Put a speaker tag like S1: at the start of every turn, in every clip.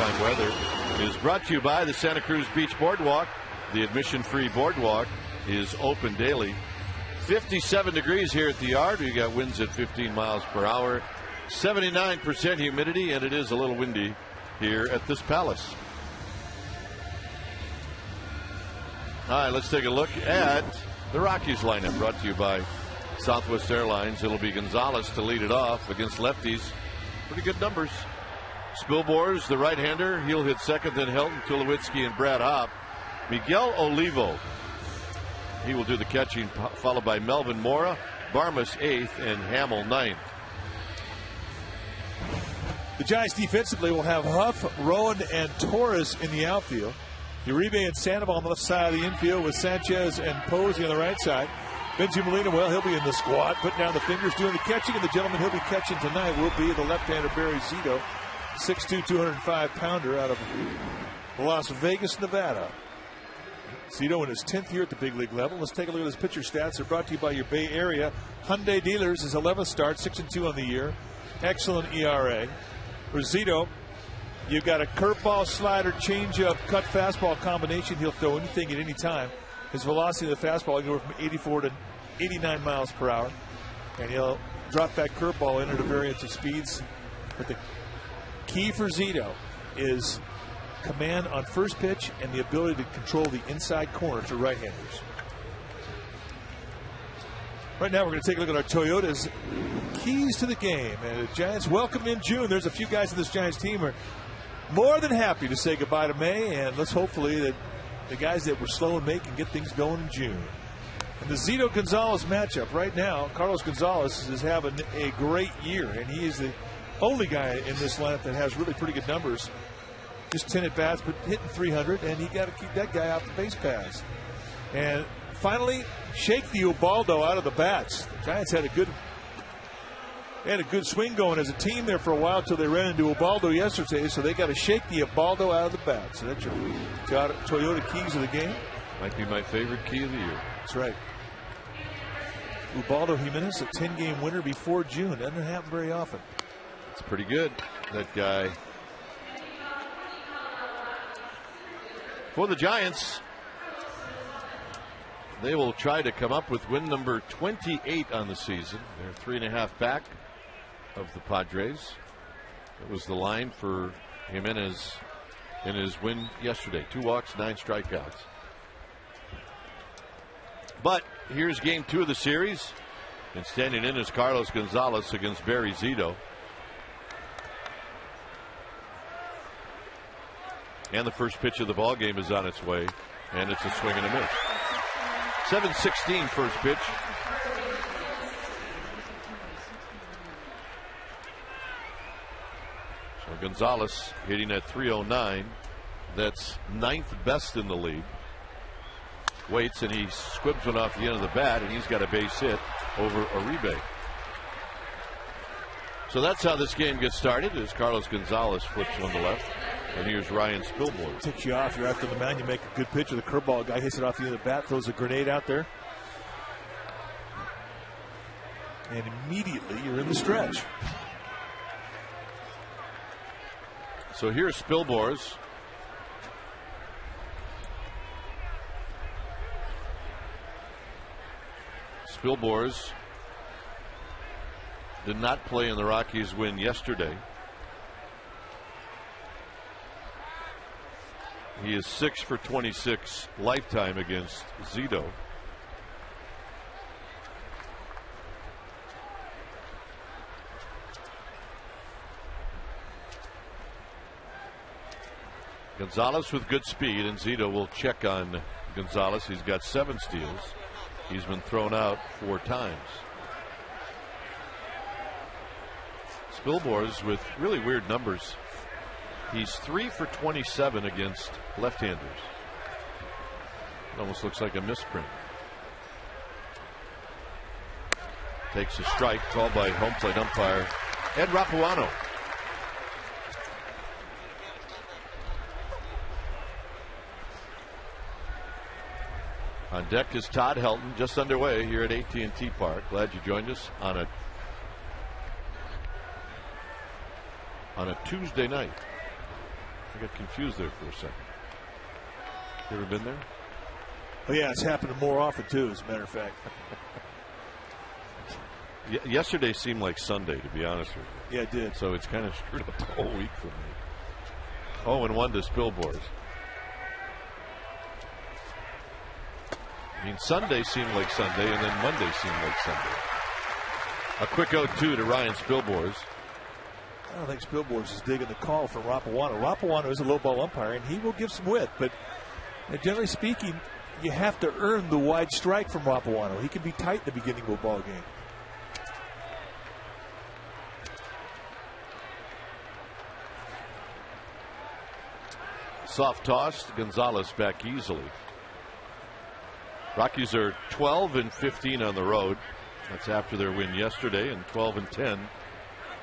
S1: fine weather is brought to you by the Santa Cruz Beach Boardwalk. The admission-free boardwalk is open daily. 57 degrees here at the yard. We got winds at 15 miles per hour, 79% humidity, and it is a little windy here at this palace. All right, let's take a look at the Rockies lineup, brought to you by Southwest Airlines. It'll be Gonzalez to lead it off against lefties. Pretty good numbers. Spilbor's the right-hander. He'll hit second, then Helton, Tulowitzki, and Brad Hopp. Miguel Olivo, he will do the catching, followed by Melvin Mora, Barmas eighth, and Hamill ninth.
S2: The Giants defensively will have Huff, Rowan, and Torres in the outfield. Uribe and Sandoval on the left side of the infield with Sanchez and Posey on the right side. Benji Molina, well, he'll be in the squad, putting down the fingers, doing the catching, and the gentleman he'll be catching tonight will be the left-hander Barry Zito, 6'2", 205-pounder out of Las Vegas, Nevada. Zito in his 10th year at the big league level. Let's take a look at his pitcher stats. They're brought to you by your Bay Area Hyundai dealers. His 11th start, 6-2 on the year. Excellent ERA. For Zito, you've got a curveball, slider, changeup, cut fastball combination. He'll throw anything at any time. His velocity of the fastball can go from 84 to 89 miles per hour. And he'll drop that curveball in at a variance of speeds. But the key for Zito is command on first pitch and the ability to control the inside corner to right-handers. Right now we're going to take a look at our Toyota's keys to the game. And the Giants welcome in June. There's a few guys in this Giants team who are more than happy to say goodbye to May, and let's hopefully that the guys that were slow in May can get things going in June. And the Zito Gonzalez matchup right now, Carlos Gonzalez is having a great year, and he is the only guy in this lineup that has really pretty good numbers. Just 10 at bats, but hitting 300, and you got to keep that guy off the base paths. And finally, shake the Ubaldo out of the bats. The Giants had a good swing going as a team there for a while until they ran into Ubaldo yesterday, so they got to shake the Ubaldo out of the bats. So that's your Toyota keys of the game.
S1: Might be my favorite key of the year.
S2: That's right. Ubaldo Jimenez, a 10-game winner before June. Doesn't happen very often.
S1: It's pretty good, that guy. For the Giants, they will try to come up with win number 28 on the season. They're 3.5 back of the Padres. It was the line for Jimenez in his win yesterday. 2 walks, 9 strikeouts. But here's game 2 of the series. And standing in is Carlos Gonzalez against Barry Zito. And the first pitch of the ball game is on its way, and it's a swing and a miss. 7:16 first pitch. So Gonzalez hitting at 309. That's 9th best in the league. Waits, and he squibs one off the end of the bat, and he's got a base hit over Uribe. So that's how this game gets started, as Carlos Gonzalez flips one to left. And here's Ryan Spilborn.
S2: Takes you off. You're after the mound. You make a good pitch with a curveball. Guy hits it off the end of the bat, throws a grenade out there. And immediately you're in the stretch.
S1: So here's Spilbor's. Spilbor's did not play in the Rockies win yesterday. He is 6 for 26 lifetime against Zito. Gonzalez with good speed, and Zito will check on Gonzalez. He's got 7 steals. He's been thrown out 4 times. Spilbor's with really weird numbers. He's 3 for 27 against left-handers. It almost looks like a misprint. Takes a strike, called by home plate umpire Ed Rapuano. On deck is Todd Helton, just underway here at AT&T Park. Glad you joined us on a Tuesday night. I got confused there for a second. You ever been there?
S2: Oh, yeah, it's happening more often, too, as a matter of fact.
S1: Yesterday seemed like Sunday, to be honest with you.
S2: Yeah, it did.
S1: So it's kind of screwed up the whole week for me. 0-1 to Spilborghs. I mean, Sunday seemed like Sunday, and then Monday seemed like Sunday. A quick 0-2 to Ryan Spilborghs.
S2: I don't think Spilborghs is digging the call from Rapawano. Rapawano is a low ball umpire, and he will give some width, but generally speaking, you have to earn the wide strike from Rapawano. He can be tight in the beginning of a ball game.
S1: Soft toss. Gonzalez back easily. Rockies are 12-15 on the road. That's after their win yesterday, and 12-10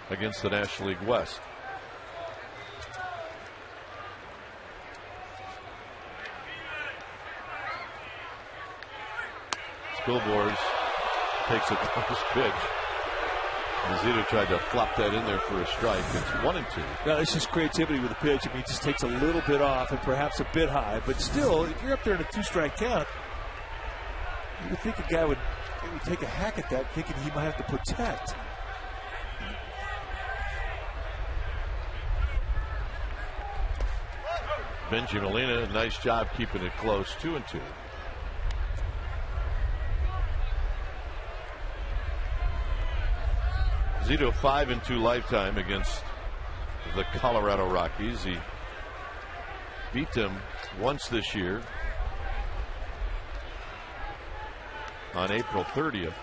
S1: against the National League West. Spilborghs takes a close pitch. Zito tried to flop that in there for a strike. It's 1-2.
S2: Now, it's just creativity with the pitch. I mean, it just takes a little bit off and perhaps a bit high. But still, if you're up there in a 2-strike count, you would think a guy would maybe take a hack at that, thinking he might have to protect.
S1: Benji Molina, nice job keeping it close. 2-2. Zito 5-2 lifetime against the Colorado Rockies. He beat them once this year on April 30th.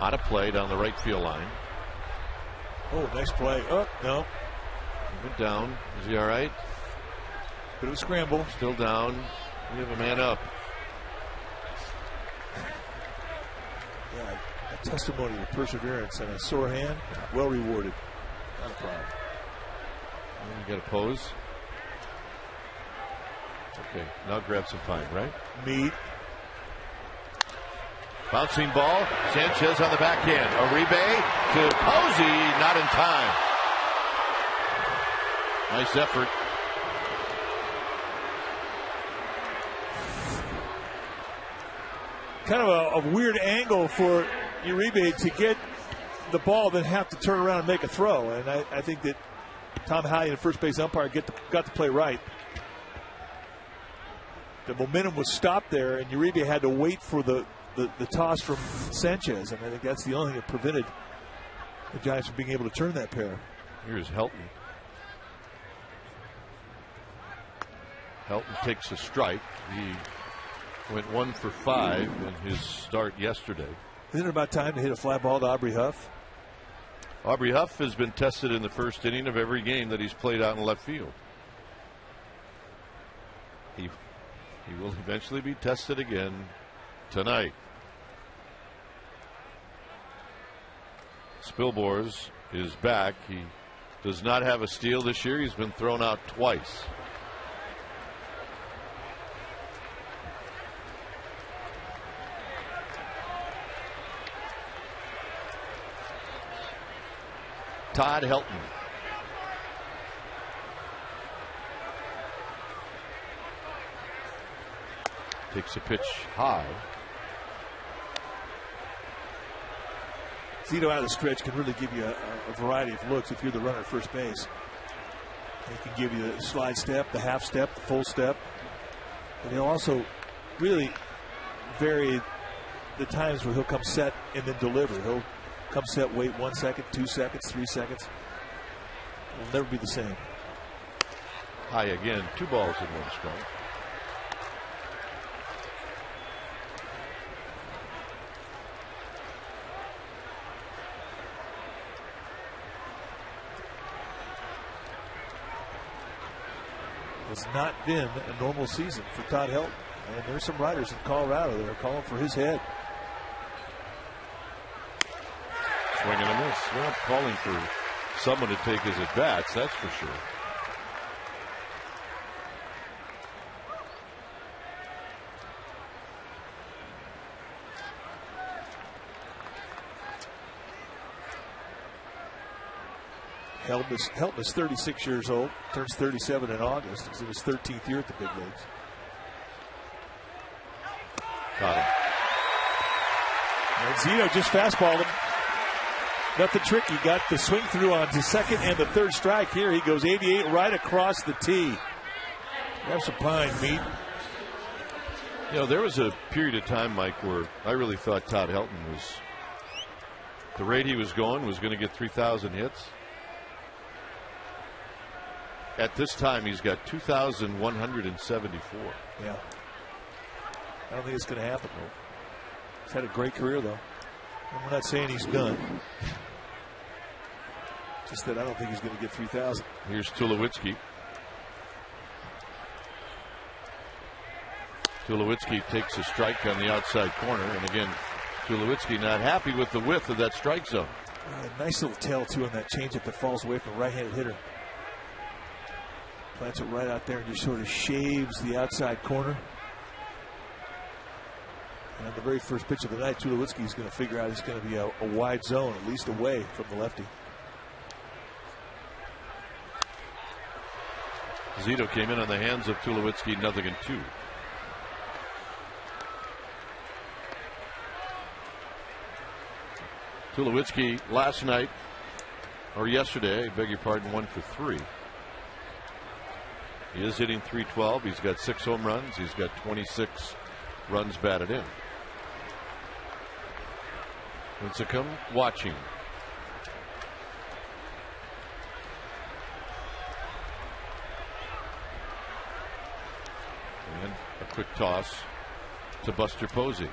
S1: Out of play down the right field line.
S2: Oh, nice play. Oh, no.
S1: He went down. Is he all right?
S2: Bit of a scramble.
S1: Still down. We have a man up.
S2: Yeah, a testimony of perseverance and a sore hand. Well rewarded. Not a problem.
S1: You got to pose. Okay, now grab some time, right?
S2: Meat.
S1: Bouncing ball. Sanchez on the backhand. Uribe to Posey. Not in time. Nice effort.
S2: Kind of a weird angle for Uribe to get the ball, then have to turn around and make a throw. And I think that Tom Hallion, the first base umpire, got the play right. The momentum was stopped there, and Uribe had to wait for the toss from Sanchez. And I think that's the only thing that prevented the Giants from being able to turn that pair.
S1: Here's Helton. Helton takes a strike. He went 1 for 5 in his start yesterday.
S2: Isn't it about time to hit a fly ball to Aubrey Huff?
S1: Aubrey Huff has been tested in the first inning of every game that he's played out in left field. He will eventually be tested again tonight. Spilborghs is back. He does not have a steal this year. He's been thrown out twice. Todd Helton. Takes a pitch high.
S2: Zito out of the stretch can really give you a variety of looks if you're the runner at first base. He can give you the slide step, the half step, the full step. But he'll also really vary the times where he'll come set and then deliver. He'll come set, wait 1 second, 2 seconds, 3 seconds. It'll never be the same.
S1: High again. 2 balls and 1 strike.
S2: It's not been a normal season for Todd Helton. And there's some riders in Colorado that are calling for his head.
S1: Swing and a miss. We're not calling for someone to take his at-bats, that's for sure.
S2: Helton is 36 years old, turns 37 in August. He's in his 13th year at the big leagues.
S1: Got him.
S2: And Zito just fastballed him. Nothing tricky. Got the swing through on the second and the third strike. Here he goes 88 right across the tee. Have some pine, meat.
S1: You know, there was a period of time, Mike, where I really thought Todd Helton was, the rate he was going to get 3,000 hits. At this time, he's got 2,174.
S2: Yeah. I don't think it's going to happen, though. He's had a great career, though. I'm not saying he's done. Just that I don't think he's going to get 3,000.
S1: Here's Tulowitzki. Tulowitzki takes a strike on the outside corner. And again, Tulowitzki not happy with the width of that strike zone.
S2: Nice little tail, too, on that changeup that falls away from a right-handed hitter. Plants it right out there and just sort of shaves the outside corner. And on the very first pitch of the night, Tulowitzki is going to figure out it's going to be a wide zone, at least away from the lefty.
S1: Zito came in on the hands of Tulowitzki, 0-2. Tulowitzki last night, or yesterday, I beg your pardon, 1 for 3. He is hitting .312. He's got 6 home runs. He's got 26 runs batted in. Lincecum watching. And a quick toss to Buster Posey.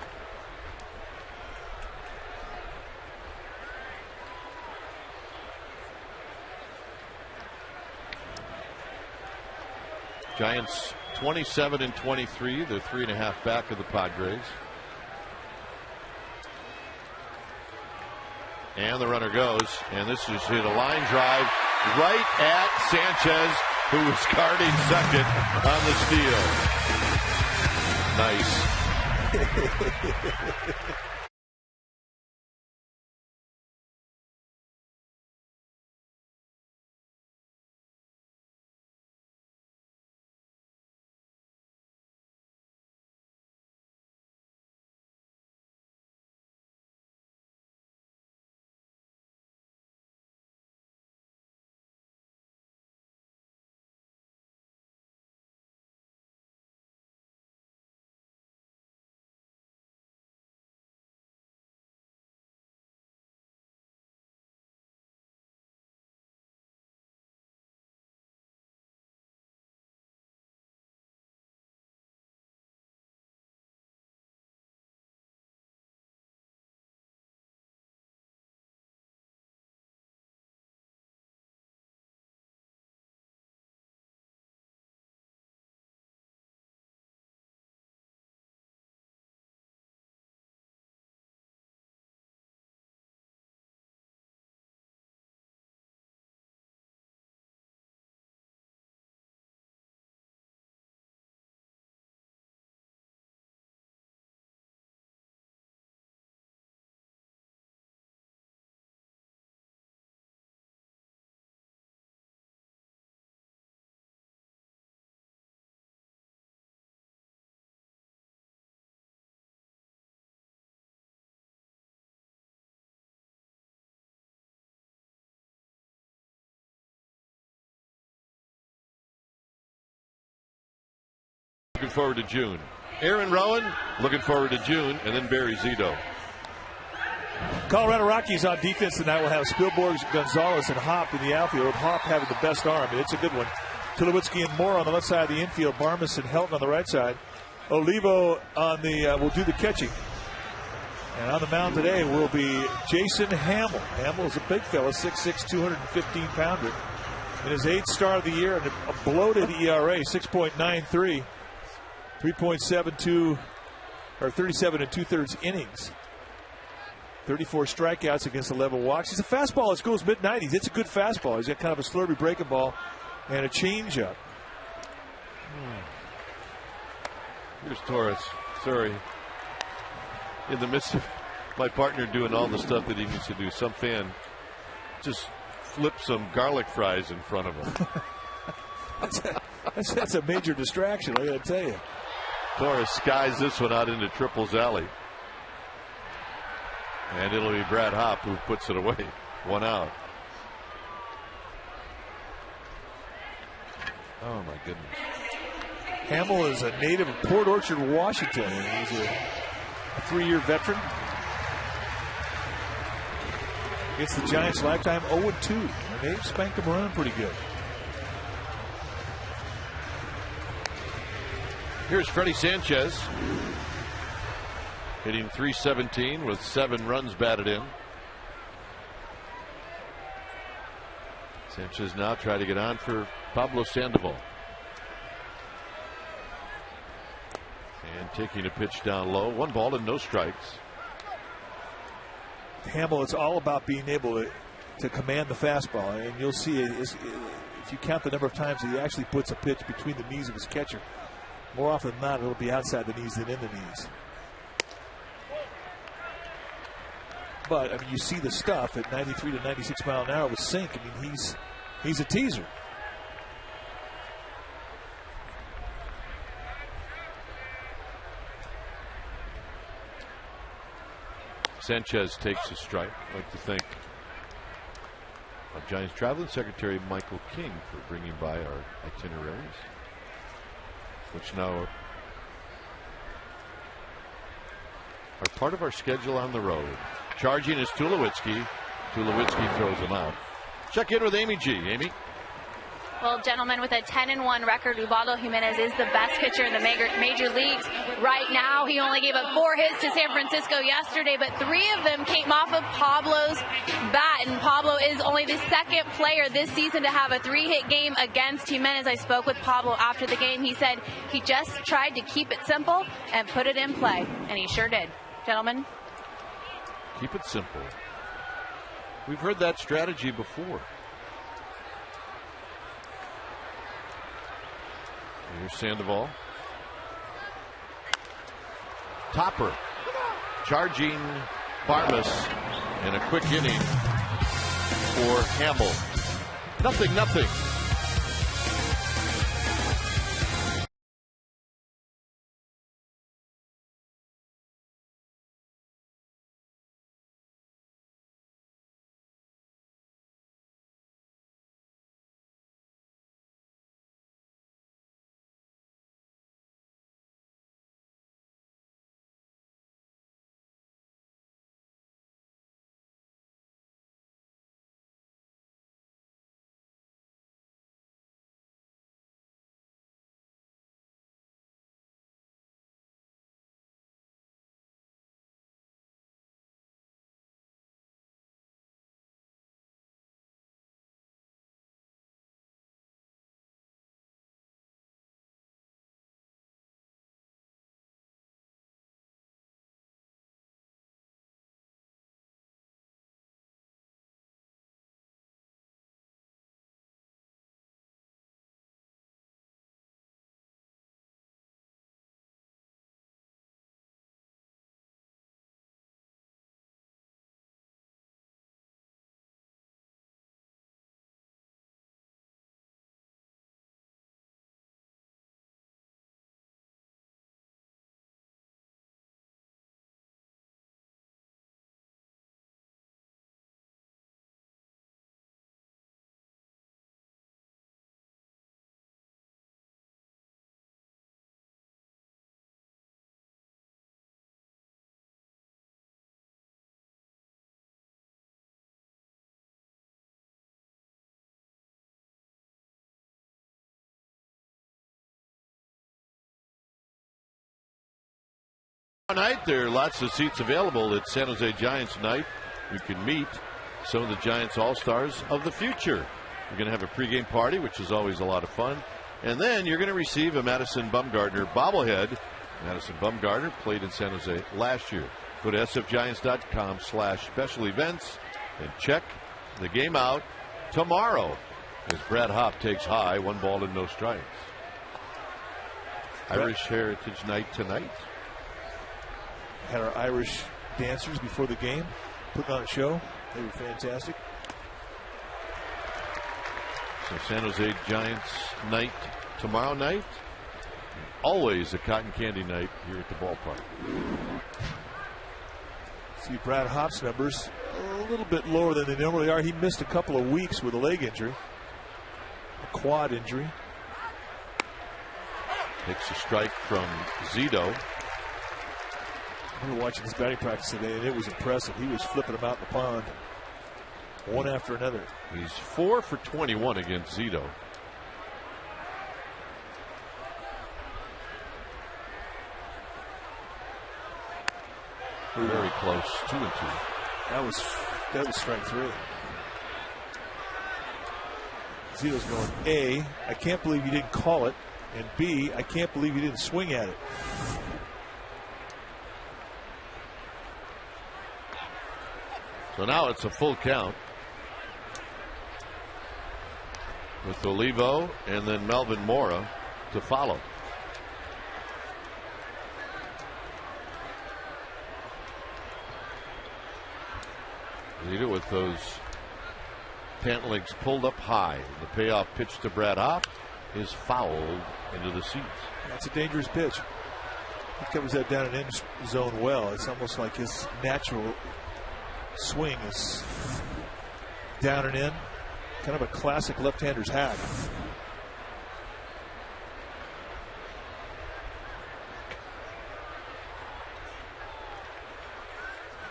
S1: Giants 27-23. They're 3.5 back of the Padres. And the runner goes, and this is hit a line drive right at Sanchez, who was guarding second on the steal. Nice. Looking forward to June. Aaron Rowan looking forward to June, and then Barry Zito.
S2: Colorado Rockies on defense tonight will have Spielborgs, Gonzalez, and Hopp in the outfield. Hopp having the best arm, and it's a good one. Tulowitzki and Moore on the left side of the infield. Barmas and Helton on the right side. Olivo on the will do the catching. And on the mound today will be Jason Hamill. Hamill is a big fella, 6'6", 215-pounder. In his 8th start of the year, and a bloated ERA, 6.93. 3.72 or 37 2/3 innings. 34 strikeouts against 11 walks. He's a fastball that goes mid-90s. It's a good fastball. He's got kind of a slurpy breaking ball and a changeup.
S1: Here's Torres. Sorry. In the midst of my partner doing all the stuff that he needs to do, some fan just flip some garlic fries in front of him.
S2: That's a major distraction, I got to tell you.
S1: Torres skies this one out into Triples Alley. And it'll be Brad Hopp who puts it away. 1 out. Oh, my goodness.
S2: Hamill is a native of Port Orchard, Washington, and he's a 3-year veteran. It's the Giants' lifetime 0-2, and they've spanked them around pretty good.
S1: Here's Freddie Sanchez, hitting .317 with 7 runs batted in. Sanchez now trying to get on for Pablo Sandoval. And taking a pitch down low. 1 ball and no strikes.
S2: Hamill, it's all about being able to command the fastball. And you'll see if you count the number of times that he actually puts a pitch between the knees of his catcher, more often than not, it'll be outside the knees than in the knees. But, I mean, you see the stuff at 93 to 96 mile an hour with sink. I mean, he's a teaser.
S1: Sanchez takes a strike. I'd like to thank our Giants Traveling Secretary Michael King for bringing by our itineraries, which now are part of our schedule on the road. Charging is Tulowitzki. Tulowitzki throws him out. Check in with Amy G. Amy?
S3: Well, gentlemen, with a 10-1 record, Ubaldo Jimenez is the best pitcher in the major leagues right now. He only gave up 4 hits to San Francisco yesterday, but 3 of them came off of Pablo's bat. And Pablo is only the 2nd player this season to have a 3-hit game against Jimenez. I spoke with Pablo after the game. He said he just tried to keep it simple and put it in play, and he sure did. Gentlemen?
S1: Keep it simple. We've heard that strategy before. Here's Sandoval. Topper. Charging Barmes in a quick inning for Hamill. 0-0. Tonight, there are lots of seats available at San Jose Giants night. You can meet some of the Giants All-Stars of the future. You're going to have a pregame party, which is always a lot of fun. And then you're going to receive a Madison Bumgarner bobblehead. Madison Bumgarner played in San Jose last year. Go to sfgiants.com/special events and check the game out tomorrow as Brad Hopp takes high, 1 ball and no strikes. Irish Heritage Night tonight.
S2: Had our Irish dancers before the game, putting on a show. They were fantastic.
S1: So San Jose Giants night tomorrow night. Always a cotton candy night here at the ballpark.
S2: See Brad Hopp's numbers a little bit lower than they normally are. He missed a couple of weeks with a leg injury, a quad injury.
S1: Takes a strike from Zito.
S2: We were watching his batting practice today, and it was impressive. He was flipping them out in the pond, one after another.
S1: He's 4 for 21 against Zito. Very close, 2-2.
S2: That was strike 3. Zito's going, A, I can't believe you didn't call it, and B, I can't believe you didn't swing at it.
S1: So now it's a full count with Olivo and then Melvin Mora to follow. Zito with those pant legs pulled up high. The payoff pitch to Brad Hopp is fouled into the seats.
S2: That's a dangerous pitch. He covers that down and in zone well. It's almost like his natural swing is down and in. Kind of a classic left-hander's hack.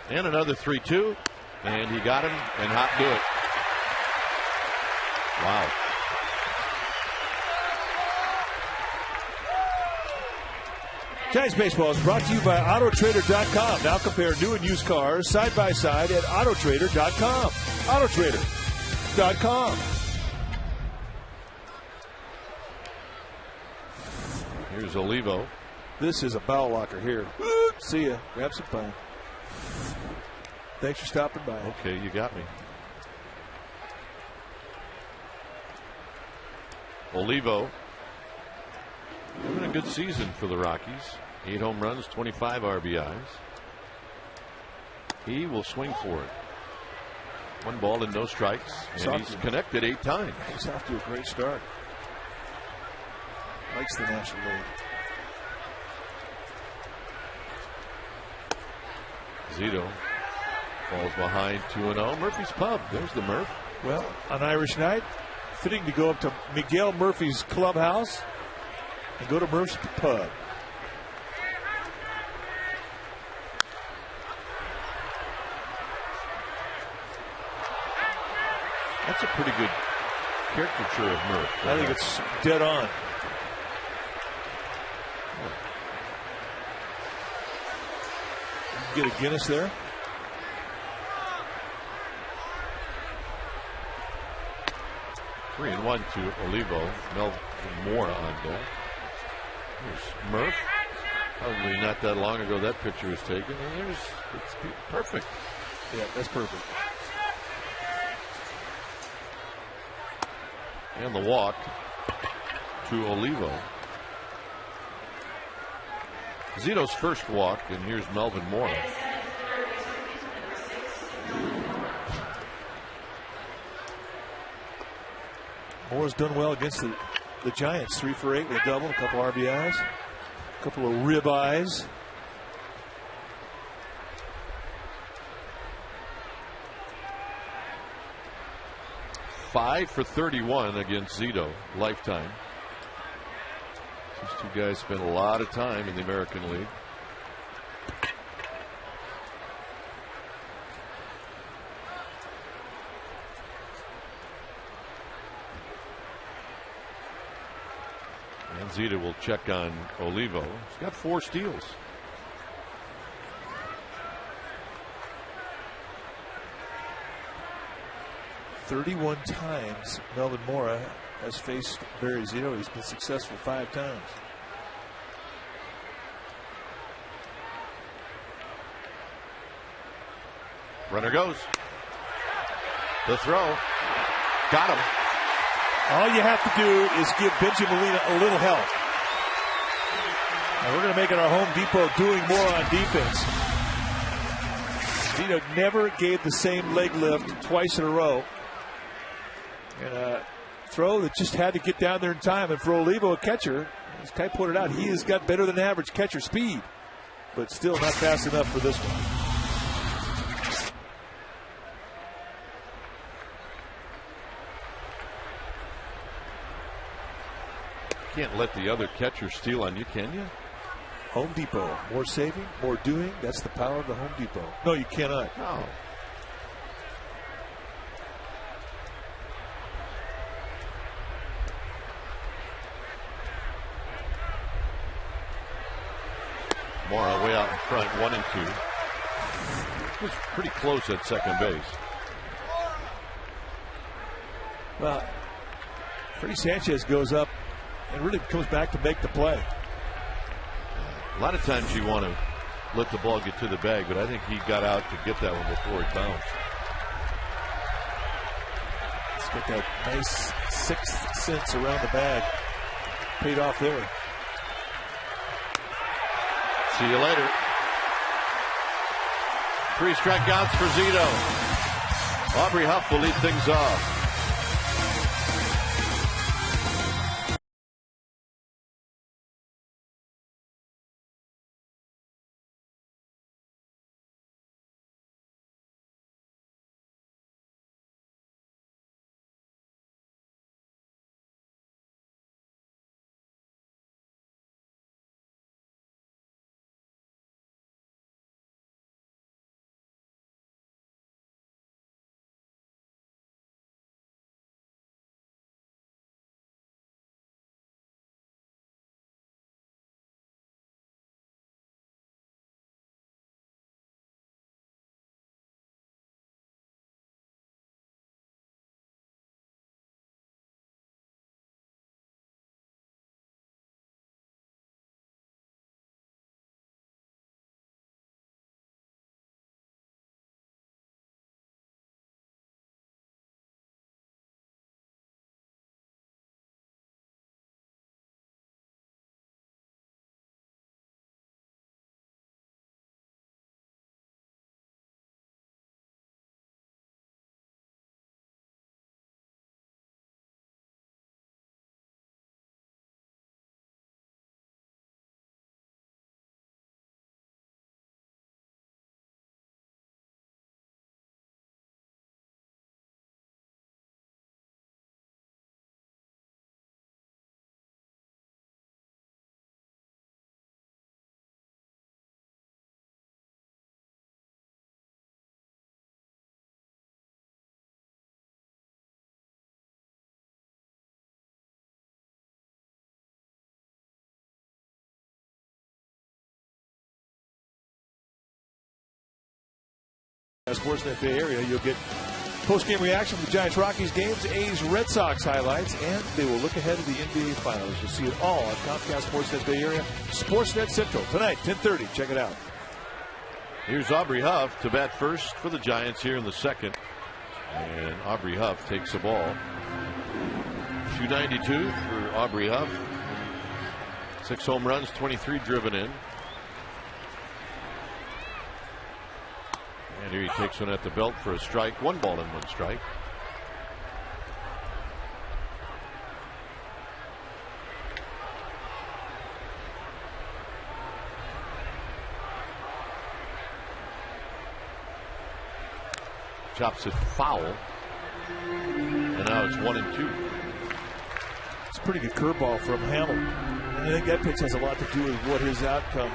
S1: And another 3-2. And he got him, and Hopp do it. Wow.
S2: Giants baseball is brought to you by Autotrader.com. Now compare new and used cars side by side at Autotrader.com. Autotrader.com.
S1: Here's Olivo.
S2: This is a bow locker here. See ya. Grab some fun. Thanks for stopping by.
S1: Okay, you got me. Olivo having a good season for the Rockies. 8 home runs, 25 RBIs. He will swing for it. 1 ball and no strikes, and he's connected 8 times.
S2: He's off to a great start. Likes the National League.
S1: Zito falls behind 2-0. Murphy's Pub. There's the Murph.
S2: Well, on Irish night, fitting to go up to Miguel Murphy's clubhouse and go to Murph's Pub.
S1: That's a pretty good caricature of Murph.
S2: I think it's dead on. Get a Guinness there.
S1: Three and 1 to Olivo. Melvin Mora on deck. Here's Murph. Probably not that long ago that picture was taken. And it's perfect.
S2: Yeah, that's perfect.
S1: And the walk to Olivo. Zito's first walk, and here's Melvin Mora.
S2: Mora's done well against the Giants. 3 for 8 with a double, a couple RBIs, a couple of rib eyes.
S1: Five for 31 against Zito, lifetime. These two guys spent a lot of time in the American League. And Zito will check on Olivo. He's got 4 steals.
S2: "31 times Melvin Mora has faced Barry Zito. He's been successful 5 times.
S1: Runner goes. The throw. Got him.
S2: All you have to do is give Benji Molina a little help. And we're going to make it our Home Depot doing more on defense. Zito never gave the same leg lift twice in a row. And throw that just had to get down there in time. And for Olivo, a catcher, as Kai pointed out, he has got better than average catcher speed, but still not fast enough for this one.
S1: Can't let the other catcher steal on you, can you?
S2: Home Depot. More saving, more doing. That's the power of the Home Depot. No, you cannot.
S1: No. Mora way out in front, 1 and 2. Was pretty close at second base.
S2: Well, Freddie Sanchez goes up and really comes back to make the play.
S1: A lot of times you want to let the ball get to the bag, but I think he got out to get that one before it bounced.
S2: Let's get that nice sixth sense around the bag. Paid off there.
S1: See you later. 3 strikeouts for Zito. Aubrey Huff will lead things off.
S2: Sportsnet Bay Area, you'll get post-game reaction from the Giants-Rockies games, A's Red Sox highlights, and they will look ahead to the NBA Finals. You'll see it all on Comcast Sportsnet Bay Area, Sportsnet Central tonight, 10:30. Check it out.
S1: Here's Aubrey Huff to bat first for the Giants here in the second, and Aubrey Huff takes the ball. 292 for Aubrey Huff. 6 home runs, 23 driven in. And here he takes one at the belt for a strike. 1 ball and 1 strike. Chops it foul. And now it's 1 and 2.
S2: It's a pretty good curveball from Hamill. And I think that pitch has a lot to do with what his outcome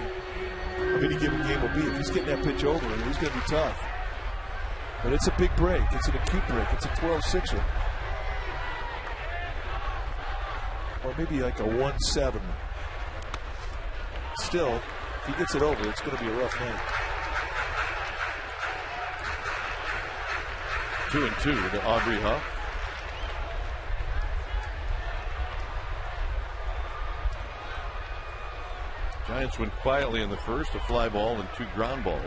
S2: of any given game will be. If he's getting that pitch over, he's going to be tough. But it's a big break. It's an acute break. It's a 12-6er. Or maybe like a 1-7. Still, if he gets it over, it's going to be a rough night.
S1: 2 and 2 to Aubrey Huff. Giants went quietly in the first, a fly ball and 2 ground balls.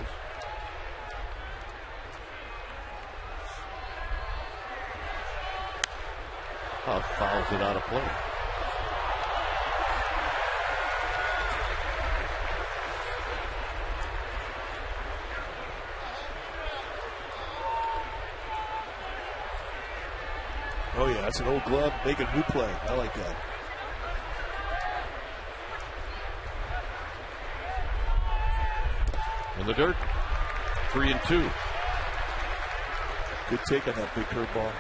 S1: Huff fouls it out of play.
S2: Oh yeah, That's an old glove making a new play. I like that.
S1: In the dirt, 3-2.
S2: Good take on that big curveball.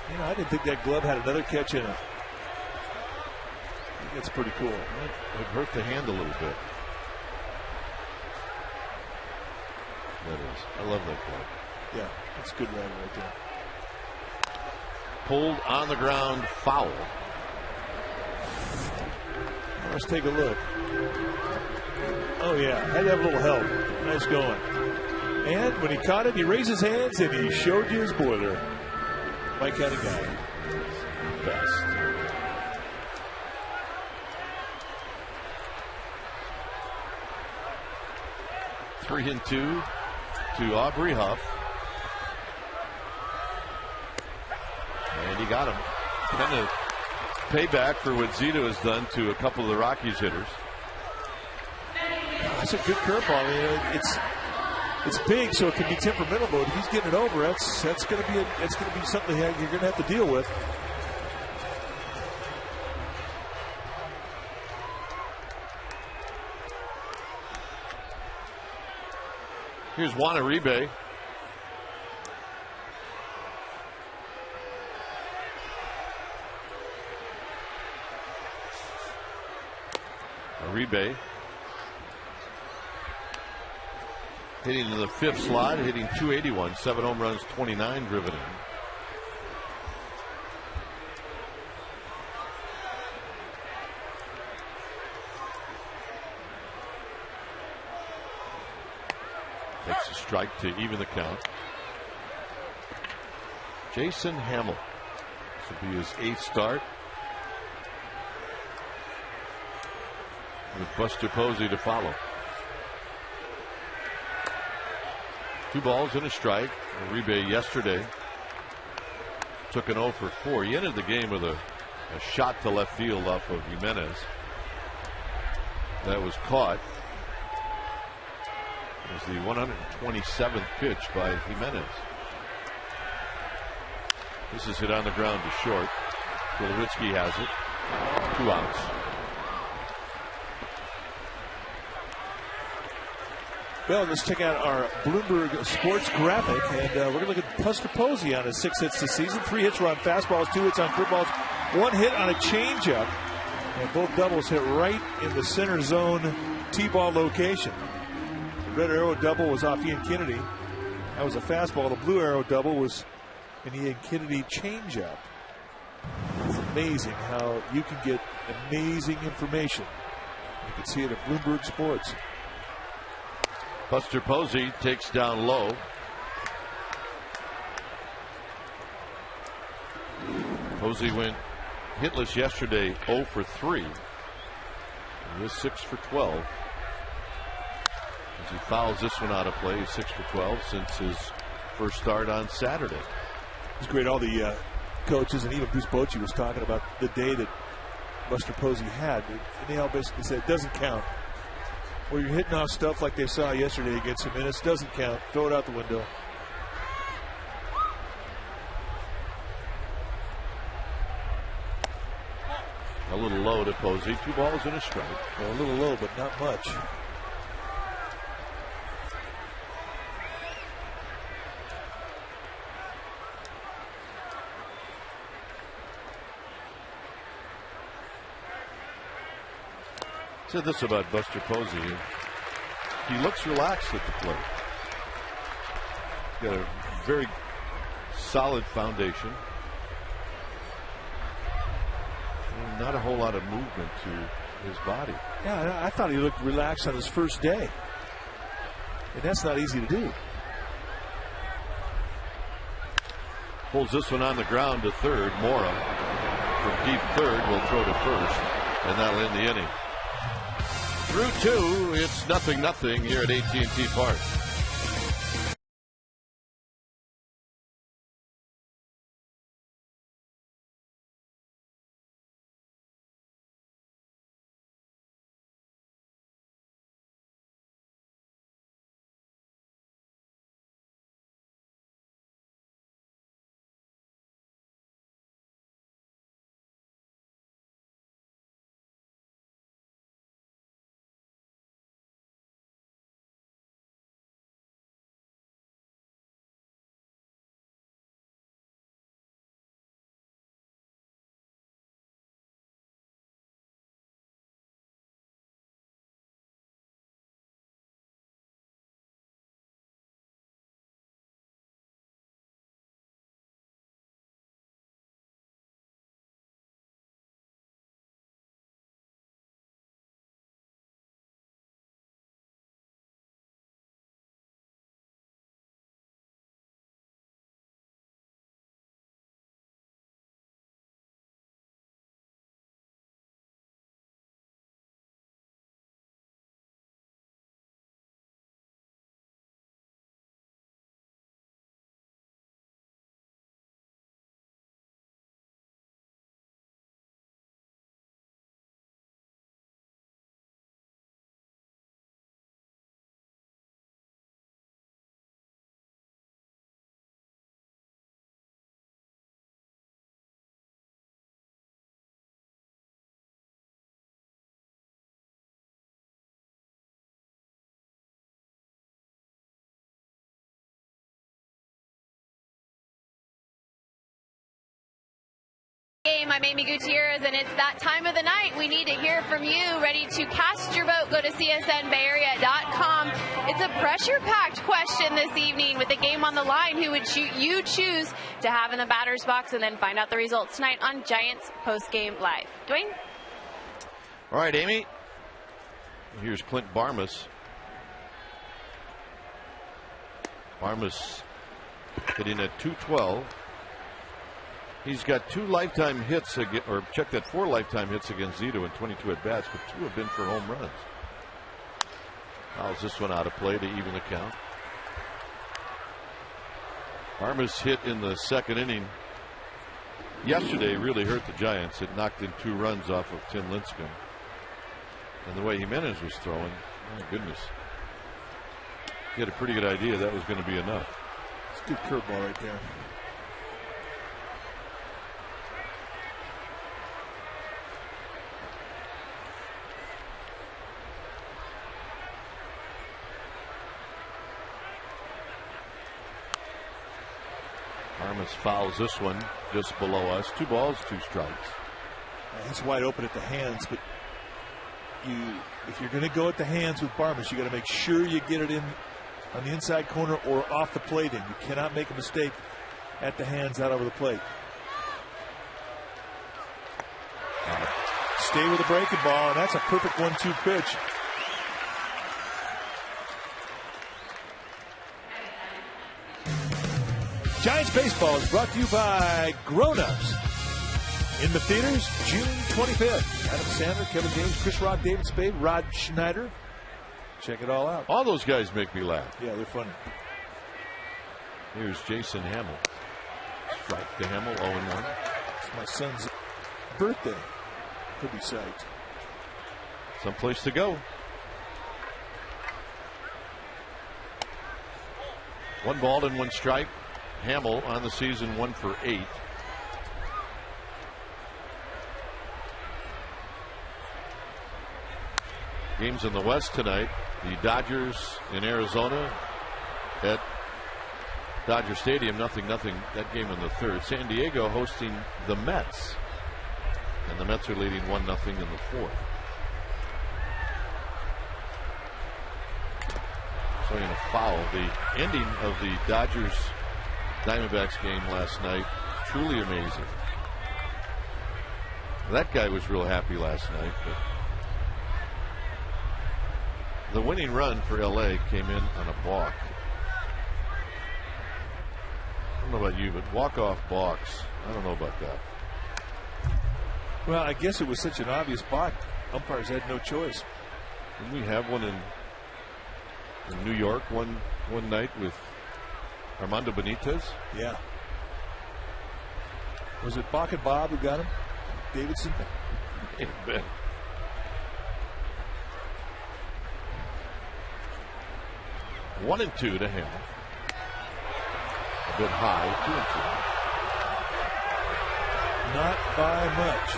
S2: You know, I didn't think that glove had another catch in it. I think that's pretty cool.
S1: It hurt the hand a little bit. That is. I love that glove.
S2: Yeah, that's a good rag right there.
S1: Pulled on the ground, foul.
S2: Let's take a look. Oh, yeah, had to have a little help. Nice going. And when he caught it, he raised his hands and he showed you his boiler. My kind of guy. Best.
S1: Three and two to Aubrey Huff. And he got him. Kind of payback for what Zito has done to a couple of the Rockies hitters.
S2: That's a good curveball. I mean, it's big, so it can be temperamental. But if he's getting it over, that's going to be something you're going to have to deal with.
S1: Here's Juan Uribe. Uribe hitting in the fifth slot, hitting .281, 7 home runs, 29 driven in. Takes a strike to even the count. Jason Hamill. This will be his 8th start. With Buster Posey to follow. 2 balls and a strike. Uribe yesterday took an 0 for 4. He ended the game with a shot to left field off of Jimenez. That was caught. It was the 127th pitch by Jimenez. This is hit on the ground to short. Tulowitzki has it. 2 outs.
S2: Well, let's check out our Bloomberg Sports graphic, and we're going to look at Buster Posey on his 6 hits this season. 3 hits were on fastballs, 2 hits on curveballs, 1 hit on a changeup, and both doubles hit right in the center zone T-ball location. The red arrow double was off Ian Kennedy. That was a fastball. The blue arrow double was an Ian Kennedy changeup. It's amazing how you can get amazing information. You can see it at Bloomberg Sports.
S1: Buster Posey takes down low. Posey went hitless yesterday, 0 for 3. He is 6 for 12. As he fouls this one out of play, he's 6 for 12 since his first start on Saturday.
S2: It's great. All the coaches and even Bruce Bochy was talking about the day that Buster Posey had. And they all basically said it doesn't count. Where you're hitting off stuff like they saw yesterday against Jimenez doesn't count. Throw it out the window.
S1: A little low to Posey. 2 balls and a strike.
S2: Well, a little low, but not much.
S1: Said this about Buster Posey. He looks relaxed at the plate. He's got a very solid foundation. And not a whole lot of movement to his body.
S2: Yeah, I thought he looked relaxed on his first day. And that's not easy to do.
S1: Pulls this one on the ground to third. Mora from deep third will throw to first. And that'll end the inning. Through 2, it's 0-0 here at AT&T Park.
S3: game. I'm Amy Gutierrez, and it's that time of the night. We need to hear from you. Ready to cast your vote? Go to csnbayarea.com. It's a pressure-packed question this evening with the game on the line. Who would you choose to have in the batter's box? And then find out the results tonight on Giants Postgame Live. Dwayne?
S1: All right, Amy. Here's Clint Barmas. Barmas hitting at .212. He's got 2 lifetime hits, or check that, 4 lifetime hits against Zito and 22 at bats, but 2 have been for home runs. Fouls this one out of play to even the count. Barmas hit in the second inning yesterday really hurt the Giants. It knocked in 2 runs off of Tim Lincecum. And the way Jimenez was throwing, my goodness. He had a pretty good idea that was going to be enough.
S2: It's a good curveball right there.
S1: Barmas fouls this one just below us. 2 balls, 2 strikes.
S2: He's wide open at the hands, but if you're going to go at the hands with Barmas, you got to make sure you get it in on the inside corner or off the plate. And you cannot make a mistake at the hands out over the plate. Stay with the breaking ball, and that's a perfect 1-2 pitch. Giants baseball is brought to you by Grown Ups. In the theaters, June 25th. Adam Sandler, Kevin James, Chris Rock, David Spade, Rod Schneider. Check it all out.
S1: All those guys make me laugh.
S2: Yeah, they're funny.
S1: Here's Jason Hamill. Strike to Hamill, 0-1.
S2: It's my son's birthday. Could be psyched.
S1: Someplace to go. 1 ball and 1 strike. Hamill on the season 1 for 8. Games in the West tonight. The Dodgers in Arizona at Dodger Stadium, 0-0. That game in the 3rd. San Diego hosting the Mets, and the Mets are leading 1-0 in the 4th. So in a foul, the ending of the Dodgers Diamondbacks game last night, truly amazing. That guy was real happy last night, but the winning run for LA came in on a balk. I don't know about you, but walk-off balks, I don't know about that.
S2: Well, I guess it was such an obvious balk. Umpires had no choice.
S1: Didn't we have one in New York one night with Armando Benitez?
S2: Yeah. Was it Bach and Bob who got him? Davidson?
S1: Amen. One and 2 to Hamill. A bit high, 2 and 2.
S2: Not by much.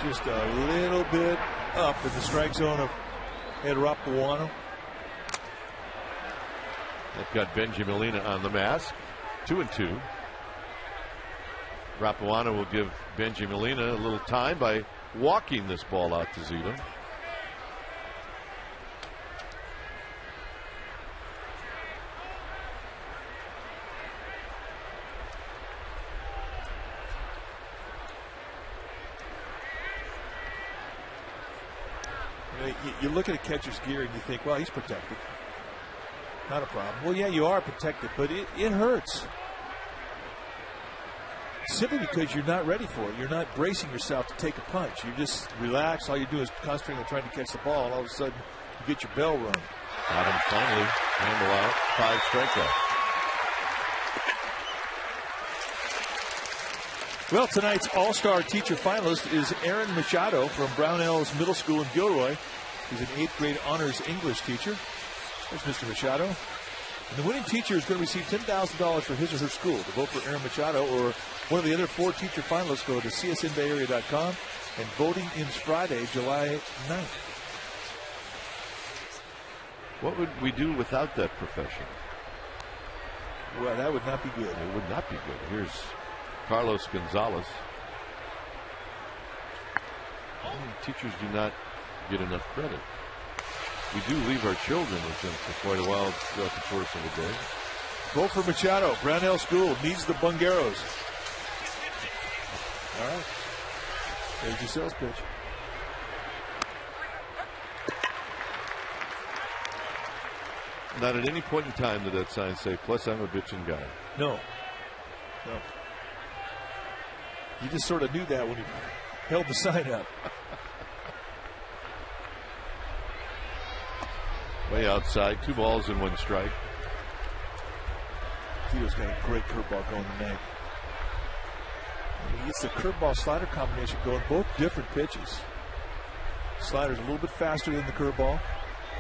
S2: Just a little bit up in the strike zone of Ed Rapawano.
S1: They've got Benji Molina on the mask. 2 and 2. Rapawano will give Benji Molina a little time by walking this ball out to Zito.
S2: You look at a catcher's gear and you think, well, he's protected. Not a problem. Well, yeah, you are protected, but it hurts. Simply because you're not ready for it. You're not bracing yourself to take a punch. You just relax. All you do is concentrate on trying to catch the ball, and all of a sudden you get your bell rung.
S1: Adam finally handle out, 5 strikeouts.
S2: Well, tonight's All-Star Teacher finalist is Aaron Machado from Brownells Middle School in Gilroy. He's an 8th grade honors English teacher. There's Mr. Machado. And the winning teacher is going to receive $10,000 for his or her school. To vote for Aaron Machado or one of the other 4 teacher finalists, go to csnbayarea.com, and voting ends Friday, July 9th.
S1: What would we do without that profession?
S2: Well, that would not be good.
S1: It would not be good. Here's Carlos Gonzalez. Teachers do not get enough credit. We do leave our children with them for quite a while throughout the course of the day.
S2: Vote for Machado. Brownell School needs the Bungeros. All right. There's your sales pitch.
S1: Not at any point in time did that sign say, plus I'm a bitchin' guy.
S2: No. No. You just sort of knew that when you held the sign up.
S1: Way outside. 2 balls and 1 strike.
S2: Tito's got a great curveball going tonight. He gets the curveball slider combination going, both different pitches. Slider's a little bit faster than the curveball.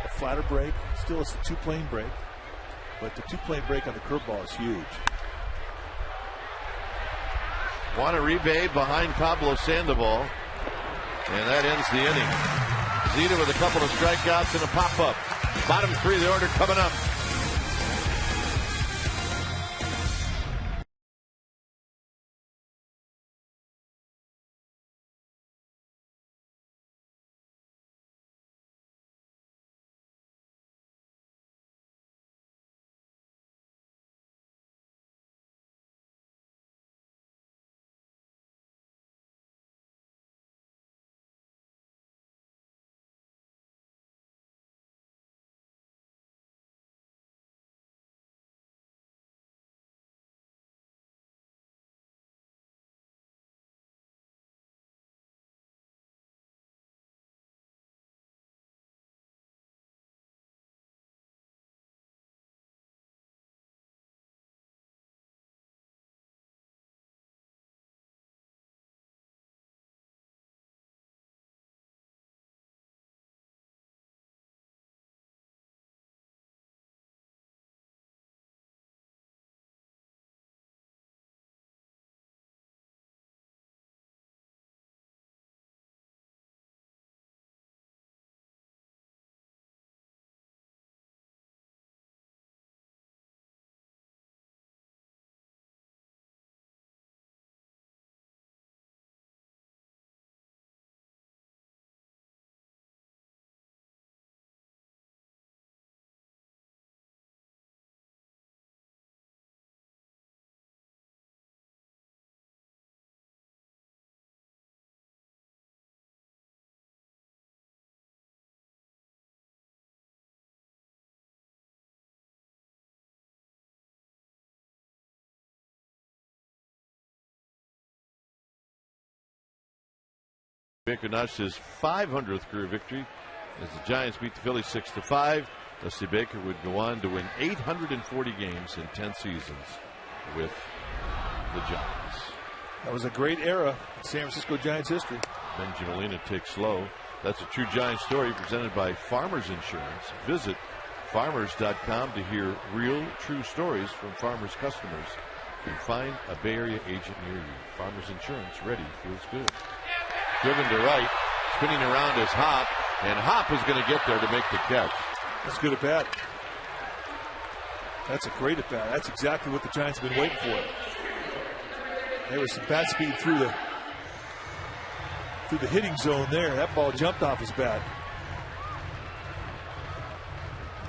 S2: A flatter break. Still, it's the 2-plane break. But the 2-plane break on the curveball is huge.
S1: Juan Uribe behind Pablo Sandoval. And that ends the inning. Zeta with a couple of strikeouts and a pop-up. Bottom 3 of the order coming up. Baker notched his 500th career victory as the Giants beat the Phillies 6-5. Dusty Baker would go on to win 840 games in 10 seasons with the Giants.
S2: That was a great era in San Francisco Giants history.
S1: Benji Molina takes slow. That's a true Giants story presented by Farmers Insurance. Visit farmers.com to hear real, true stories from Farmers customers. You can find a Bay Area agent near you. Farmers Insurance, ready, feels good. Driven to right, spinning around is Hop, and Hop is going to get there to make the catch.
S2: That's good at bat. That's a great at bat. That's exactly what the Giants have been waiting for. There was some bat speed through the hitting zone there. That ball jumped off his bat.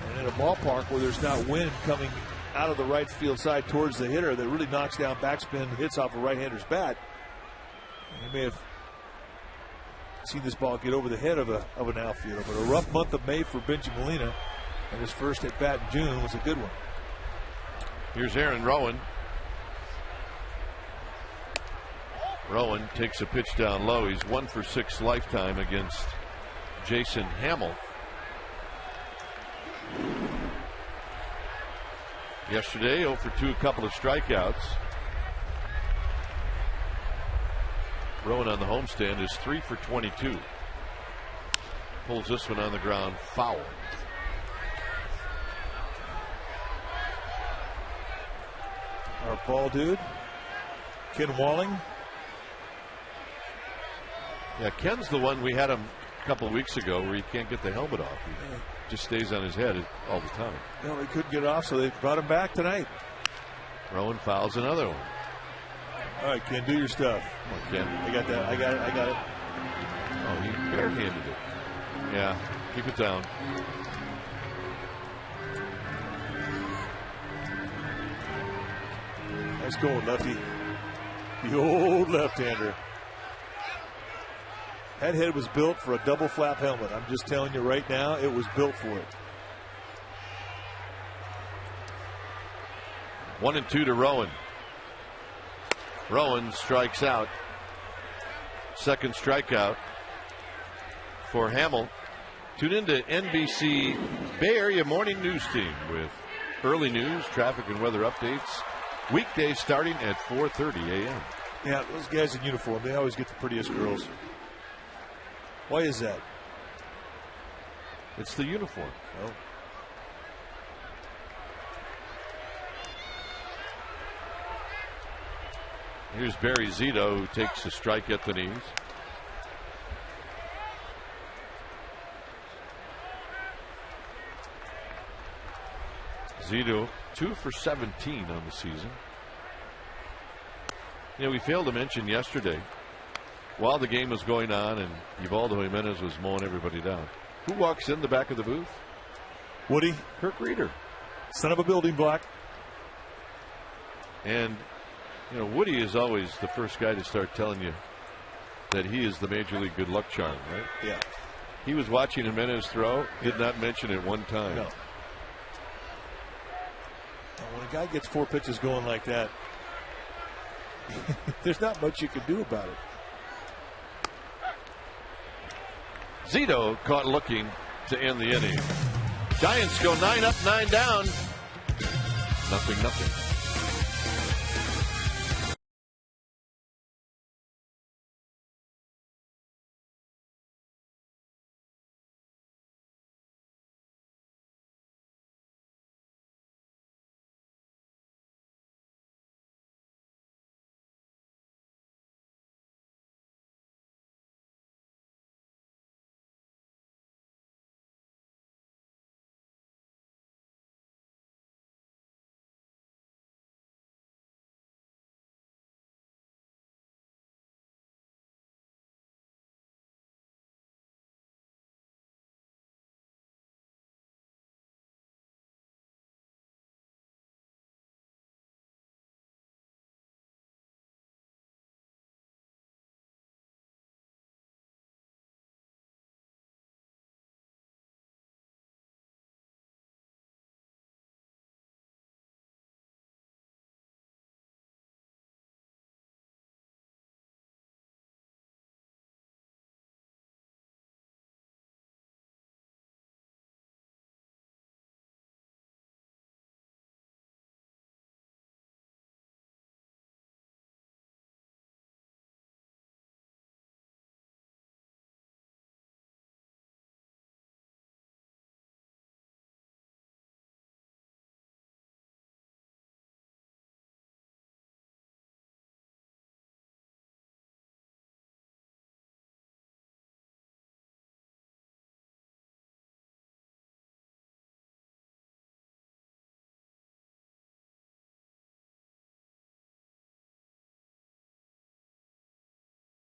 S2: And in a ballpark where there's not wind coming out of the right field side towards the hitter that really knocks down backspin hits off a right-hander's bat, he may have seen this ball get over the head of an outfielder. But a rough month of May for Benji Molina, and his first at bat in June was a good one.
S1: Here's Aaron Rowan. Rowan takes a pitch down low. He's 1 for 6 lifetime against Jason Hamill. Yesterday, 0 for 2, a couple of strikeouts. Rowan on the homestand is 3 for 22. Pulls this one on the ground foul.
S2: Our ball dude, Ken Walling.
S1: Yeah, Ken's the one, we had him a couple of weeks ago where he can't get the helmet off. He just stays on his head all the time.
S2: No, he couldn't get it off, so they brought him back tonight.
S1: Rowan fouls another one.
S2: All right, Ken, do your stuff.
S1: Come on, Ken.
S2: I got that. I got it.
S1: Oh, he barehanded it. Yeah, keep it down.
S2: Nice going, lefty. The old left-hander. That head was built for a double flap helmet. I'm just telling you right now, it was built for it.
S1: 1-2 to Rowan. Rowan strikes out. Second strikeout for Hamill. Tune in to NBC Bay Area Morning News Team with early news, traffic, and weather updates. Weekdays starting at 4:30 a.m.
S2: Yeah, those guys in uniform, they always get the prettiest girls. Why is that?
S1: It's the uniform.
S2: Oh.
S1: Here's Barry Zito, who takes a strike at the knees. Zito 2 for 17 on the season. You know, we failed to mention yesterday, while the game was going on and Ubaldo Jimenez was mowing everybody down, who walks in the back of the booth?
S2: Woody.
S1: Kirk Reeder.
S2: Son of a building block.
S1: And, you know, Woody is always the first guy to start telling you that he is the Major League good luck charm, right?
S2: Yeah.
S1: He was watching Jimenez throw, did not mention it one time.
S2: No. When a guy gets 4 pitches going like that, there's not much you can do about it.
S1: Zito caught looking to end the inning. Giants go 9 up, 9 down. 0-0.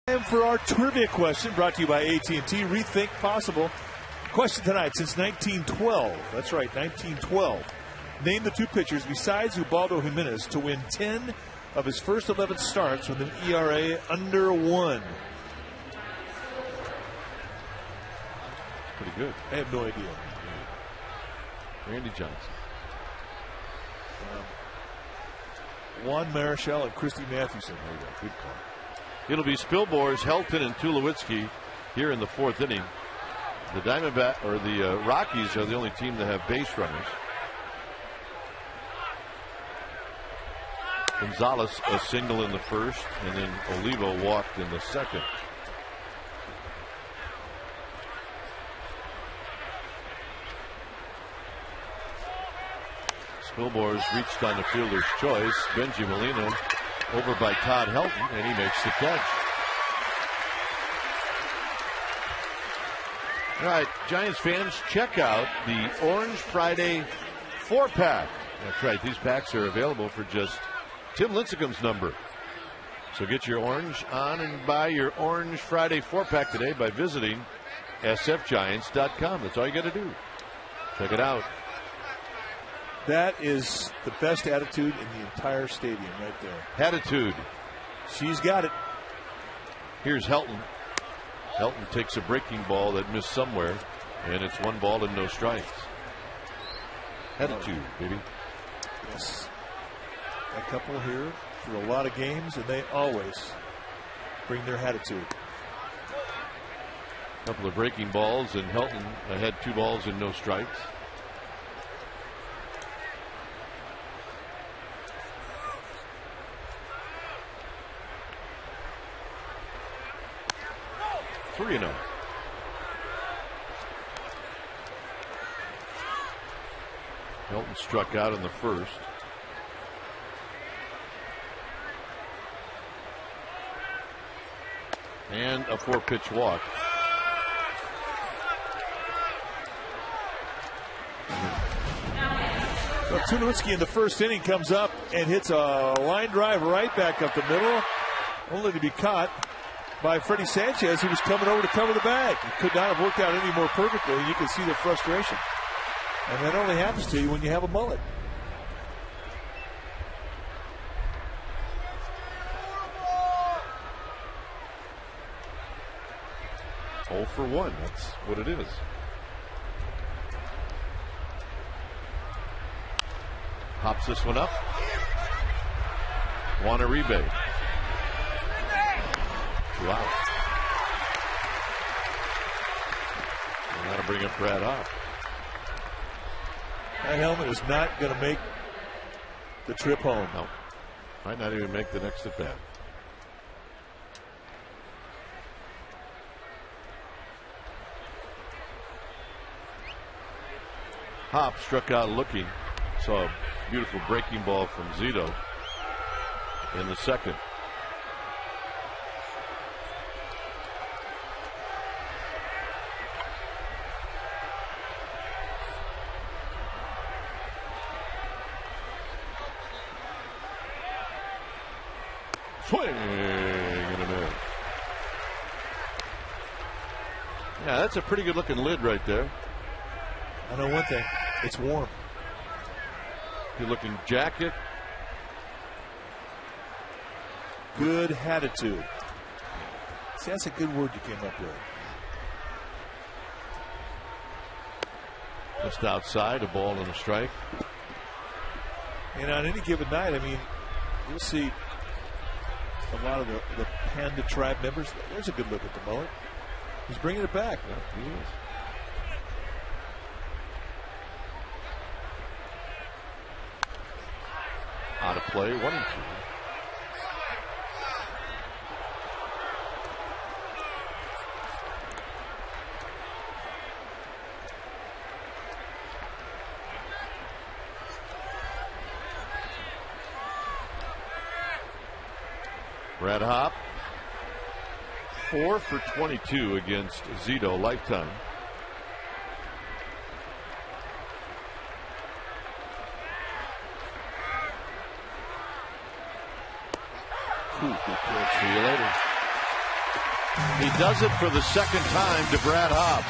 S2: And for our trivia question, brought to you by AT&T, Rethink Possible. Question tonight, since 1912, that's right, 1912, name the 2 pitchers besides Ubaldo Jimenez to win 10 of his first 11 starts with an ERA under 1.
S1: Pretty good.
S2: I have no idea.
S1: Randy Johnson.
S2: Juan Marichal and Christy Mathewson. There you go. Good call.
S1: It'll be Spilborghs, Helton, and Tulowitzki here in the 4th inning. The Diamondback or the Rockies are the only team that have base runners. Gonzalez a single in the first, and then Olivo walked in the second. Spilborghs reached on the fielder's choice. Benji Molina over by Todd Helton, and he makes the catch. All right, Giants fans, check out the Orange Friday 4-pack That's right. These packs are available for just Tim Lincecum's number. So get your orange on and buy your Orange Friday 4-pack today by visiting sfgiants.com. That's all you got to do. Check it out.
S2: That is the best attitude in the entire stadium right there.
S1: Attitude.
S2: She's got it.
S1: Here's Helton. Helton takes a breaking ball that missed somewhere, and it's 1 ball and no strikes. Attitude, baby.
S2: Yes. A couple here through a lot of games, and they always bring their attitude.
S1: A couple of breaking balls, and Helton had 2 balls and no strikes. Three 0. Helton struck out in the first. And a 4-pitch walk.
S2: So Tulowitzki in the first inning comes up and hits a line drive right back up the middle, only to be caught by Freddie Sanchez, who was coming over to cover the bag. It could not have worked out any more perfectly. You can see the frustration. And that only happens to you when you have a mullet.
S1: Oh for 1. That's what it is. Hops this one up. Wanaribe. 2 out. Got to bring up Brad Hopp.
S2: That helmet is not going to make the trip home.
S1: No. Might not even make the next at bat. Hopp struck out looking. Saw a beautiful breaking ball from Zito in the second. Swing and a miss. Yeah, that's a pretty good looking lid right there.
S2: I know one thing. It's warm.
S1: Good looking jacket.
S2: Good attitude. See, that's a good word you came up with.
S1: Just outside, a ball and a strike.
S2: And on any given night, I mean, you'll see a lot of the Panda tribe members. There's a good look at the mullet. He's bringing it back.
S1: Yeah, he is. Out of play, 1-2. Brad Hopp, 4 for 22 against Zito lifetime. See you later. He does it for the second time to Brad Hopp.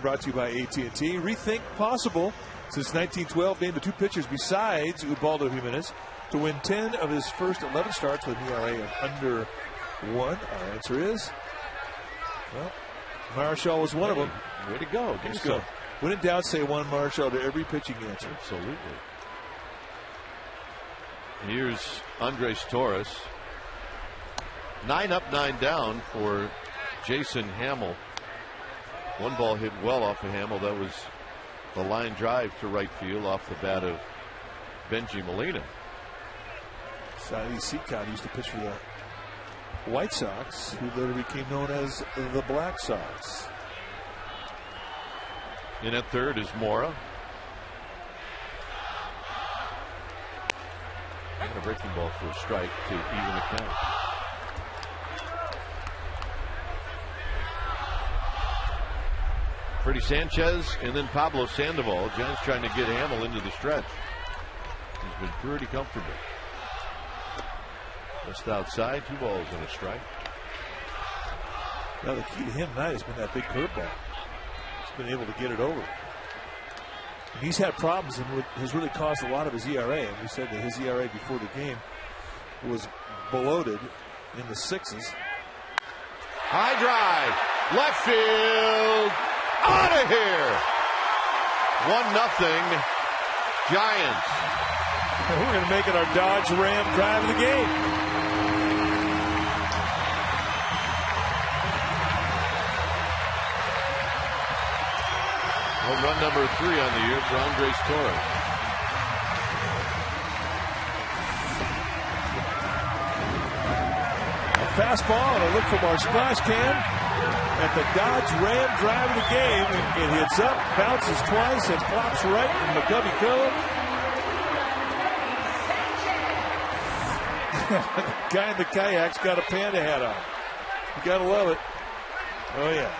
S2: Brought to you by AT&T. Rethink possible. Since 1912, named the 2 pitchers besides Ubaldo Jimenez to win 10 of his first 11 starts with an ERA of under 1. Our answer is, well, Marshall was one of them.
S1: Way to go.
S2: Let's go. When in doubt, say Juan Marshall to every pitching answer.
S1: Absolutely. Here's Andres Torres. 9 up, 9 down for Jason Hamill. One ball hit well off of Hamill. That was the line drive to right field off the bat of Benji Molina.
S2: Sadie Seacott used to pitch for the White Sox, who later became known as the Black Sox.
S1: In at third is Mora. And a breaking ball for a strike to even the count. Freddie Sanchez and then Pablo Sandoval. Giants trying to get Hamill into the stretch. He's been pretty comfortable. Just outside, 2 balls and a strike.
S2: Now the key to him tonight has been that big curveball. He's been able to get it over. And he's had problems and has really caused a lot of his ERA. And we said that his ERA before the game was bloated in the 6s.
S1: High drive, left field. Out of here. 1-0 Giants.
S2: And we're going to make it our Dodge Ram drive of the game.
S1: Home run number 3 on the year for Andres Torres.
S2: A fastball and a look from our splash cam at the Dodge Ram drive of the game. It hits up, bounces twice, and plops right in the Cubby Cove. The guy in the kayak's got a panda hat on. You gotta love it. Oh yeah.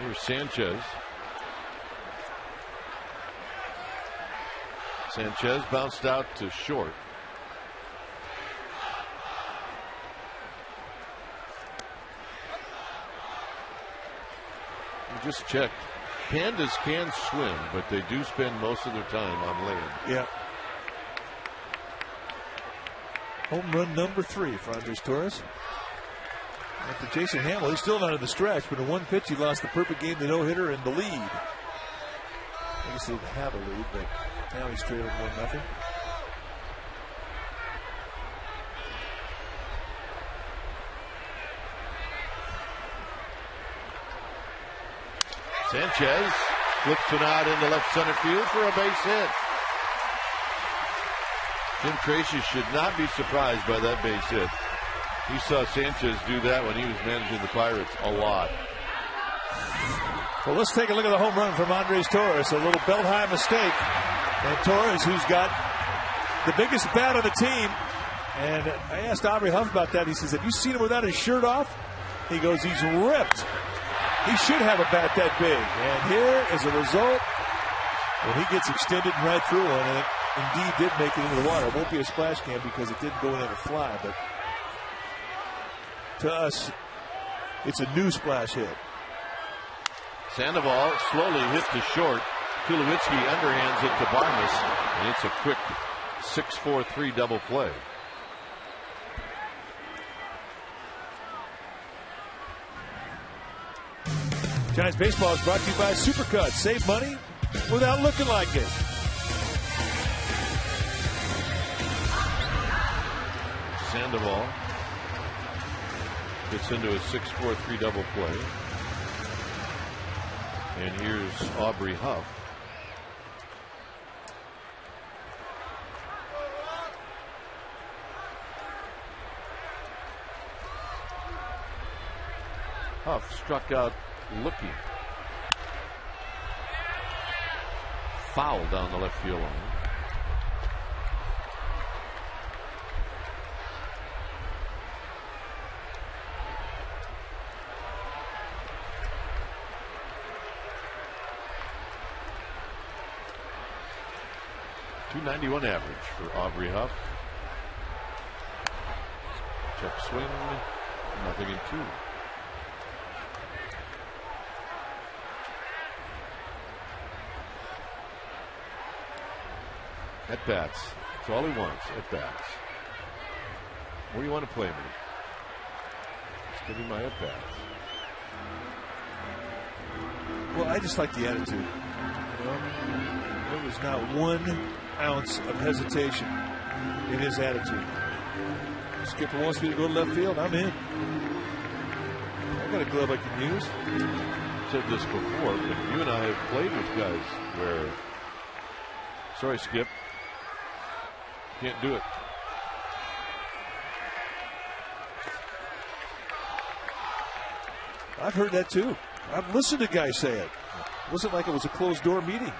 S1: Here's Sanchez. Sanchez bounced out to short. We just checked. Pandas can swim, but they do spend most of their time on land.
S2: Yeah. Home run number 3 for Andres Torres. After Jason Hamill, he's still not in the stretch, but in 1 pitch he lost the perfect game, the no-hitter, and the lead. I guess they didn't have a lead, but now he's trailing 1-0.
S1: Sanchez flips it out into left center field for a base hit. Jim Tracy should not be surprised by that base hit. He saw Sanchez do that when he was managing the Pirates a lot.
S2: Well, let's take a look at the home run from Andres Torres. A little belt-high mistake. And Torres, who's got the biggest bat on the team. And I asked Aubrey Huff about that. He says, have you seen him without his shirt off? He goes, he's ripped. He should have a bat that big. And here is a result. Well, he gets extended right through one, and it indeed did make it into the water. It won't be a splash cam because it didn't go in a fly, but to us, it's a new splash hit.
S1: Sandoval slowly hit to short. Tulowitzki underhands it to Barnes, and it's a quick 6-4-3 double play.
S2: Giants Baseball is brought to you by Supercuts. Save money without looking like it.
S1: Sandoval gets into a 6-4-3 double play. And here's Aubrey Huff. Huff struck out looking. Foul down the left field line. .291 average for Aubrey Huff. Check swing, nothing in 2. At bats. That's all he wants, at bats. Where do you want to play me? Just give me my at bats.
S2: Well, I just like the attitude. You know, there was not 1 ounce of hesitation in his attitude. Skipper wants me to go to left field. I'm in. I got a glove I can use.
S1: I've said this before, but you and I have played with guys where, sorry, Skip, can't do it.
S2: I've heard that too. I've listened to guys say it. It wasn't like it was a closed door meeting.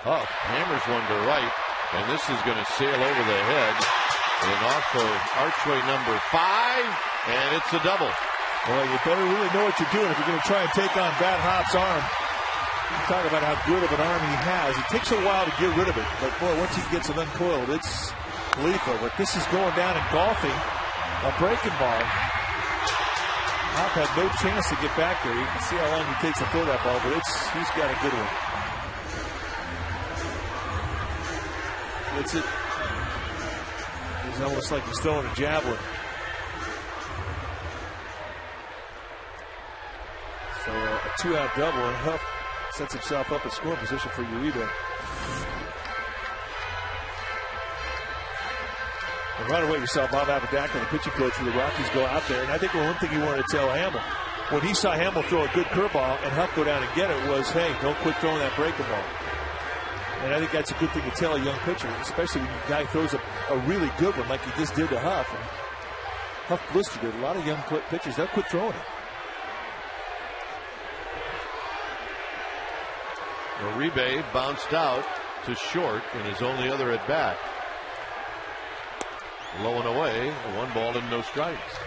S1: Huff hammers one to right, and this is going to sail over the head and off of archway number 5, and it's a double.
S2: Well, you better really know what you're doing if you're going to try and take on Bat Hopp's arm. You talk about how good of an arm he has. It takes a while to get rid of it, but boy, once he gets it uncoiled, it's lethal. But this is going down and golfing a breaking ball. Hop had no chance to get back there. You can see how long he takes to throw that ball, but he's got a good one. It's it. It's almost like he's throwing a javelin. So a 2-out double, and Huff sets himself up in scoring position for Uribe. And right away, you saw Bob Apodaca, the pitching coach for the Rockies, go out there. And I think one thing he wanted to tell Hamill, when he saw Hamill throw a good curveball and Huff go down and get it, was, hey, don't quit throwing that breaking ball. And I think that's a good thing to tell a young pitcher, especially when the guy throws a really good one like he just did to Huff. And Huff blistered it. A lot of young pitchers, they'll quit throwing it.
S1: Uribe bounced out to short in his only other at bat. Low and away, 1 ball and no strikes.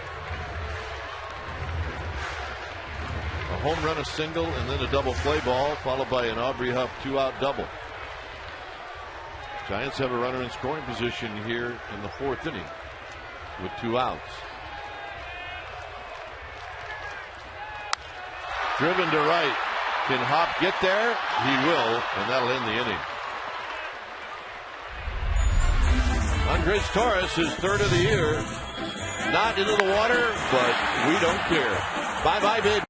S1: A home run, a single, and then a double play ball, followed by an Aubrey Huff 2-out double. Giants have a runner in scoring position here in the 4th inning with 2 outs. Driven to right. Can Hop get there? He will, and that'll end the inning. Andres Torres, his 3rd of the year. Not into the water, but we don't care. Bye-bye, bid.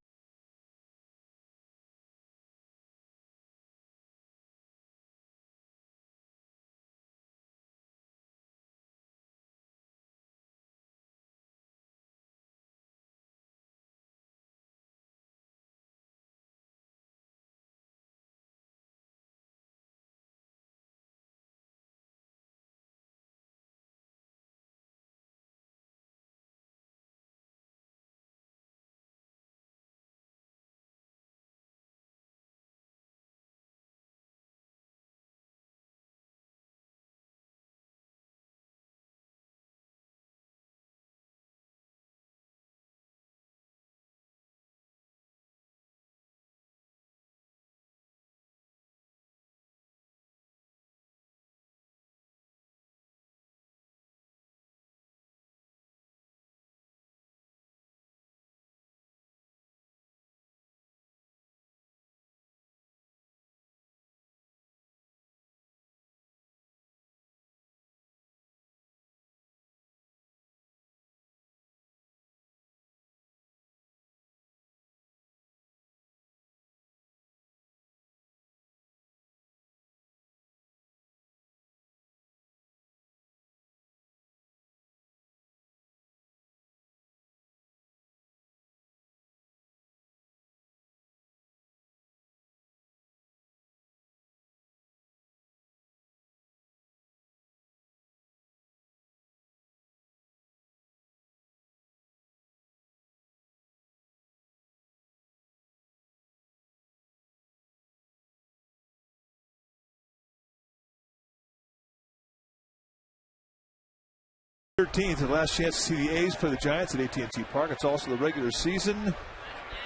S2: 13th, the last chance to see the A's play the Giants at AT&T Park. It's also the regular season,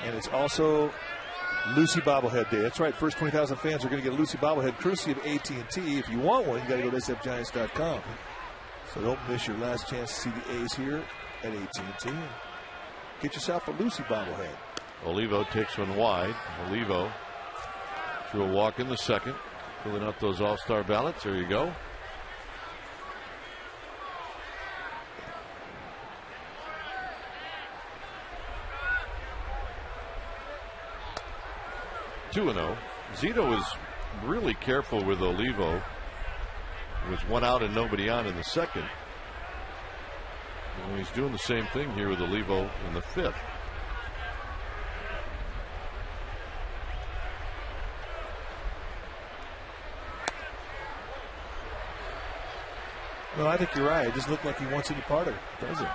S2: and it's also Lucy Bobblehead Day. That's right, first 20,000 fans are going to get a Lucy Bobblehead courtesy of AT&T. If you want one, you got to go to sfgiants.com. So don't miss your last chance to see the A's here at AT&T. Get yourself a Lucy Bobblehead.
S1: Olivo takes one wide. Olivo threw a walk in the second, filling out those all-star ballots. There you go. Two and 0. Zito is really careful with Olivo, with one out and nobody on in the second. And he's doing the same thing here with Olivo in the fifth.
S2: Well, I think you're right. It doesn't look like he wants any part of it, does it?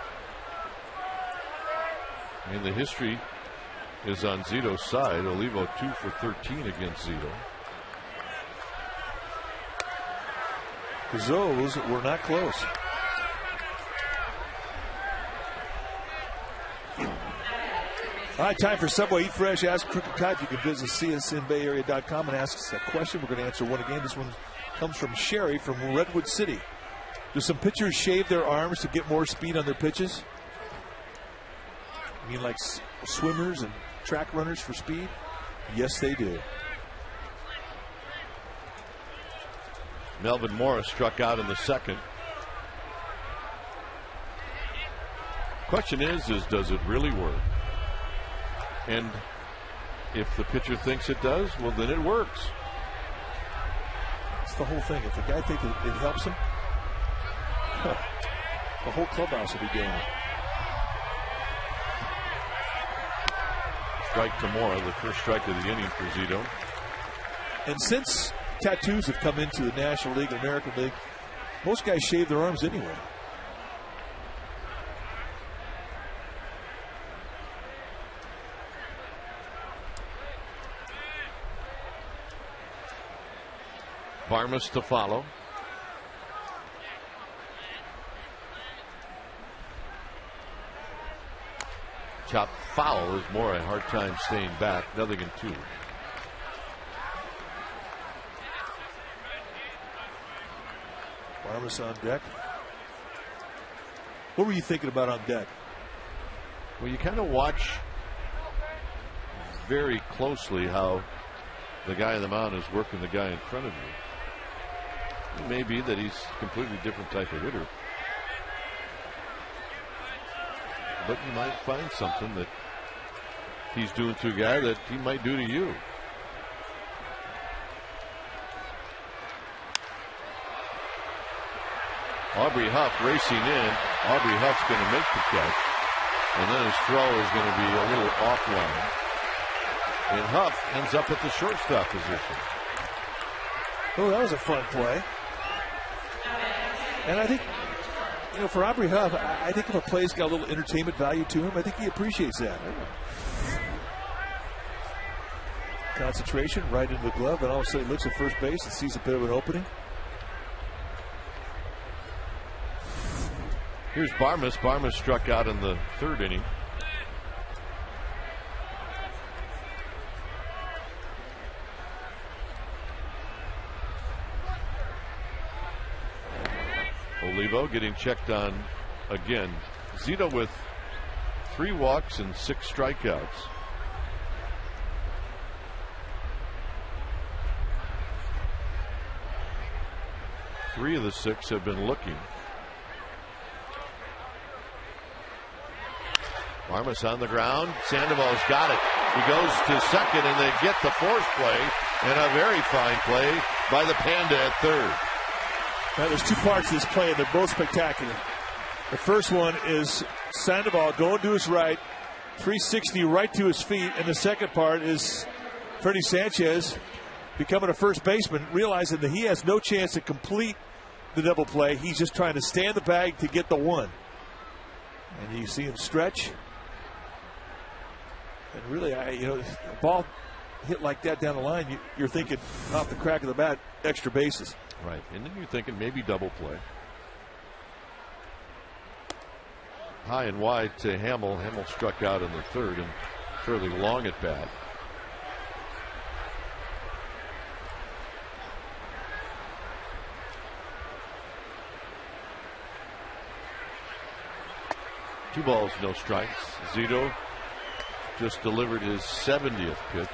S1: And the history is on Zito's side. Olivo 2 for 13 against Zito.
S2: Because those were not close. All right, time for Subway Eat Fresh. Ask Crooked Cut. You can visit csnbayarea.com and ask us a question. We're going to answer one again. This one comes from Sherry from Redwood City. Do some pitchers shave their arms to get more speed on their pitches? You mean like swimmers and track runners for speed? Yes, they do.
S1: Melvin Morris struck out in the second. Question is does it really work? And if the pitcher thinks it does, well, then it works.
S2: That's the whole thing. If the guy thinks it helps him, the whole clubhouse will be doing it.
S1: Strike Tamora, the first strike of the inning for Zito.
S2: And since tattoos have come into the National League and American League, most guys shave their arms anyway.
S1: Varmus to follow. Chop foul is more a hard time staying back. 0-2.
S2: Varmus on deck. What were you thinking about on deck?
S1: Well, you kind of watch very closely how the guy on the mound is working the guy in front of you. It may be that he's a completely different type of hitter, but you might find something that he's doing to a guy that he might do to you. Aubrey Huff racing in. Aubrey Huff's going to make the catch, and then his throw is going to be a little offline. And Huff ends up at the shortstop position.
S2: Oh, that was a fun play. And I think, you know, for Aubrey Huff, I think if a play's got a little entertainment value to him, I think he appreciates that. Concentration right into the glove, and all of a sudden he looks at first base and sees a bit of an opening.
S1: Here's Barmas. Barmas struck out in the third inning. Olivo getting checked on again. Zito with 3 walks and 6 strikeouts. Three of the 6 have been looking. Barmas on the ground. Sandoval's got it. He goes to second, and they get the force play, and a very fine play by the Panda at third.
S2: Now, there's 2 parts to this play, and they're both spectacular. The first one is Sandoval going to his right, 360 right to his feet, and the second part is Ferdy Sanchez becoming a first baseman, realizing that he has no chance to complete the double play. He's just trying to stay in the bag to get the one. And you see him stretch. And really, a ball hit like that down the line, you're thinking off the crack of the bat, extra bases.
S1: Right, and then you're thinking maybe double play. high and wide to Hamill. Hamill struck out in the third and fairly long at bat. Two balls, no strikes. Zito just delivered his 70th pitch.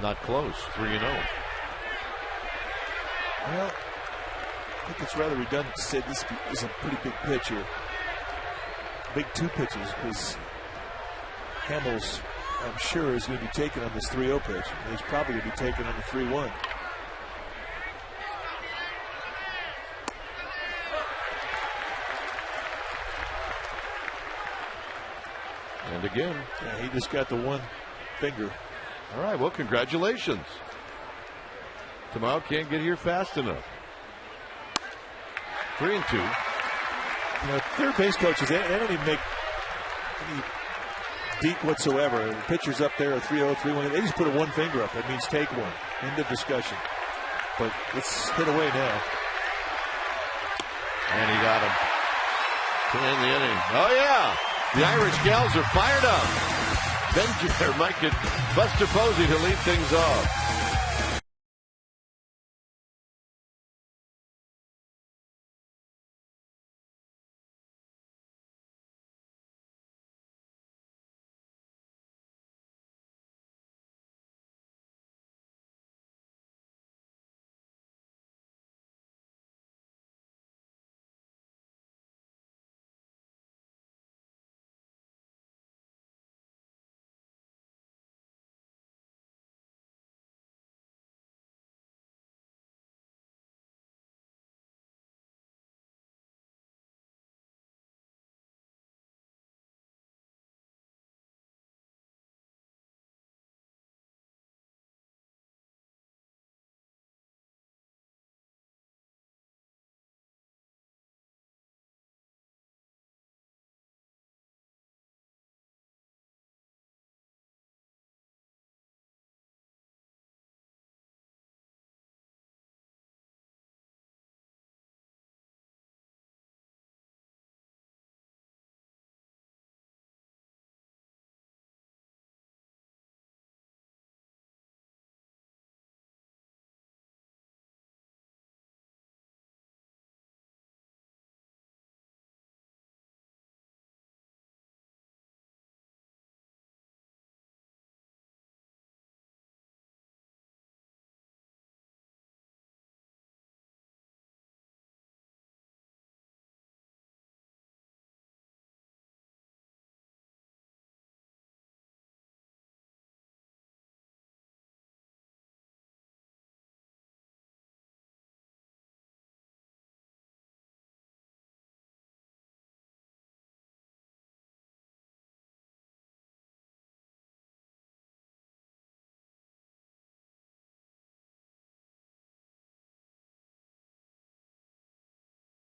S1: Not close, 3-0.
S2: Well, I think it's rather redundant to say this is a pretty big pitch here. Big two pitches, because Hamill's, I'm sure, is going to be taken on this 3-0 pitch. And he's probably going to be taken on the 3-1.
S1: And again.
S2: Yeah, he just got the one finger.
S1: All right, well, congratulations. Tamao can't get here fast enough. 3-2.
S2: You know, third base coaches, they don't even make any deke whatsoever. The pitcher's up there, a 3-0, 3-1. They just put a one finger up. That means take one. End of discussion. But let's hit away now.
S1: And he got him to end the inning. Oh, yeah. The Irish Gals are fired up. Might get Buster Posey to lead things off.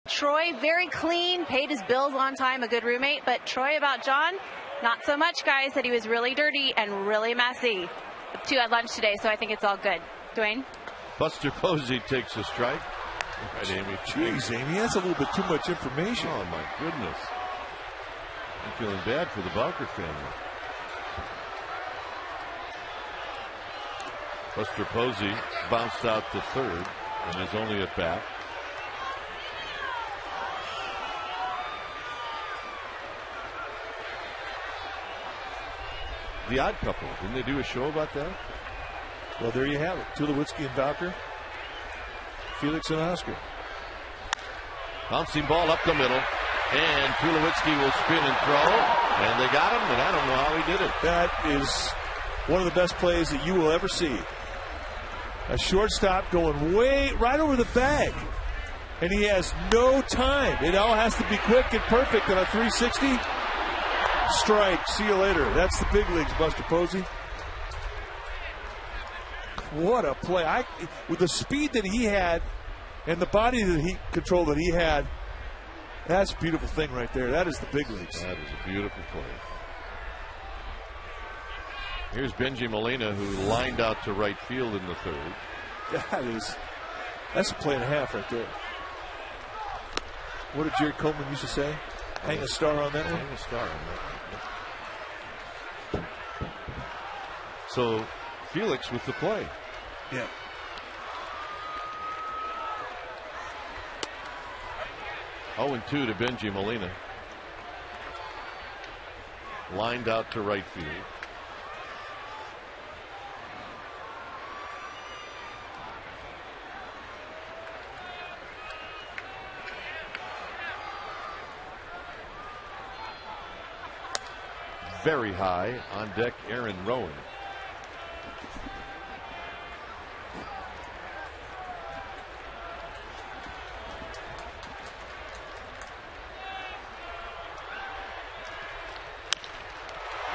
S3: Troy, very clean, paid his bills on time, a good roommate. But Troy, about John, not so much, guys. Said he was really dirty and really messy. The two had lunch today, so I think it's all good. Dwayne?
S1: Buster Posey takes a strike. Right, Amy.
S2: Jeez, Amy, that's a little bit too much information.
S1: Oh, my goodness. I'm feeling bad for the Bowker family. Buster Posey bounced out to third and is only at bat. The Odd Couple. Didn't they do a show about that?
S2: Well, there you have it. Tulowitzki and Bowker. Felix and Oscar.
S1: Bouncing ball up the middle. And Tulowitzki will spin and throw. And they got him, and I don't know how he did it.
S2: That is one of the best plays that you will ever see. A shortstop going way right over the bag. And he has no time. It all has to be quick and perfect on a 360. Strike. See you later. That's the big leagues, Buster Posey. What a play. With the speed that he had and the body that he control that he had, that's a beautiful thing right there. That is the big leagues.
S1: That is a beautiful play. Here's Benji Molina, who lined out to right field in the third.
S2: That's a play and a half right there. What did Jerry Coleman used to say? Hang a star on that one?
S1: Hang a star on that one. So Felix with the play.
S2: Yeah.
S1: Oh, 0-2 to Benji Molina. Lined out to right field. Very high on deck, Aaron Rowan.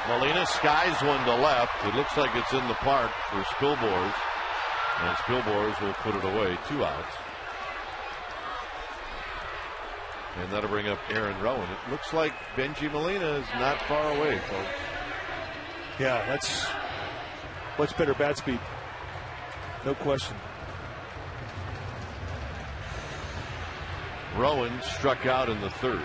S1: Molina skies one to left. It looks like it's in the park for Spilborghs, and Spilborghs will put it away. 2 outs. And that'll bring up Aaron Rowan. It looks like Benji Molina is not far away, folks.
S2: Yeah, that's much better bat speed. No question.
S1: Rowan struck out in the third.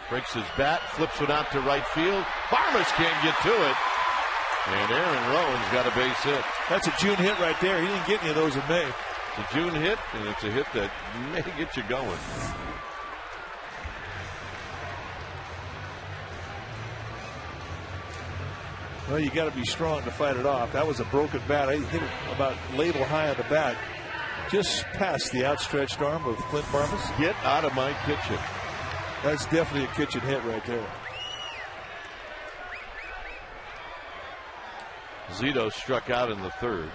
S1: Breaks his bat, flips it out to right field. Barmas can't get to it. And Aaron Rowan's got a base hit.
S2: That's a June hit right there. He didn't get any of those in May.
S1: It's a June hit, and it's a hit that may get you going.
S2: Well, you got to be strong to fight it off. That was a broken bat. I hit it about label high on the bat. Just past the outstretched arm of Clint Barmas.
S1: Get out of my kitchen.
S2: That's definitely a kitchen hit right there.
S1: Zito struck out in the third.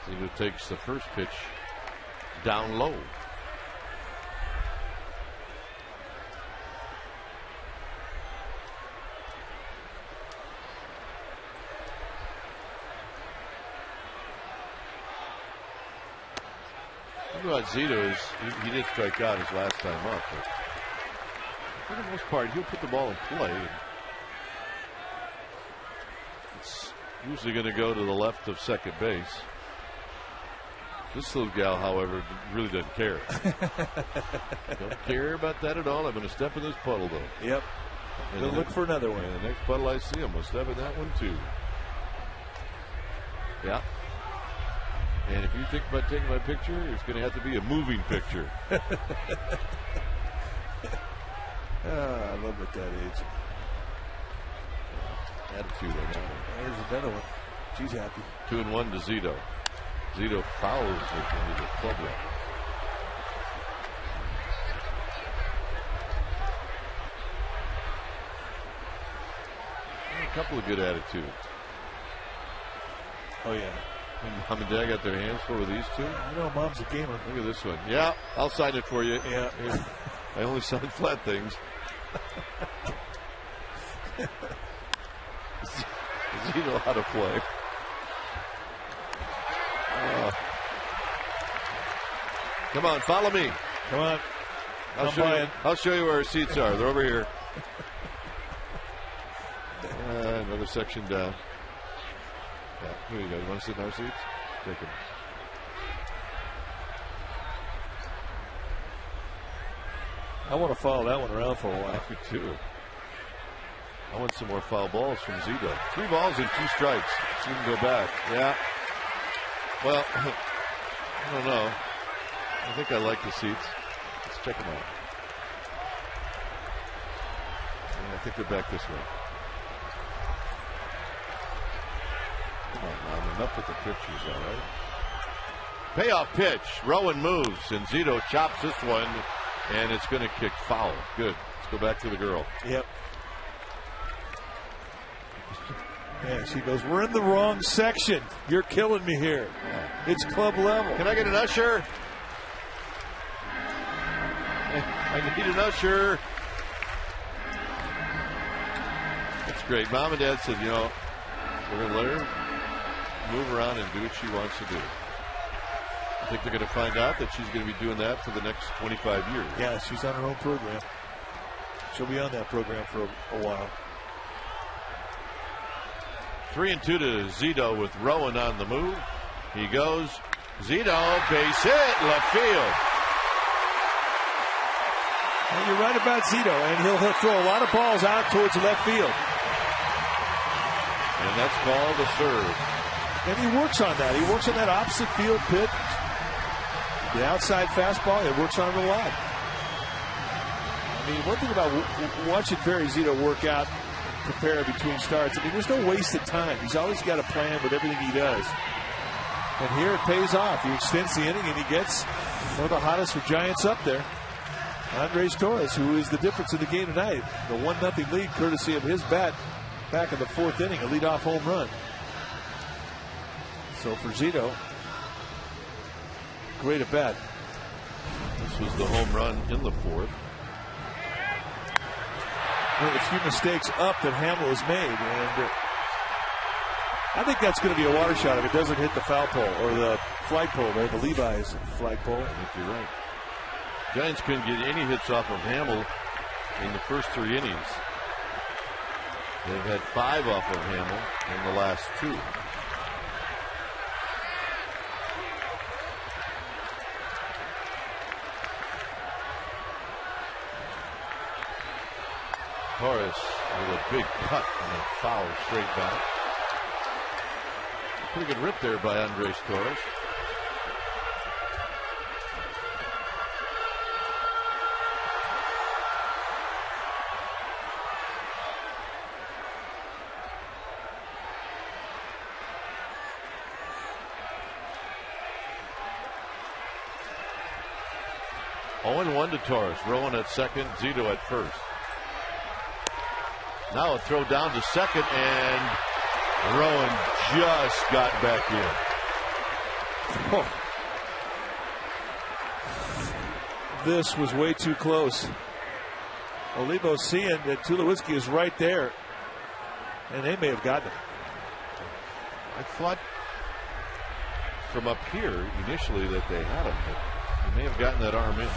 S1: Zito takes the first pitch down low. About Zito is he did strike out his last time up, but for the most part he'll put the ball in play. It's usually going to go to the left of second base. This little gal, however, really doesn't care. Don't care about that at all. I'm going to step in this puddle, though.
S2: Yep. Gonna look for another one.
S1: And the next puddle I see, I'm going to step in that one too. Yeah. And if you think about taking my picture, it's going to have to be a moving picture.
S2: I love it at that age.
S1: Attitude, I got.
S2: There's another one. She's happy.
S1: 2-1 to Zito. Zito fouls it into the club line. A couple of good attitudes.
S2: Oh, yeah.
S1: Mom and Dad got their hands full with these two.
S2: You know, Mom's a gamer.
S1: Look at this one. Yeah, I'll sign it for you.
S2: Yeah.
S1: I only sign flat things. Zito how to play. Come on, follow me.
S2: Come on.
S1: I'll show you where our seats are. They're over here. Another section down. Yeah, here you go. You want to sit in our seats? Take them.
S2: I want to follow that one around for a while.
S1: Me too. I want some more foul balls from Zito. 3 balls and 2 strikes. See him go back. Yeah. Well, I don't know. I think I like the seats. Let's check them out. Yeah, I think they're back this way. Come on, Mom. Enough with the pictures, all right? Payoff pitch. Rowan moves, and Zito chops this one, and it's going to kick foul. Good. Let's go back to the girl.
S2: Yep. Yeah, she goes, we're in the wrong section. You're killing me here. It's club level.
S1: Can I get an usher? I need an usher. That's great. Mom and Dad said, you know, we're going to let her move around and do what she wants to do. I think they're going to find out that she's going to be doing that for the next 25 years.
S2: Yeah, she's on her own program. She'll be on that program for a while.
S1: 3-2 to Zito with Rowan on the move. He goes. Zito, base hit, left field.
S2: Well, you're right about Zito, and he'll throw a lot of balls out towards the left field.
S1: And that's called a serve.
S2: And he works on that. He works on that opposite field pitch. The outside fastball, he works on it a lot. I mean, one thing about watching Barry Zito work out and prepare between starts, I mean, there's no wasted time. He's always got a plan with everything he does. And here it pays off. He extends the inning, and he gets one of the hottest for Giants up there, Andres Torres, who is the difference in the game tonight. The 1-0 lead, courtesy of his bat back in the 4th inning, a leadoff home run. So for Zito, great at bat.
S1: This was the home run in the 4th.
S2: One of the few mistakes up that Hamill has made, and I think that's going to be a water shot if it doesn't hit the foul pole or the flagpole there, the Levi's flagpole.
S1: I think you're right. Giants couldn't get any hits off of Hamill in the first 3 innings. They've had 5 off of Hamill in the last 2. Torres with a big cut and a foul straight back. Pretty good rip there by Andres Torres. Oh, 1 to Torres. Rowan at second, Zito at first. Now a throw down to second, and Rowan just got back in.
S2: Oh. This was way too close. Olivo seeing that Tulowitzki is right there, and they may have gotten him.
S1: I thought from up here initially that they had him, but they may have gotten that arm in.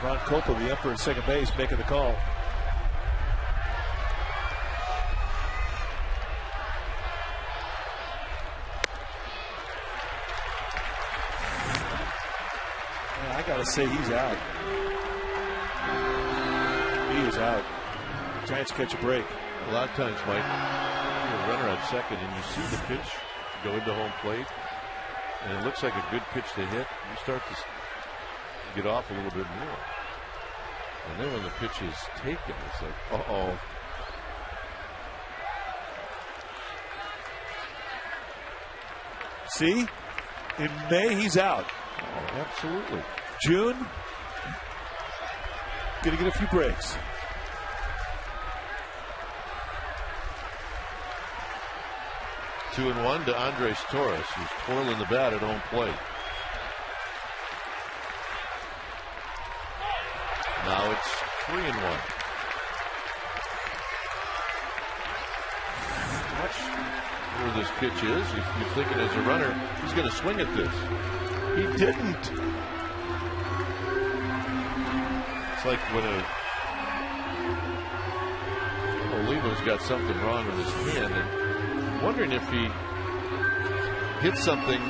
S2: Ron Coppa, the umpire at second base, making the call. I gotta say, he's out. He is out. Giants catch a break.
S1: A lot of times, Mike, you're a runner at second and you see the pitch go into home plate, and it looks like a good pitch to hit. You start to get off a little bit more. And then when the pitch is taken, it's like, uh-oh.
S2: See? In May, he's out.
S1: Oh, absolutely.
S2: June, gonna get a few breaks.
S1: Two and 1 to Andres Torres, who's twirling the bat at home plate. Now it's 3 and 1. Watch where this pitch is. You're thinking as a runner, he's going to swing at this. He didn't. It's like when Olivo's got something wrong with his hand, and wondering if he hit something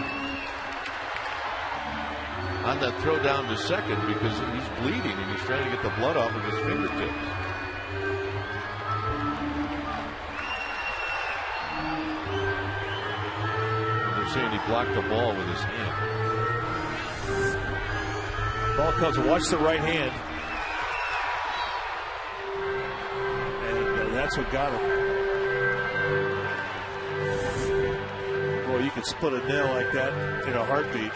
S1: on that throw down to second, because he's bleeding and he's trying to get the blood off of his fingertips. And they're saying he blocked the ball with his hand.
S2: Ball comes. Watch the right hand. And that's what got him. Boy, you could split a nail like that in a heartbeat.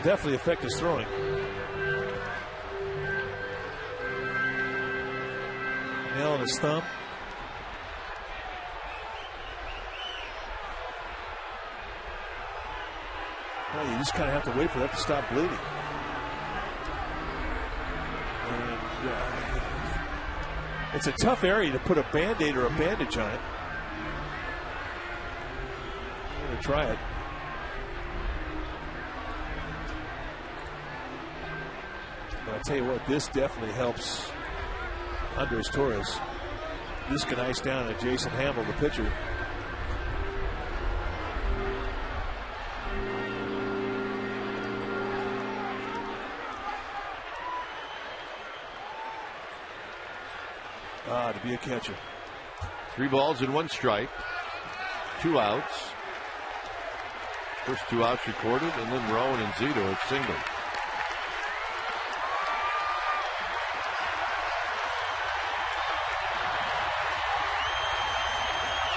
S2: definitely affect his throwing. Nail on his thumb. Well, you just kind of have to wait for that to stop bleeding. And it's a tough area to put a Band-Aid or a bandage on it. I'm going to try it. But I'll tell you what, this definitely helps Andres Torres. This can ice down Jason Hamill, the pitcher. To be a catcher.
S1: 3 balls and 1 strike. 2 outs. First 2 outs recorded, and then Rowan and Zito have singled.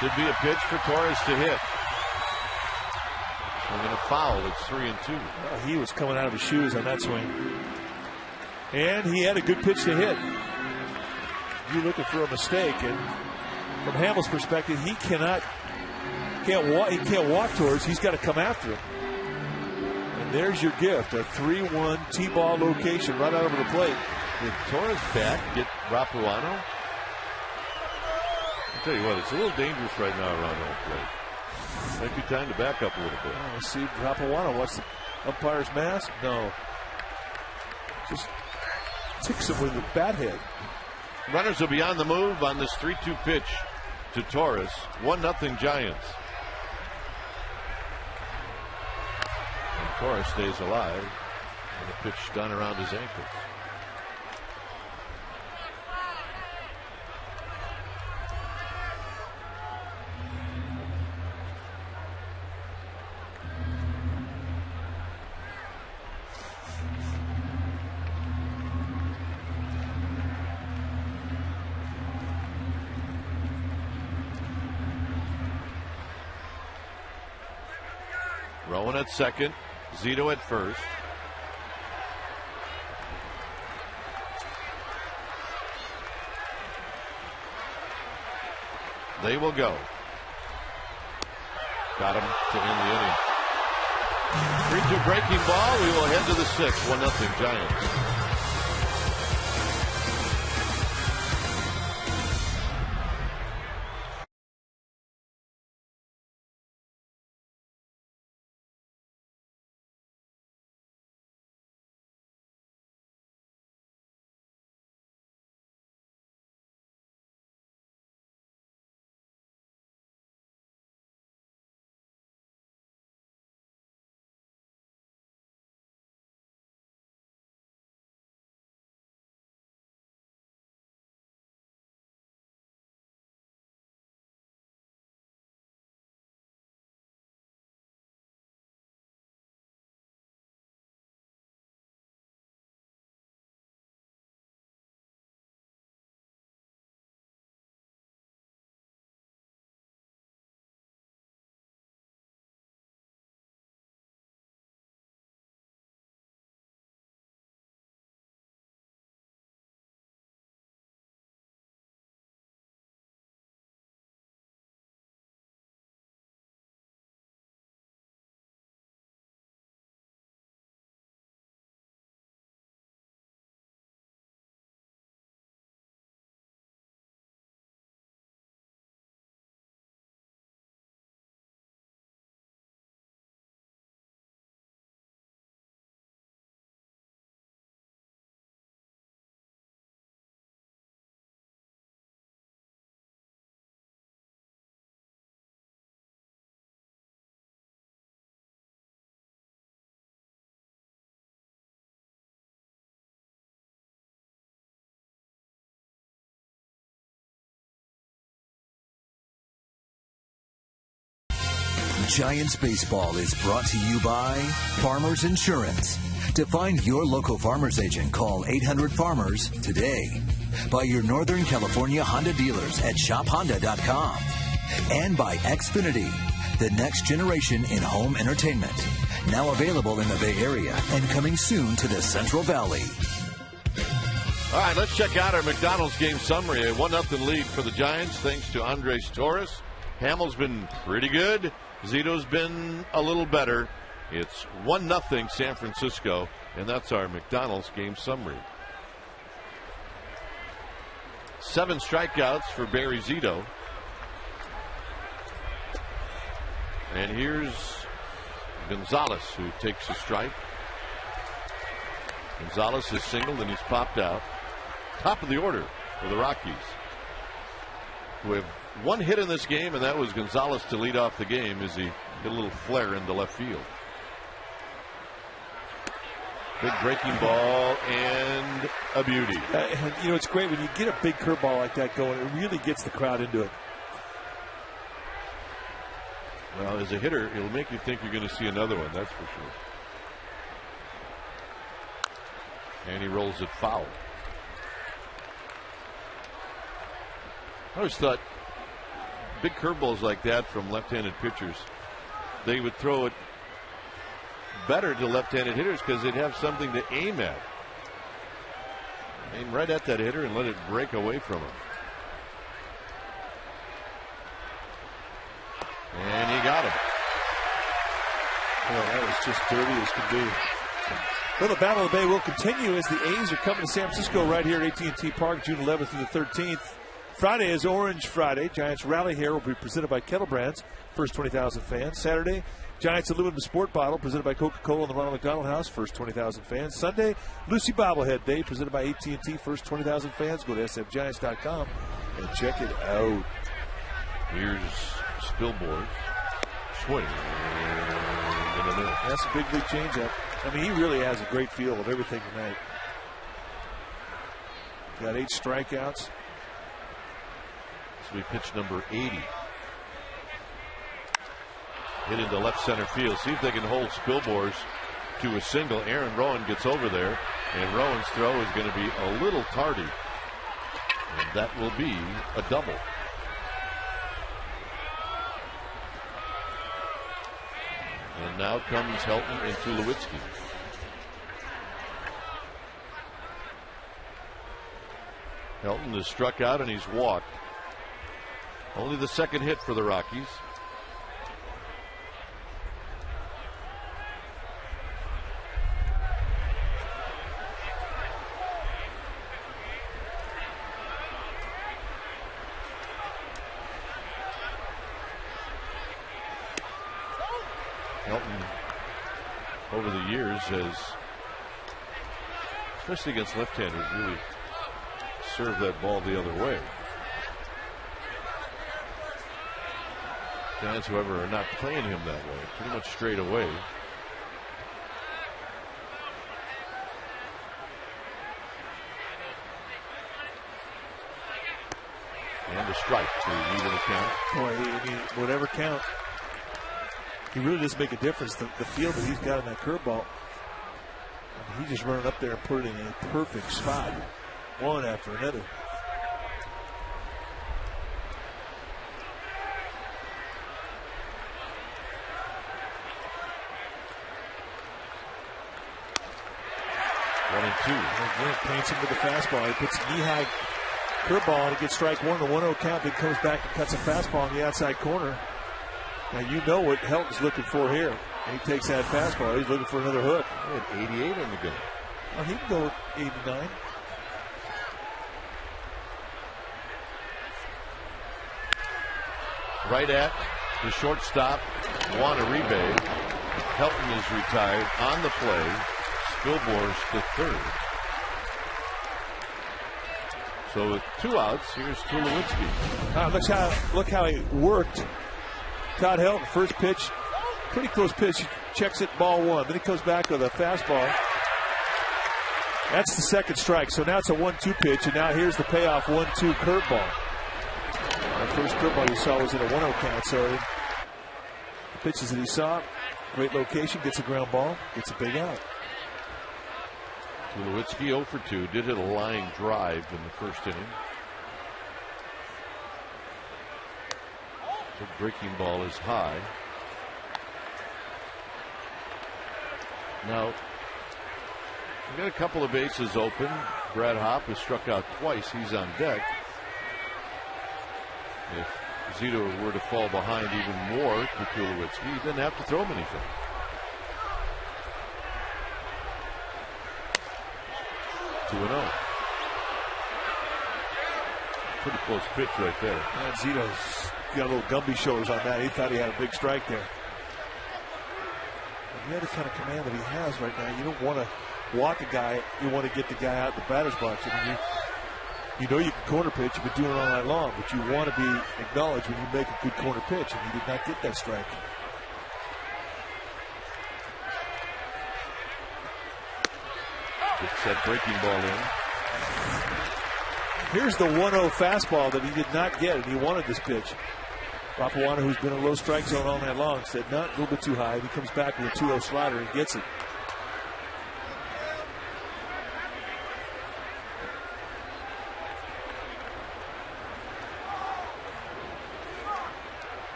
S1: Should be a pitch for Torres to hit. Swinging a foul. It's 3-2.
S2: He was coming out of his shoes on that swing. And he had a good pitch to hit. You're looking for a mistake, and from Hamill's perspective, he can't walk towards. He's got to come after him. And there's your gift, a 3-1 T-ball location right out over the plate.
S1: Did Torres bat get Rapuano? I'll tell you what, it's a little dangerous right now around home plate. Might be time to back up a little bit.
S2: Let's see Rapuano. What's the umpire's mask? No. Just ticks him with the bat head.
S1: Runners will be on the move on this 3-2 pitch to Torres. 1-0 Giants. And Torres stays alive. And the pitch done around his ankles. Rowan at second, Zito at first. They will go. Got him to end the inning. 3-2 breaking ball. We will head to the 6th. 1-0 Giants.
S4: Giants Baseball is brought to you by Farmers Insurance. To find your local Farmers agent, call 800-FARMERS today. By your Northern California Honda dealers at shophonda.com. And by Xfinity, the next generation in home entertainment. Now available in the Bay Area and coming soon to the Central Valley.
S1: All right, let's check out our McDonald's game summary. A 1-0 lead for the Giants thanks to Andres Torres. Hamill's been pretty good. Zito's been a little better. It's 1-0 San Francisco, and that's our McDonald's game summary. 7 strikeouts for Barry Zito. And here's Gonzalez, who takes a strike. Gonzalez is singled and he's popped out. Top of the order for the Rockies, who have 1 hit in this game, and that was Gonzalez to lead off the game as he hit a little flare into left field. Big breaking ball and a beauty.
S2: You know, it's great when you get a big curveball like that going. It really gets the crowd into it.
S1: Well, as a hitter, it'll make you think you're going to see another one, that's for sure. And he rolls it foul. I always thought big curveballs like that from left-handed pitchers, they would throw it better to left-handed hitters because they'd have something to aim at. Aim right at that hitter and let it break away from him. And he got him.
S2: Well, that was just dirty as can be. Well, the Battle of the Bay will continue as the A's are coming to San Francisco right here at AT&T Park, June 11th through the 13th. Friday is Orange Friday. Giants Rally Here will be presented by Kettle Brands, first 20,000 fans. Saturday, Giants Aluminum Sport Bottle presented by Coca-Cola and the Ronald McDonald House, first 20,000 fans. Sunday, Lucy Bobblehead Day presented by AT&T, first 20,000 fans. Go to sfgiants.com and check it out.
S1: Here's Spilborn. Swing.
S2: That's a big league changeup. I mean, he really has a great feel of everything tonight. Got 8 strikeouts.
S1: This will be pitch number 80. Hit into left center field. See if they can hold Spilborn to a single. Aaron Rowan gets over there, and Rowan's throw is going to be a little tardy. And that will be a double. And now comes Helton and Tulowitzki. Helton is struck out and he's walked. Only the second hit for the Rockies. Helton, over the years, has, especially against left-handers, really served that ball the other way. Giants, however, are not playing him that way, pretty much straight away. And a strike to even the count.
S2: Boy, I mean, whatever count. He really does make a difference. The feel that he's got in that curveball. I mean, he's just running up there and put it in a perfect spot, one after another.
S1: One and two.
S2: Again, paints him with the fastball. He puts a knee-high curveball and it gets strike one, the 1-0 count. Then comes back and cuts a fastball on the outside corner. Now you know what Helton's looking for here. And he takes that fastball. He's looking for another hook.
S1: He had 88 on the go.
S2: Well, he can go 89.
S1: Right at the shortstop, Juan Uribe. Helton is retired on the play. Spilborn to third. So with 2 outs, here's Tulowitzki.
S2: Look how he worked. Todd Helton, first pitch, pretty close pitch. Checks it, ball 1. Then he comes back with a fastball. That's the second strike. So now it's a 1-2 pitch, and now here's the payoff 1-2 curveball. The first curveball you saw was in a 1-0 count. So the pitches that he saw, great location, gets a ground ball, gets a big out.
S1: Tulowitzki 0 for 2. Did hit a line drive in the first inning. The breaking ball is high. Now, we've got a couple of bases open. Brad Hopp has struck out twice. He's on deck. If Zito were to fall behind even more to Tulowitzki, he didn't have to throw him anything. Pretty close pitch right there.
S2: And Zito's got a little Gumby shoulders on that. He thought he had a big strike there. When you have the kind of command that he has right now, you don't want to walk a guy. You want to get the guy out in the batter's box. I mean, you know you can corner pitch. You've been doing it all night long, but you want to be acknowledged when you make a good corner pitch, and he did not get that strike.
S1: Gets that breaking ball in.
S2: Here's the 1-0 fastball that he did not get, and he wanted this pitch. Papuana, who's been in a low strike zone all night long, said, no, a little bit too high. And he comes back with a 2-0 slider and gets it.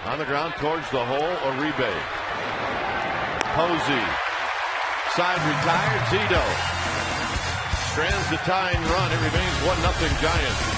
S1: On the ground towards the hole, Uribe. Posey. Side retired, Zito. Strands the tying run. It remains 1-0 Giants.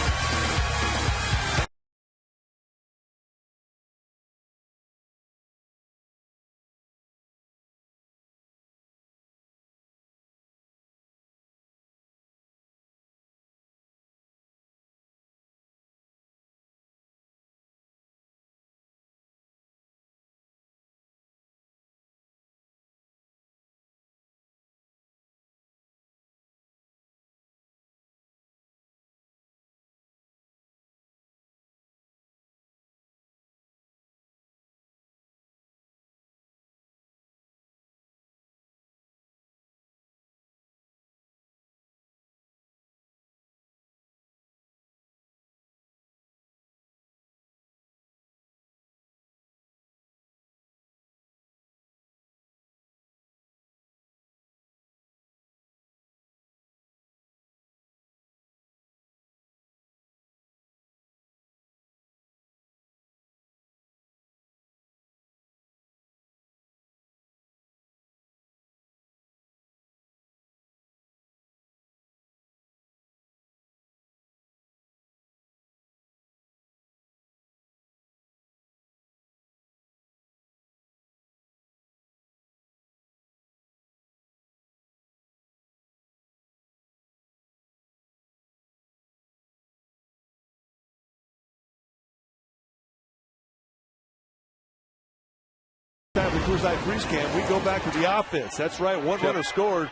S2: Time for Coors Light Freeze Can. We go back to the offense. That's right. One runner scored.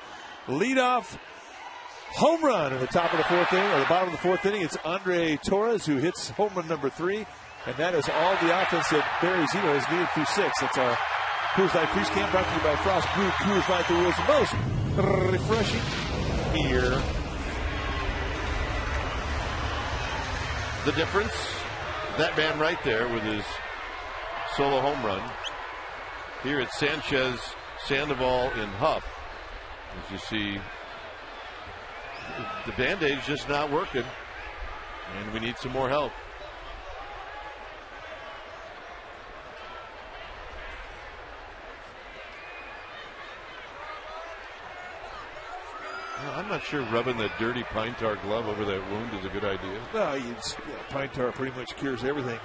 S2: Leadoff home run in the top of the fourth inning, or the bottom of the fourth inning. It's Andre Torres who hits home run number 3. And that is all the offense that Barry Zito has needed through 6. That's our Coors Light Freeze Can, brought to you by Frost Brew. Coors Light, the world's most refreshing beer.
S1: The difference, that man right there with his solo home run. Here it's Sanchez, Sandoval, and Huff. As you see, the Band-Aid's just not working, and we need some more help. Well, I'm not sure rubbing that dirty pine tar glove over that wound is a good idea.
S2: Well, pine tar pretty much cures everything.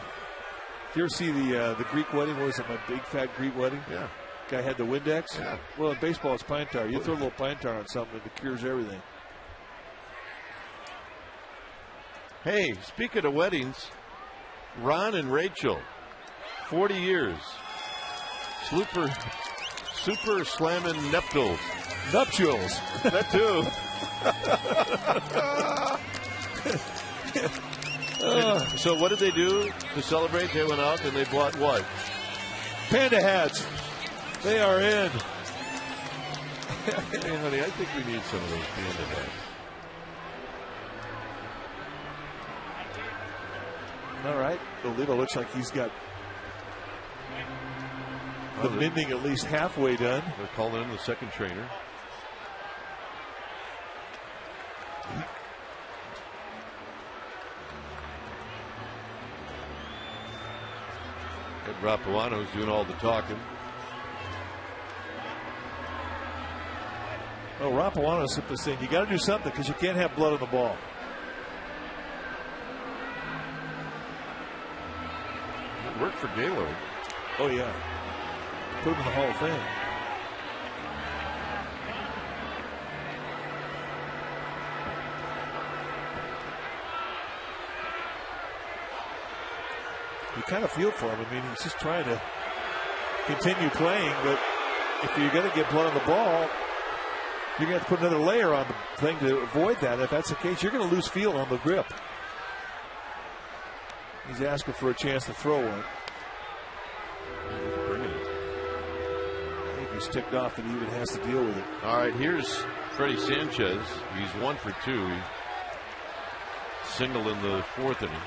S2: Did you ever see the Greek wedding? What was it, My Big Fat Greek Wedding?
S1: Yeah.
S2: Guy had the Windex?
S1: Yeah.
S2: Well, in baseball, it's pine tar. You throw a little pine tar on something, it cures everything.
S1: Hey, speaking of weddings, Ron and Rachel, 40 years. Super slamming nuptials.
S2: Nuptials.
S1: That too. So what did they do to celebrate? They went out and they bought what?
S2: Panda hats. They are in.
S1: Hey, honey, I think we need some of those panda hats.
S2: All right. Oliva looks like he's got the mending at least halfway done.
S1: They're calling in the second trainer. Rapuano's doing all the talking.
S2: Well, Rapuano's simply saying you got to do something because you can't have blood on the ball.
S1: It worked for Gaylord.
S2: Oh, yeah. Put him in the Hall of Fame. You kind of feel for him. I mean, he's just trying to continue playing, but if you're going to get blood on the ball, you're going to have to put another layer on the thing to avoid that. If that's the case, you're going to lose feel on the grip. He's asking for a chance to throw one. I think he's ticked off that he even has to deal with it.
S1: All right, here's Freddie Sanchez. He's 1 for 2. He singled in the 4th inning.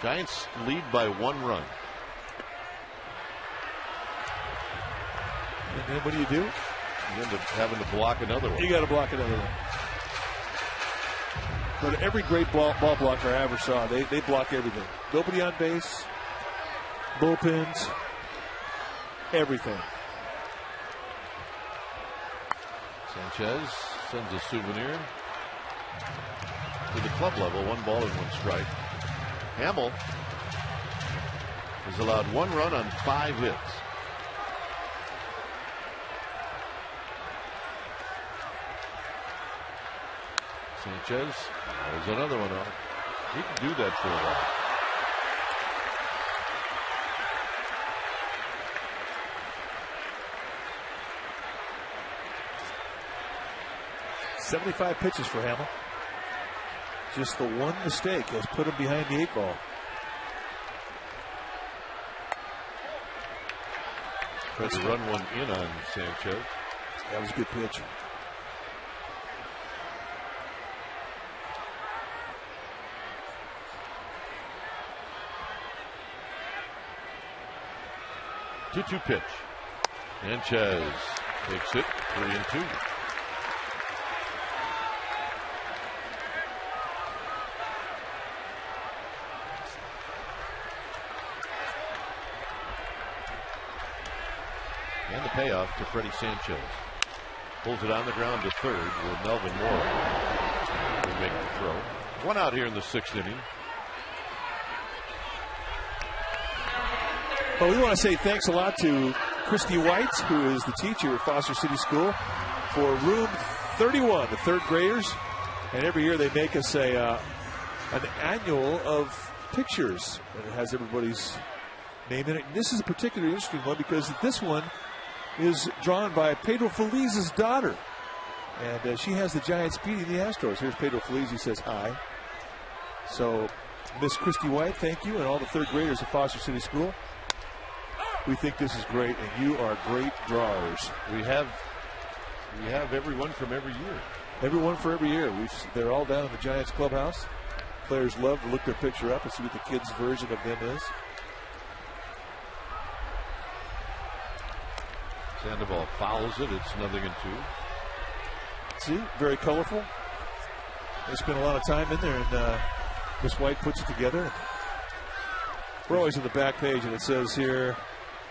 S1: Giants lead by 1 run.
S2: And then what do? You
S1: end up having to block another one.
S2: You got to block another one. But every great ball blocker I ever saw, they block everything. Nobody on base, bullpens, everything.
S1: Sanchez sends a souvenir to the club level. 1 ball and 1 strike. Hamill has allowed 1 run on 5 hits. Sanchez there's another one off. He can do that for a while.
S2: "75 pitches for Hamill. Just the one mistake has put him behind the 8 ball.
S1: Tried to run one in on Sanchez.
S2: That was a good pitch.
S1: Two-2 pitch. Sanchez takes it 3-2. And the payoff to Freddie Sanchez. Pulls it on the ground to third with Melvin Moore will make the throw. 1 out here in the 6th inning.
S2: Well, we want to say thanks a lot to Christy White, who is the teacher at Foster City School, for room 31, the 3rd graders. And every year they make us an annual of pictures, and it has everybody's name in it. And this is a particularly interesting one because this one is drawn by Pedro Feliz's daughter. And she has the Giants beating the Astros. Here's Pedro Feliz. He says hi. So, Miss Christy White, thank you, and all the 3rd graders at Foster City School. We think this is great, and you are great drawers.
S1: We have everyone from every year.
S2: Everyone for every year. They're all down in the Giants clubhouse. Players love to look their picture up and see what the kids' version of them is.
S1: Sandoval fouls it. It's 0-2.
S2: See, very colorful. They spent a lot of time in there, and Miss White puts it together. We're always on the back page, and it says here,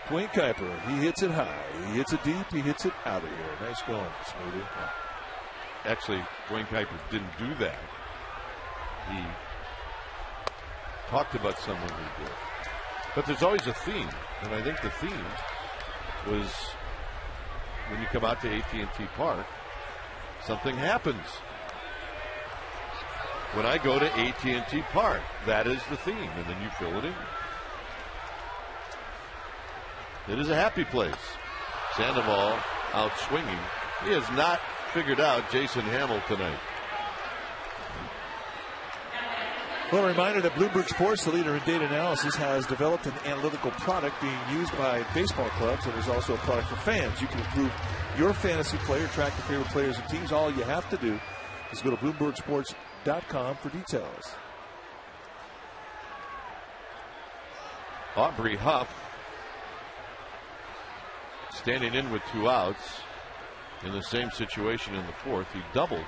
S2: Dwayne Kuiper, he hits it high, he hits it deep, he hits it out of here. Nice going, Smoothie.
S1: Actually, Dwayne Kuiper didn't do that. He talked about someone who did. But there's always a theme, and I think the theme was when you come out to AT&T Park, something happens. When I go to AT&T Park, that is the theme, and then you fill it in. It is a happy place. Sandoval out swinging. He has not figured out Jason Hamill tonight.
S2: Well, a reminder that Bloomberg Sports, the leader in data analysis, has developed an analytical product being used by baseball clubs, and there's also a product for fans. You can improve your fantasy player, track your favorite players and teams. All you have to do is go to BloombergSports.com for details.
S1: Aubrey Huff standing in with 2 outs in the same situation in the 4th. He doubled.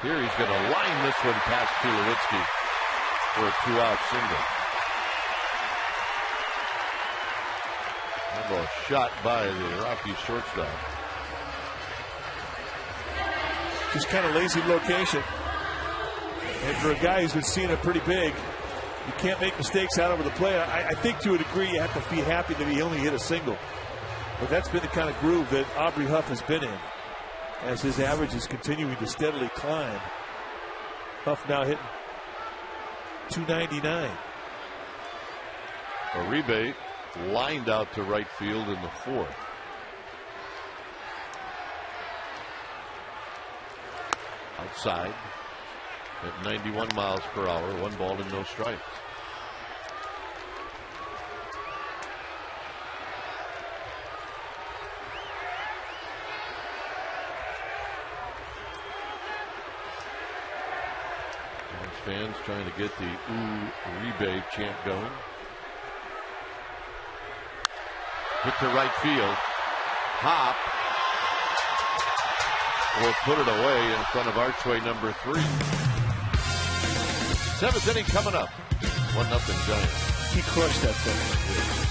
S1: Here he's going to line this one past Tulowitzki for a 2-out single. Well, shot by the Rockies shortstop.
S2: Just kind of lazy location. And for a guy who's been seeing it pretty big, you can't make mistakes out over the plate. I think to a degree you have to be happy that he only hit a single. But that's been the kind of groove that Aubrey Huff has been in as his average is continuing to steadily climb. Huff now hitting .299.
S1: Uribe lined out to right field in the fourth. Outside at 91 miles per hour, 1 ball and no strikes. Fans trying to get the Uribe chant going. Hit to right field. Hop will put it away in front of archway number 3. 7th inning coming up. 1-0 Giants.
S2: He crushed that thing.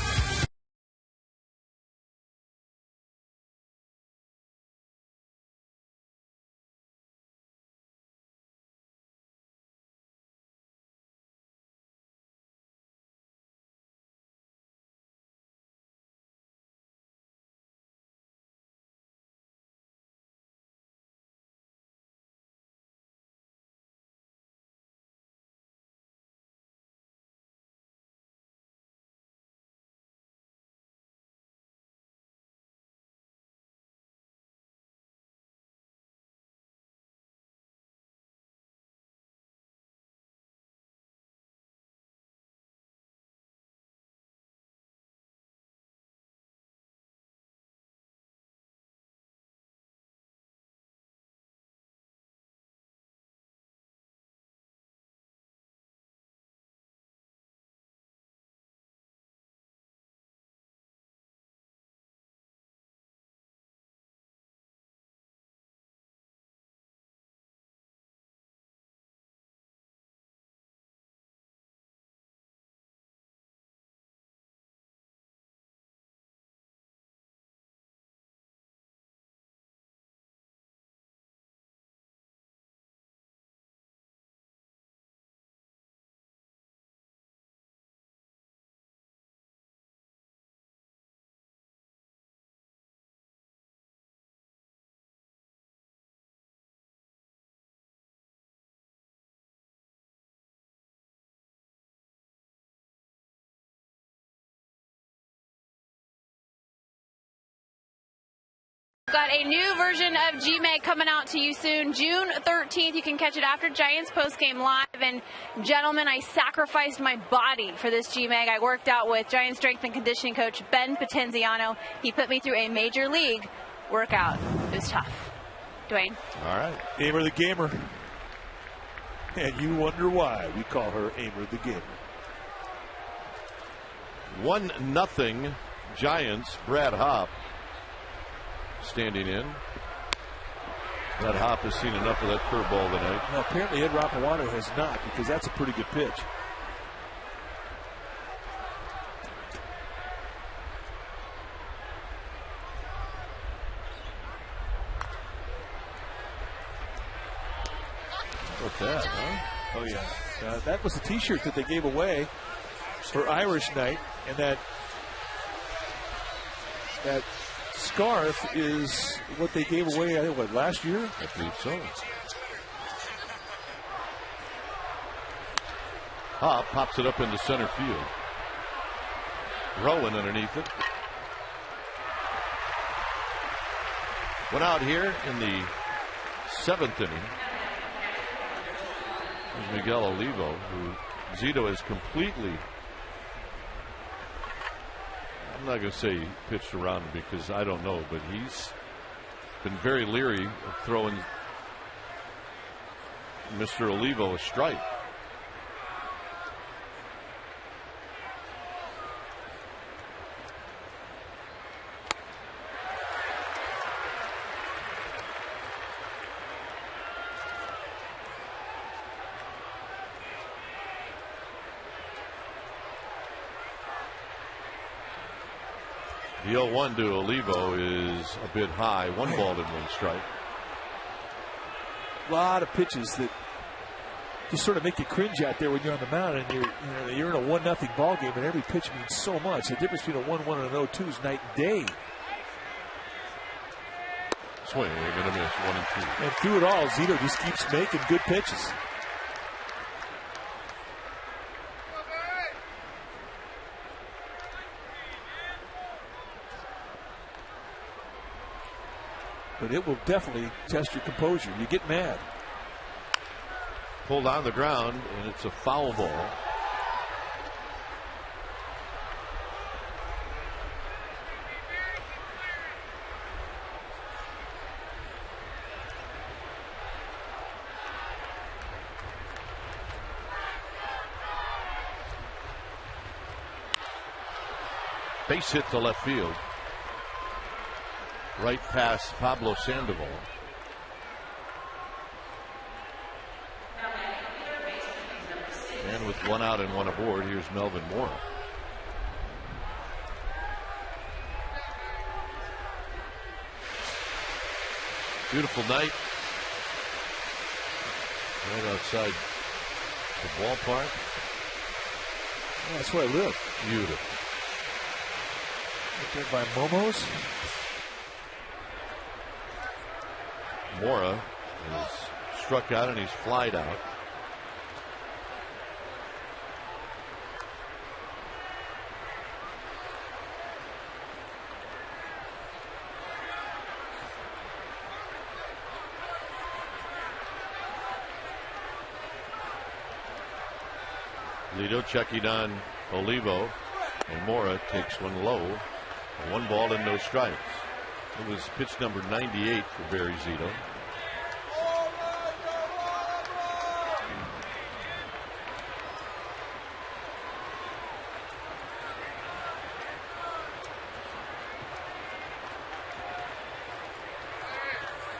S3: Got a new version of GMAG coming out to you soon, June 13th. You can catch it after Giants postgame live. And gentlemen, I sacrificed my body for this GMAG. I worked out with Giants strength and conditioning coach Ben Potenziano. He put me through a major league workout. It was tough. Dwayne.
S1: All right.
S2: Aimer the Gamer. And you wonder why we call her Aimer the Gamer.
S1: 1-0 Giants. Brad Hopp standing in. Brad Hopp has seen enough of that curveball tonight.
S2: Well, apparently Ed Rapuano has not, because that's a pretty good pitch.
S1: What's that, huh?
S2: Oh, yeah. That was the T-shirt that they gave away for Irish night, and that scarf is what they gave away, I think, what, last year?
S1: I believe so. Hopp pops it up into center field. Rowan underneath it. Went out here in the 7th inning. There's Miguel Olivo, who Zito is completely, I'm not going to say pitched around him because I don't know, but he's been very leery of throwing Mr. Olivo a strike. The 0-1 to Olivo is a bit high. 1 ball and 1 strike.
S2: A lot of pitches that just sort of make you cringe out there when you're on the mound and you're in a 1-0 ball game, and every pitch means so much. The difference between a 1-1 and an 0-2 is night and day.
S1: Swing, they're going to miss 1 and 2.
S2: And through it all, Zito just keeps making good pitches. But it will definitely test your composure. You get mad.
S1: Pulled on the ground, and it's a foul ball. Base hit to left field. Right past Pablo Sandoval. And with 1 out and 1 aboard, here's Melvin Mora. Beautiful night. Right outside the ballpark.
S2: Yeah, that's where I live.
S1: Beautiful.
S2: Right there by Momo's.
S1: Mora is struck out and he's flied out. Zito checking on Olivo, and Mora takes one low. 1 ball and no strikes. It was pitch number 98 for Barry Zito.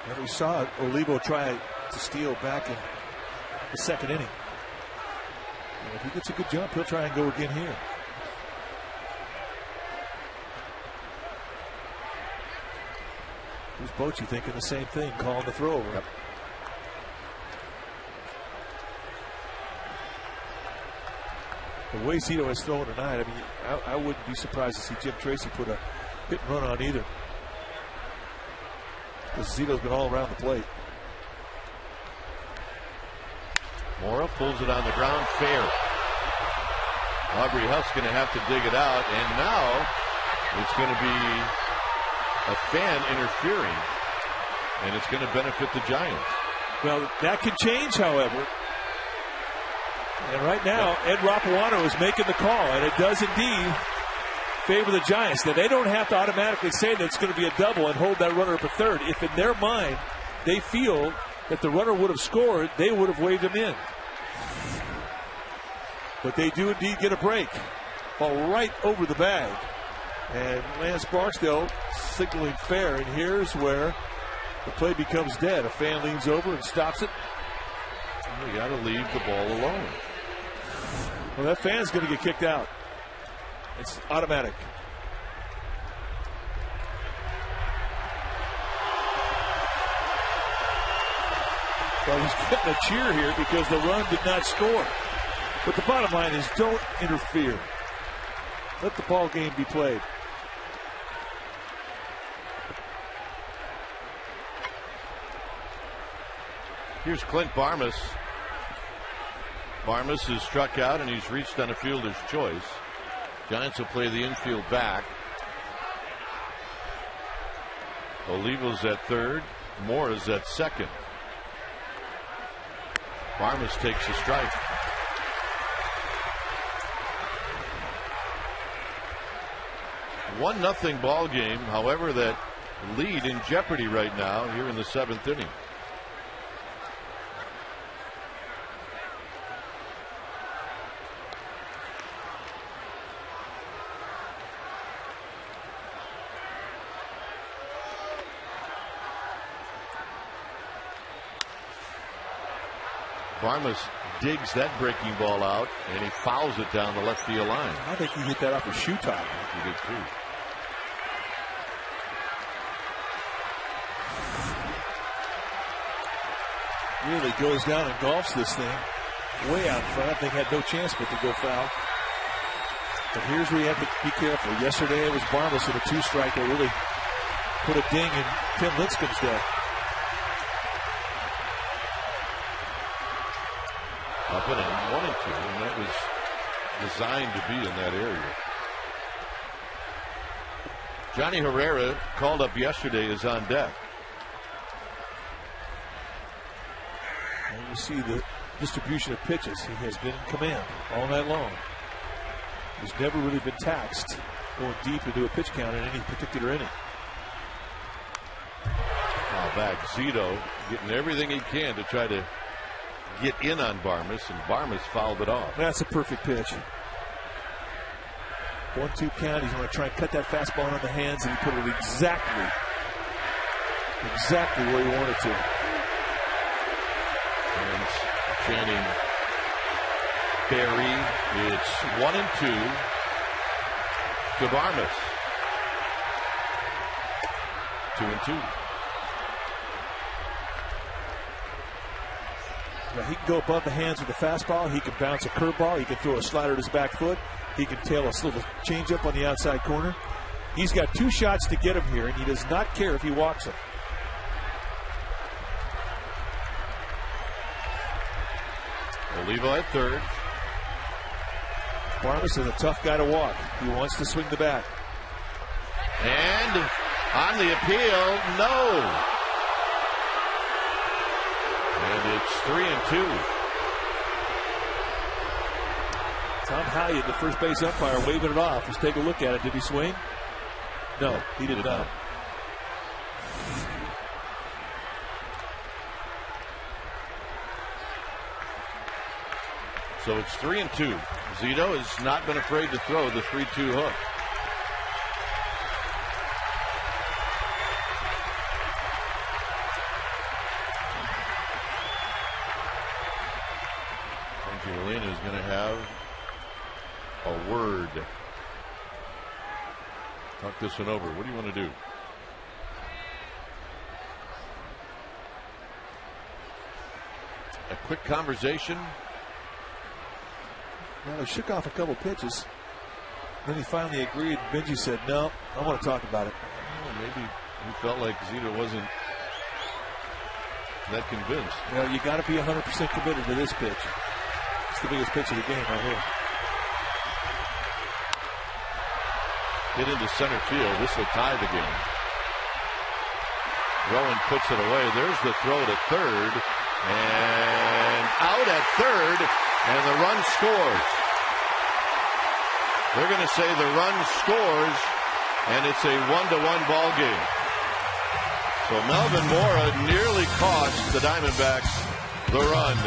S2: And we saw Olivo try to steal back in the 2nd inning. And if he gets a good jump, he'll try and go again here. Who's Bochy thinking the same thing, calling the throw over?
S1: Yep.
S2: The way Zito has thrown tonight, I mean, I wouldn't be surprised to see Jim Tracy put a hit and run on either. Because Zito's been all around the plate.
S1: Mora pulls it on the ground, fair. Aubrey Huff's going to have to dig it out, and now it's going to be a fan interfering, and it's going to benefit the Giants.
S2: Well, that can change, however. And right now, Ed Rapuano is making the call, and it does indeed favor the Giants. Now, they don't have to automatically say that it's going to be a double and hold that runner up at third. If in their mind they feel that the runner would have scored, they would have waved him in. But they do indeed get a break. Ball right over the bag. And Lance Barksdale signaling fair. And here's where the play becomes dead. A fan leans over and stops it.
S1: You got to leave the ball alone.
S2: Well, that fan's going to get kicked out. It's automatic. Well, he's getting a cheer here because the run did not score. But the bottom line is don't interfere. Let the ball game be played.
S1: Here's Clint Barmas. Barmas is struck out and he's reached on a fielder's choice. Giants will play the infield back. Olivo's at third. Mora's at second. Barmas takes a strike. One nothing ball game. However, that lead in jeopardy right now here in the 7th inning. Barmas digs that breaking ball out, and he fouls it down the left field line.
S2: I think he hit that off a shoe top.
S1: He did too.
S2: Really goes down and golfs this thing way out in front. I think had no chance but to go foul. But here's where you have to be careful. Yesterday it was Barnes with a 2-strike that really put a ding in Tim Lincecum's day.
S1: Up and in, 1 and 2, and that was designed to be in that area. Johnny Herrera, called up yesterday, is on deck.
S2: And you see the distribution of pitches. He has been in command all night long. He's never really been taxed going deep into a pitch count in any particular inning.
S1: Now back, Zito getting everything he can to try to get in on Barmes, and Barmes fouled it off.
S2: That's a perfect pitch. 1-2 count. He's going to try and cut that fastball on the hands, and he put it exactly where he wanted to.
S1: And Channing Berry. It's 1 and 2 to Barmes. 2 and 2.
S2: Now he can go above the hands with a fastball. He can bounce a curveball. He can throw a slider at his back foot. He can tail a little changeup on the outside corner. He's got 2 shots to get him here, and he does not care if he walks him.
S1: Olivo at third.
S2: Barmes is a tough guy to walk. He wants to swing the bat.
S1: And on the appeal, no. And it's 3 and 2.
S2: Tom Halyard, the first base umpire, waving it off. Let's take a look at it. Did he swing? No, he did not.
S1: So it's 3 and 2. Zito has not been afraid to throw the 3-2 hook. Angelina is going to have a word. Talk this one over. What do you want to do? A quick conversation.
S2: Well, he shook off a couple pitches. Then he finally agreed. Benji said, no, I want to talk about it.
S1: Well, maybe he felt like Zito wasn't that convinced.
S2: Well, you got to be 100% committed to this pitch. It's the biggest pitch of the game right here.
S1: Hit into center field. This will tie the game. Rowan puts it away. There's the throw to third. And out at third. And the run scores. They're going to say the run scores. And it's a 1-1 ball game. So Melvin Mora nearly cost the Diamondbacks the run.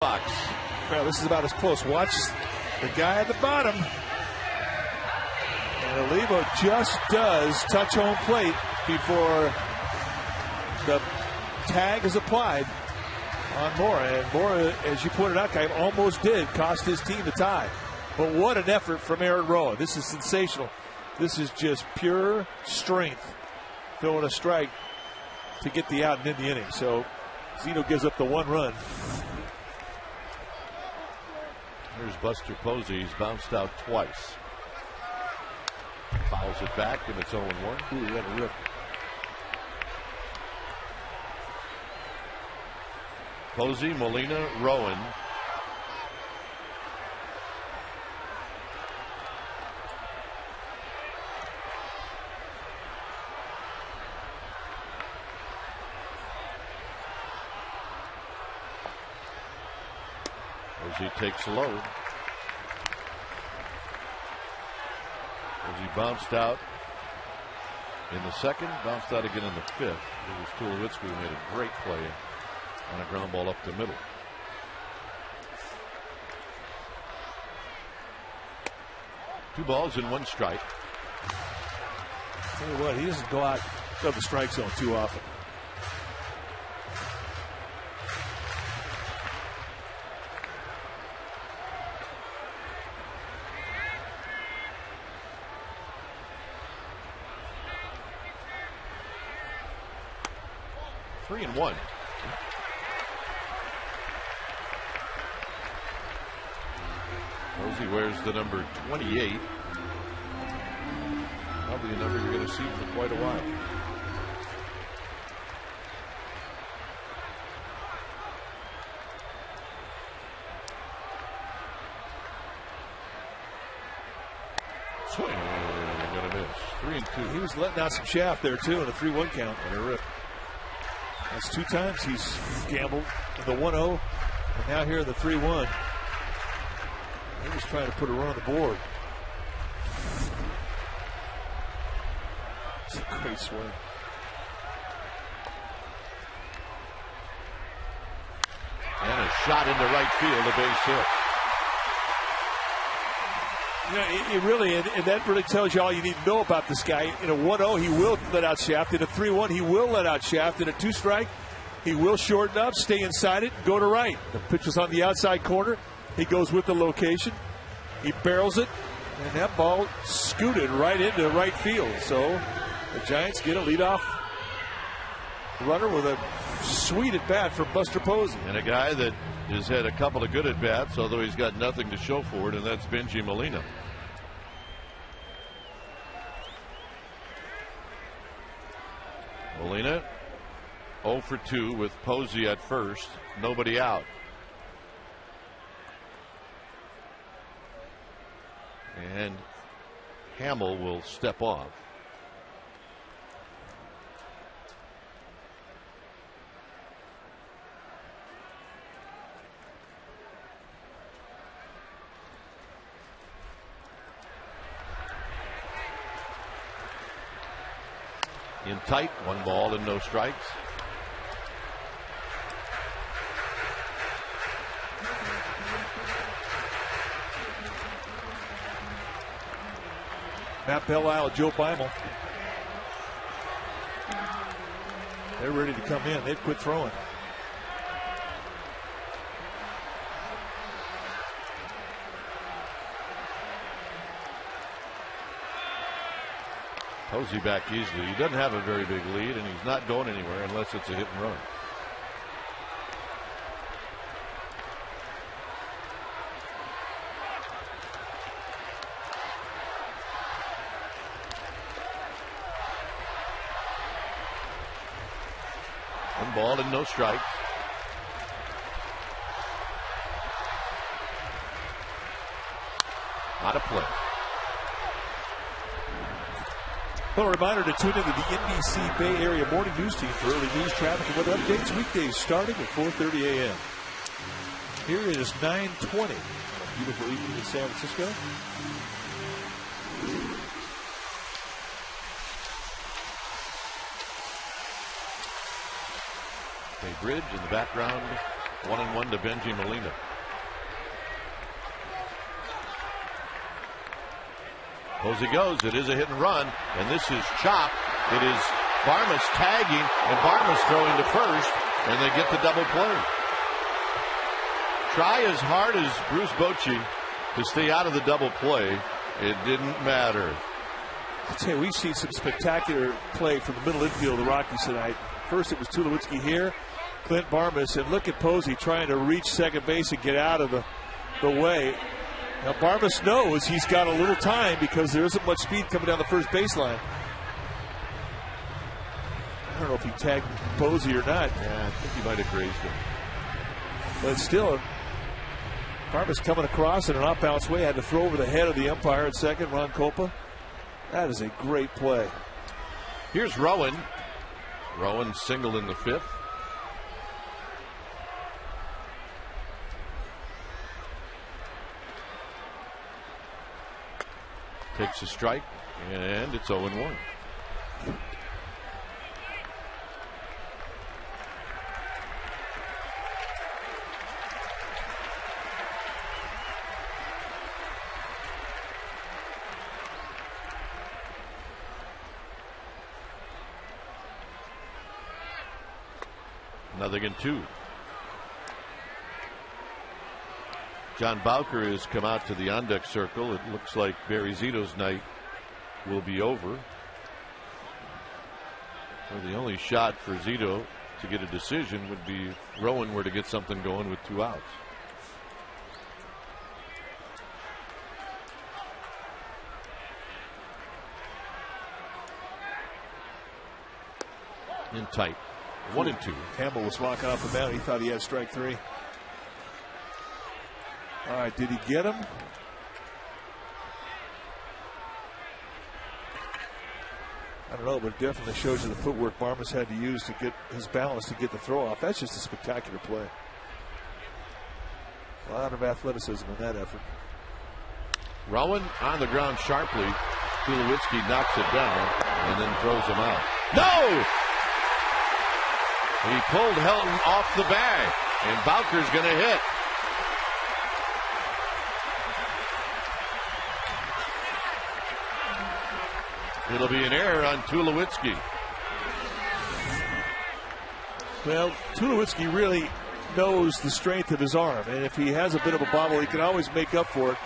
S1: box.
S2: Well, this is about as close. Watch the guy at the bottom. And Olivo just does touch home plate before the tag is applied on Mora. And Mora, as you pointed out, Kai, almost did cost his team the tie. But what an effort from Aaron Roa. This is sensational. This is just pure strength. Throwing a strike to get the out and end the inning. So Zeno gives up the 1 run.
S1: Here's Buster Posey. He's bounced out twice. Fouls it back, and it's 0-1.
S2: Ooh, he had a rip.
S1: Posey, Molina, Rowan. Posey takes low. As he bounced out in the second, bounced out again in the fifth. It was Tulowitzki who made a great play on a ground ball up the middle. Two balls and 1 strike.
S2: Tell you what, he doesn't go out of the strike zone too often.
S1: Three and 1. Posey wears the number 28. Probably a number you're going to see for quite a while. Swing. Going to miss. 3 and 2.
S2: He was letting out some shaft there too in a 3-1 count.
S1: And a rip.
S2: That's 2 times he's gambled in the 1-0, and now here in the 3-1. He was trying to put a run on the board. It's a great swing.
S1: And a shot into right field, a base hit.
S2: You know, it really, and that really tells you all you need to know about this guy. In a 1-0, he will let out shaft. In a 3-1, he will let out shaft. In a 2-strike, he will shorten up, stay inside it, go to right. The pitch was on the outside corner. He goes with the location. He barrels it, and that ball scooted right into right field. So the Giants get a leadoff runner with a sweet at bat from Buster Posey.
S1: And a guy that has had a couple of good at bats, although he's got nothing to show for it, and that's Benji Molina. Molina 0 for 2 with Posey at first, nobody out. And Hamill will step off. In tight, 1 ball and no strikes.
S2: Matt Belisle, Joe Beimel. They're ready to come in. They've quit throwing.
S1: Posey back easily. He doesn't have a very big lead, and he's not going anywhere unless it's a hit and run. One ball and no strikes. Out of play.
S2: Well, a reminder to tune into the NBC Bay Area Morning News Team for early news, traffic, and weather updates weekdays starting at 4:30 a.m. Here it is 9:20. A beautiful evening in San Francisco.
S1: Bay Bridge in the background 1-1 to Benji Molina. Posey goes. It is a hit and run, and this is chopped. It is Barmas tagging, and Barmas throwing to first, and they get the double play. Try as hard as Bruce Bochy to stay out of the double play. It didn't matter.
S2: I'll tell you, we've seen some spectacular play from the middle infield of the Rockies tonight. First it was Tulowitzki here, Clint Barmas, and look at Posey trying to reach second base and get out of the way. Now Barmas knows he's got a little time because there isn't much speed coming down the first baseline. I don't know if he tagged Posey or not.
S1: Yeah, I think he might have grazed him.
S2: But still, Barmas coming across in an off-balance way, had to throw over the head of the umpire at second, Ron Copa. That is a great play.
S1: Here's Rowan. Rowan single in the fifth. Takes a strike, and it's 0-1. Nothing in two. John Bowker has come out to the on-deck circle. It looks like Barry Zito's night will be over. So the only shot for Zito to get a decision would be if Rowan were to get something going with 2 outs. In tight. 1-2.
S2: Campbell was walking off the mound. He thought he had strike 3. All right, did he get him? I don't know, but it definitely shows you the footwork Barmas had to use to get his balance to get the throw off. That's just a spectacular play. A lot of athleticism in that effort.
S1: Rowan on the ground sharply. Tulowitzki knocks it down and then throws him out. No! He pulled Helton off the bag, and Bowker's going to hit. It'll be an error on Tulowitzki.
S2: Well, Tulowitzki really knows the strength of his arm, and if he has a bit of a bobble, he can always make up for it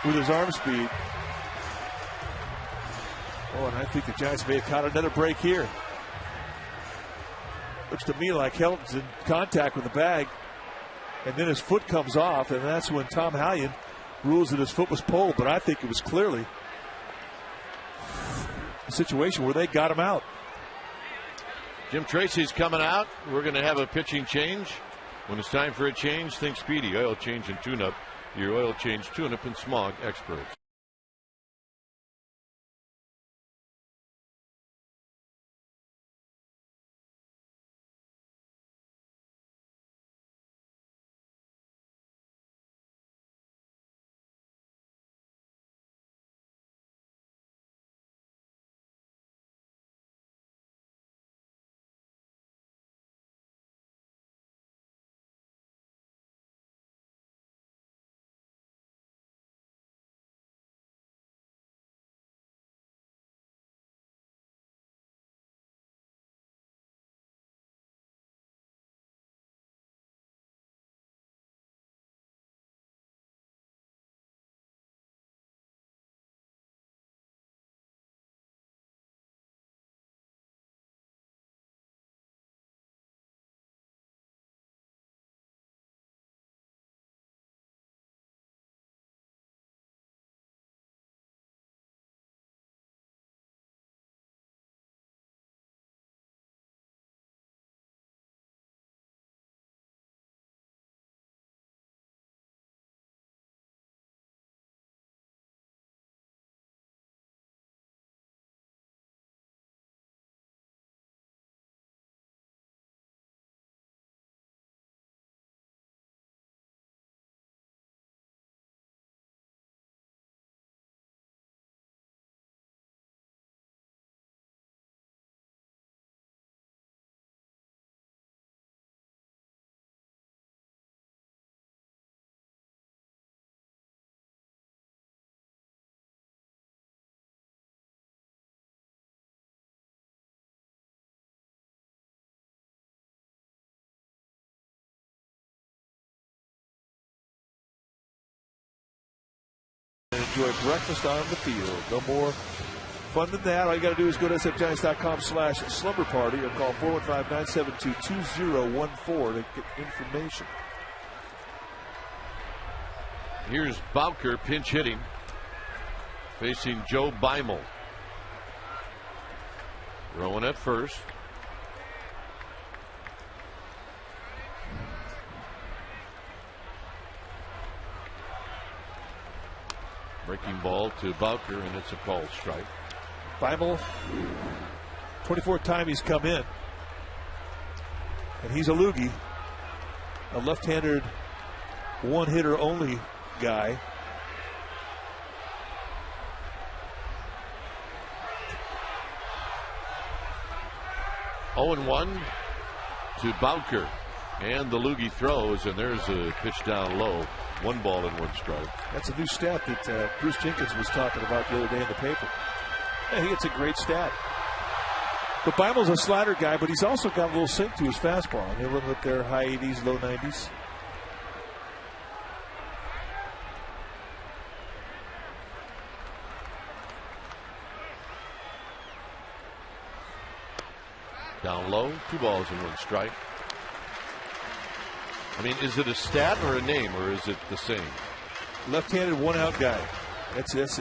S2: with his arm speed. Oh, and I think the Giants may have caught another break here. Looks to me like Helton's in contact with the bag, and then his foot comes off, and that's when Tom Hallion rules that his foot was pulled, but I think it was clearly a situation where they got him out.
S1: Jim Tracy's coming out. We're going to have a pitching change. When it's time for a change, think Speedy Oil Change and Tune-Up, your oil change, tune-up, and smog experts.
S2: and enjoy breakfast on the field. No more fun than that. All you got to do is go to sfgiants.com/slumber party or call 415-972-2014 to get information.
S1: Here's Bowker pinch hitting, facing Joe Beimel. Rowan at first. Breaking ball to Bowker, and it's a called strike.
S2: Beimel, 24th time he's come in. And he's a loogie, a left-handed one-hitter only guy.
S1: Oh, and 1 to Bowker. And the loogie throws, and there's a pitch down low. 1 ball and 1 strike.
S2: That's a new stat that Bruce Jenkins was talking about the other day in the paper. I think it's a great stat. But Beimel's a slider guy, but he's also got a little sink to his fastball. They're looking at their high 80s, low 90s.
S1: Down low, 2 balls and 1 strike. I mean, is it a stat or a name, or is it the same?
S2: Left-handed one-out guy. That's his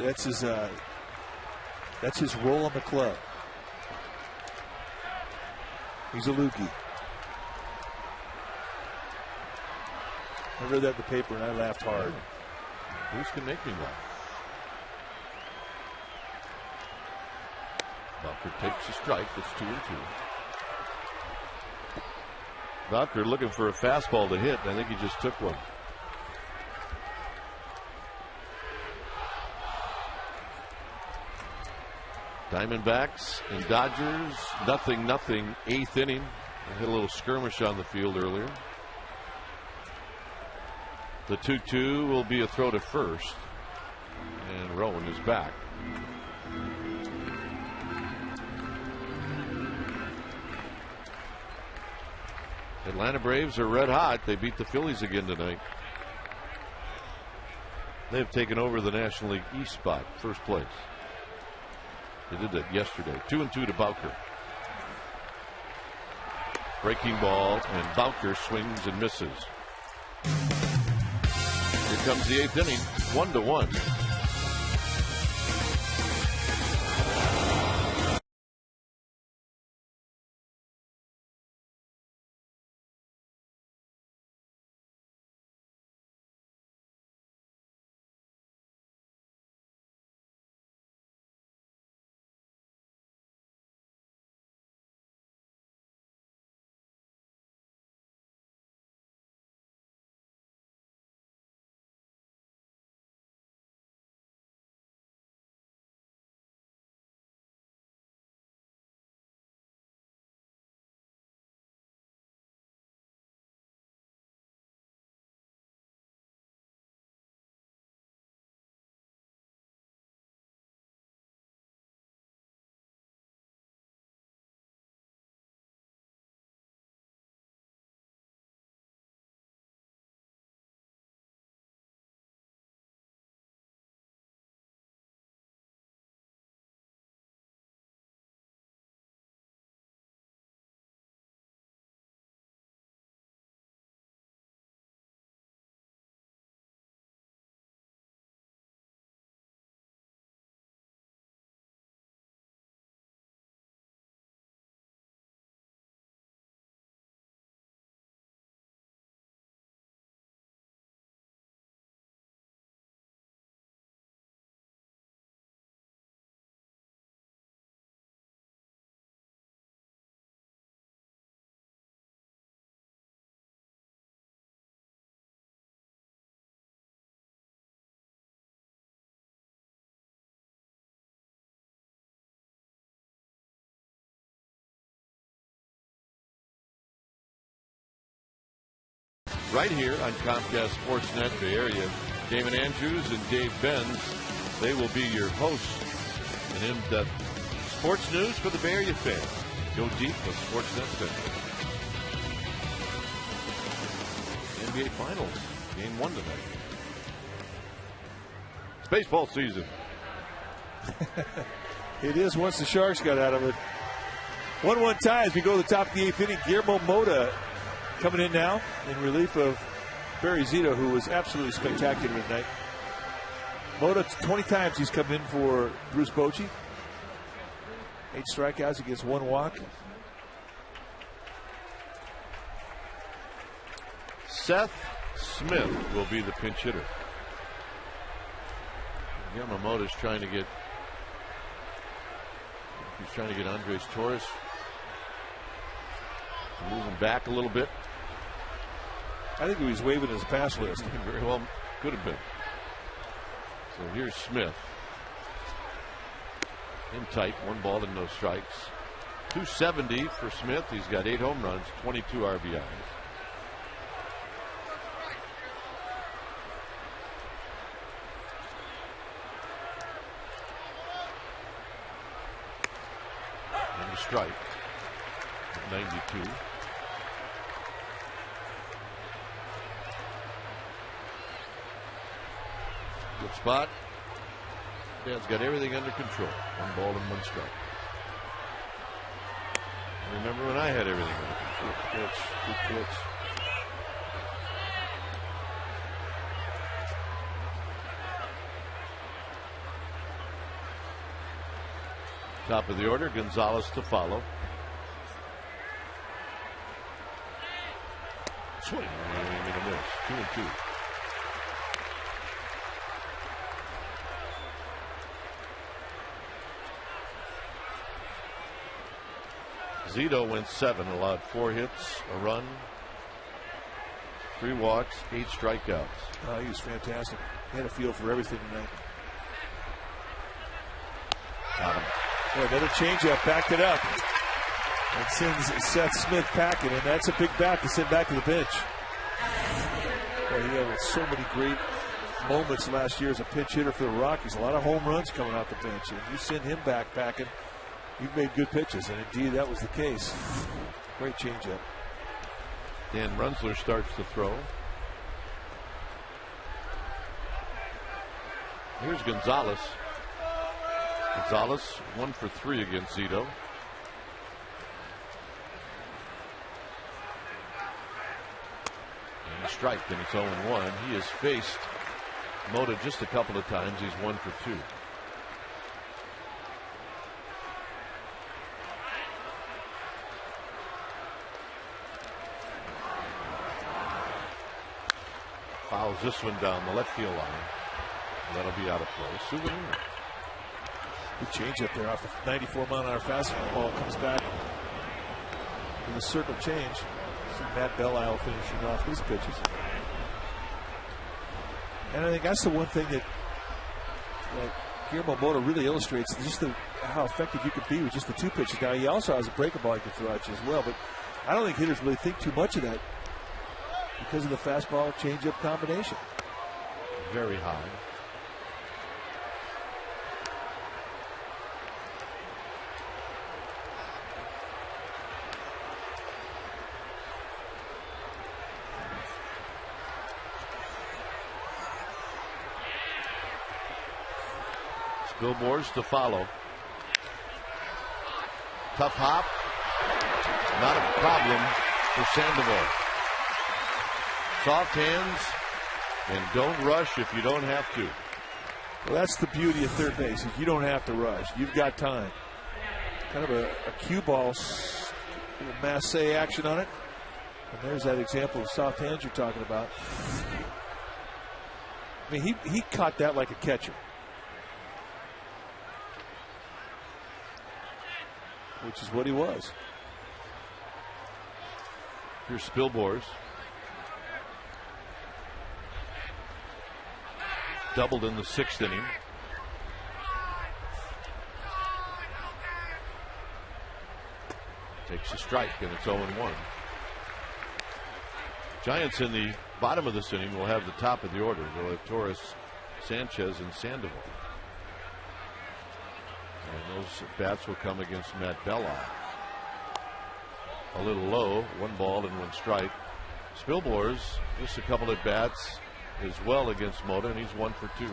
S2: role in the club. He's a loogie. I read that in the paper and I laughed hard.
S1: Bruce can make me laugh. Bowker takes a strike. It's 2-2. Bowker looking for a fastball to hit. I think he just took one. Diamondbacks and Dodgers, 0-0, 8th inning. I had a little skirmish on the field earlier. The 2-2 will be a throw to first, and Rowan is back. Atlanta Braves are red hot. They beat the Phillies again tonight. They've taken over the National League East spot, first place. They did that yesterday. 2-2 to Bowker. Breaking ball, and Bowker swings and misses. Here comes the 8th inning, 1-1. Right here on Comcast Sportsnet Bay Area. Damon Andrews and Dave Benz, they will be your hosts. And in-depth sports news for the Bay Area fans. Go deep with Sportsnet Central. NBA Finals, Game 1 tonight. baseball season.
S2: It is once the Sharks got out of it. 1-1 tie as we go to the top of the 8th inning. Guillermo Mota coming in now in relief of Barry Zito, who was absolutely spectacular tonight. Mota, 20 times he's come in for Bruce Bochy. 8 strikeouts against 1 walk.
S1: Seth Smith will be the pinch hitter. Yamamoto's trying to get Andres Torres moving back a little bit.
S2: I think he was waving his pass list.
S1: Very well could have been. So here's Smith. In tight, 1 ball and no strikes. 270 for Smith. He's got 8 home runs, 22 RBIs. And a strike. 92. Good spot. Dan's got everything under control. 1 ball and 1 strike. I remember when I had everything under control. Good pitch. Top of the order, Gonzalez to follow. Swing. And a miss. 2-2. Zito went 7, allowed 4 hits, a run, 3 walks, 8 strikeouts.
S2: Oh, he was fantastic. He had a feel for everything tonight.
S1: Got him.
S2: Boy, another changeup, backed it up. And sends Seth Smith packing, and that's a big bat to send back to the bench. Boy, he had so many great moments last year as a pinch hitter for the Rockies. A lot of home runs coming off the bench. And you send him back packing, you've made good pitches, and indeed that was the case. Great changeup.
S1: Dan Runsler starts to throw. Here's Gonzalez. Gonzalez 1 for 3 against Zito. And a strike, and it's 0-1. He has faced Mota just a couple of times. He's 1 for 2. Fouls this one down the left field line. That'll be out of play. Souvenir.
S2: Good change up there off the 94-mile-an-hour fastball. Ball comes back with a circle change. See Matt Belial finishing off his pitches. And I think that's the one thing that Guillermo Mota really illustrates, just how effective you could be with just the 2 pitches. Now, he also has a breaking ball he can throw at you as well, but I don't think hitters really think too much of that because of the fastball changeup combination.
S1: Very high. Billboards to follow. Tough hop. Not a problem for Sandoval. Soft hands, and don't rush if you don't have to.
S2: Well, that's the beauty of third base. Is you don't have to rush. You've got time. Kind of a cue ball, masse action on it. And there's that example of soft hands you're talking about. I mean, he caught that like a catcher. Which is what he was.
S1: Here's Spilborghs. Doubled in the 6th inning. Takes a strike, and it's 0-1. Giants in the bottom of this inning will have the top of the order. They'll have Torres, Sanchez, and Sandoval. And those bats will come against Matt Bella. A little low, 1 ball and 1 strike. Spilborghs, just a couple of bats as well against Mota, and he's 1 for 2.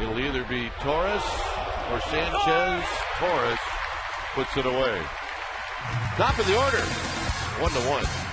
S1: It'll either be Torres or Sanchez. Torres puts it away. Top of the order, 1-1.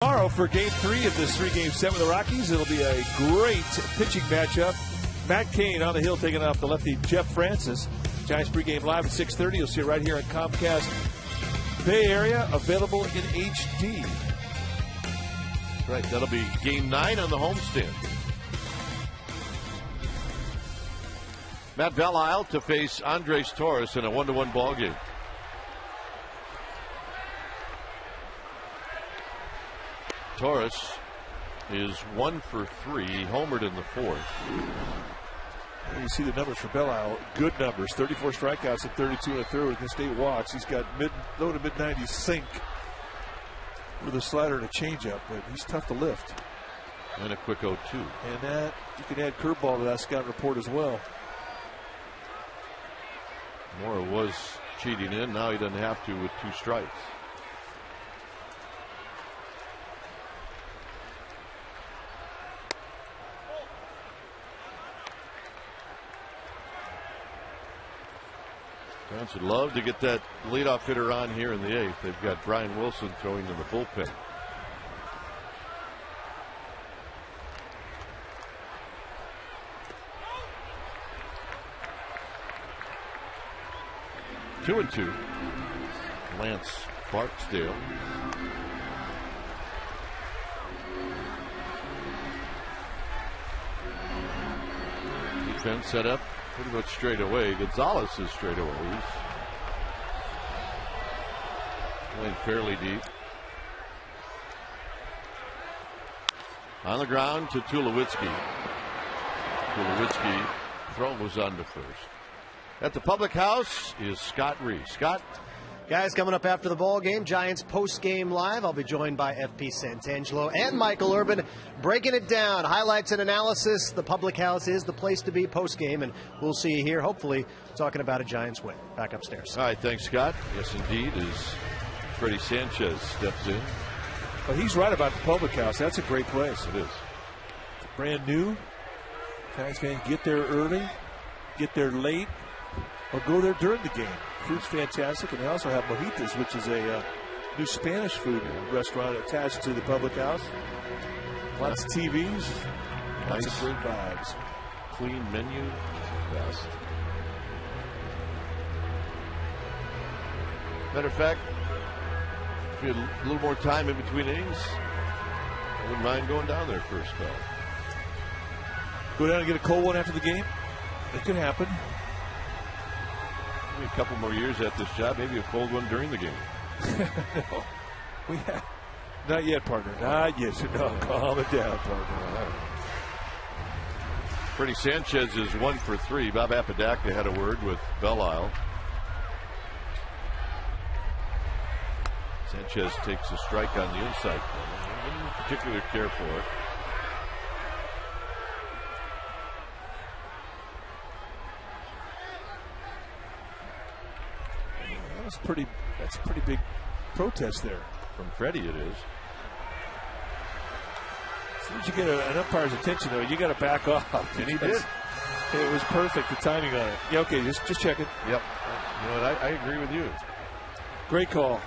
S2: Tomorrow for Game 3 of this 3-game set with the Rockies, it'll be a great pitching matchup. Matt Cain on the hill taking off the lefty Jeff Francis. Giants pregame live at 6:30. You'll see it right here on Comcast Bay Area, available in HD.
S1: Right, that'll be Game 9 on the homestand. Matt Belisle to face Andres Torres in a 1-1 ball game. Torres is 1 for 3, homered in the 4th.
S2: You see the numbers for Belisle, good numbers, 34 strikeouts and 32 1/3 against 8 walks. He's got low to mid-90s sink with a slider and a changeup, but he's tough to lift.
S1: And a quick 0-2.
S2: And that, you can add curveball to that scout report as well.
S1: Mora was cheating in, now he doesn't have to with 2 strikes. Giants would love to get that leadoff hitter on here in the 8th. They've got Brian Wilson throwing in the bullpen. Two and 2. Lance Barksdale. Defense set up pretty much straight away. Gonzalez is straight away. He's playing fairly deep. On the ground to Tulowitzki. Tulowitzki throw was on to first. At the Public House is Scott Reese. Scott?
S5: Guys, coming up after the ball game, Giants post-game live. I'll be joined by FP Santangelo and Michael Urban breaking it down. Highlights and analysis. The Public House is the place to be post-game, and we'll see you here, hopefully, talking about a Giants win. Back upstairs.
S1: All right, thanks, Scott. Yes, indeed, as Freddie Sanchez steps in.
S2: Well, he's right about the Public House. That's a great place.
S1: It is.
S2: Brand new. Giants fans get there early, get there late, or go there during the game. Food's fantastic, and they also have Mojitas, which is a new Spanish food restaurant attached to the Public House. Lots of TVs, lots of great vibes.
S1: Clean menu, best. Matter of fact, if you had a little more time in between innings, I wouldn't mind going down there for a spell.
S2: Go down and get a cold one after the game? It could happen.
S1: Maybe a couple more years at this job, maybe a cold one during the game.
S2: No, we have not yet, partner. Not yet. No, calm it down, partner.
S1: Freddie Sanchez is 1 for 3. Bob Apodaca had a word with Belle-Isle. Sanchez takes a strike on the inside corner. Didn't particularly care for it.
S2: That's a pretty big protest there.
S1: From Freddie, it is.
S2: As soon as you get an umpire's attention, though, you got to back off.
S1: And he did.
S2: It was perfect, the timing on it. Yeah, okay, just check it.
S1: Yep. You know what? I agree with you.
S2: Great call.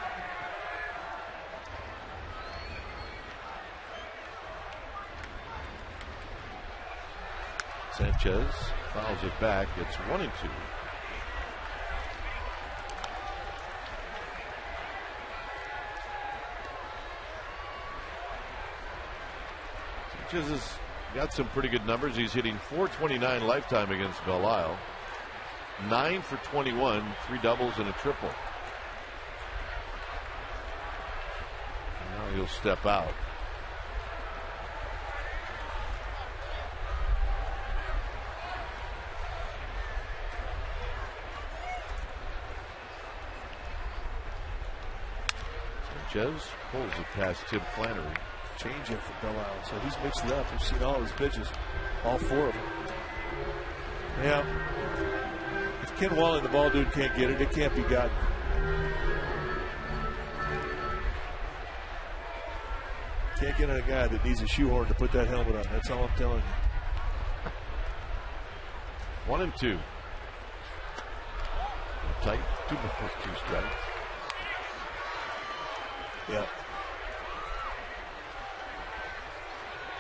S1: Sanchez fouls it back. It's 1-2. Sanchez has got some pretty good numbers. He's hitting .429 lifetime against Belle-Isle. 9 for 21, 3 doubles and a triple. Now he'll step out. Sanchez pulls it past Tim Flannery.
S2: Change it for Belle-Isle, so he's mixed it up. We've seen all his pitches, all 4 of them. Yeah. If Ken Wally, the ball dude, can't get it, it can't be gotten. Can't get on a guy that needs a shoehorn to put that helmet on. That's all I'm telling you.
S1: 1-2. Tight. 2 balls, 2 strikes.
S2: Yeah.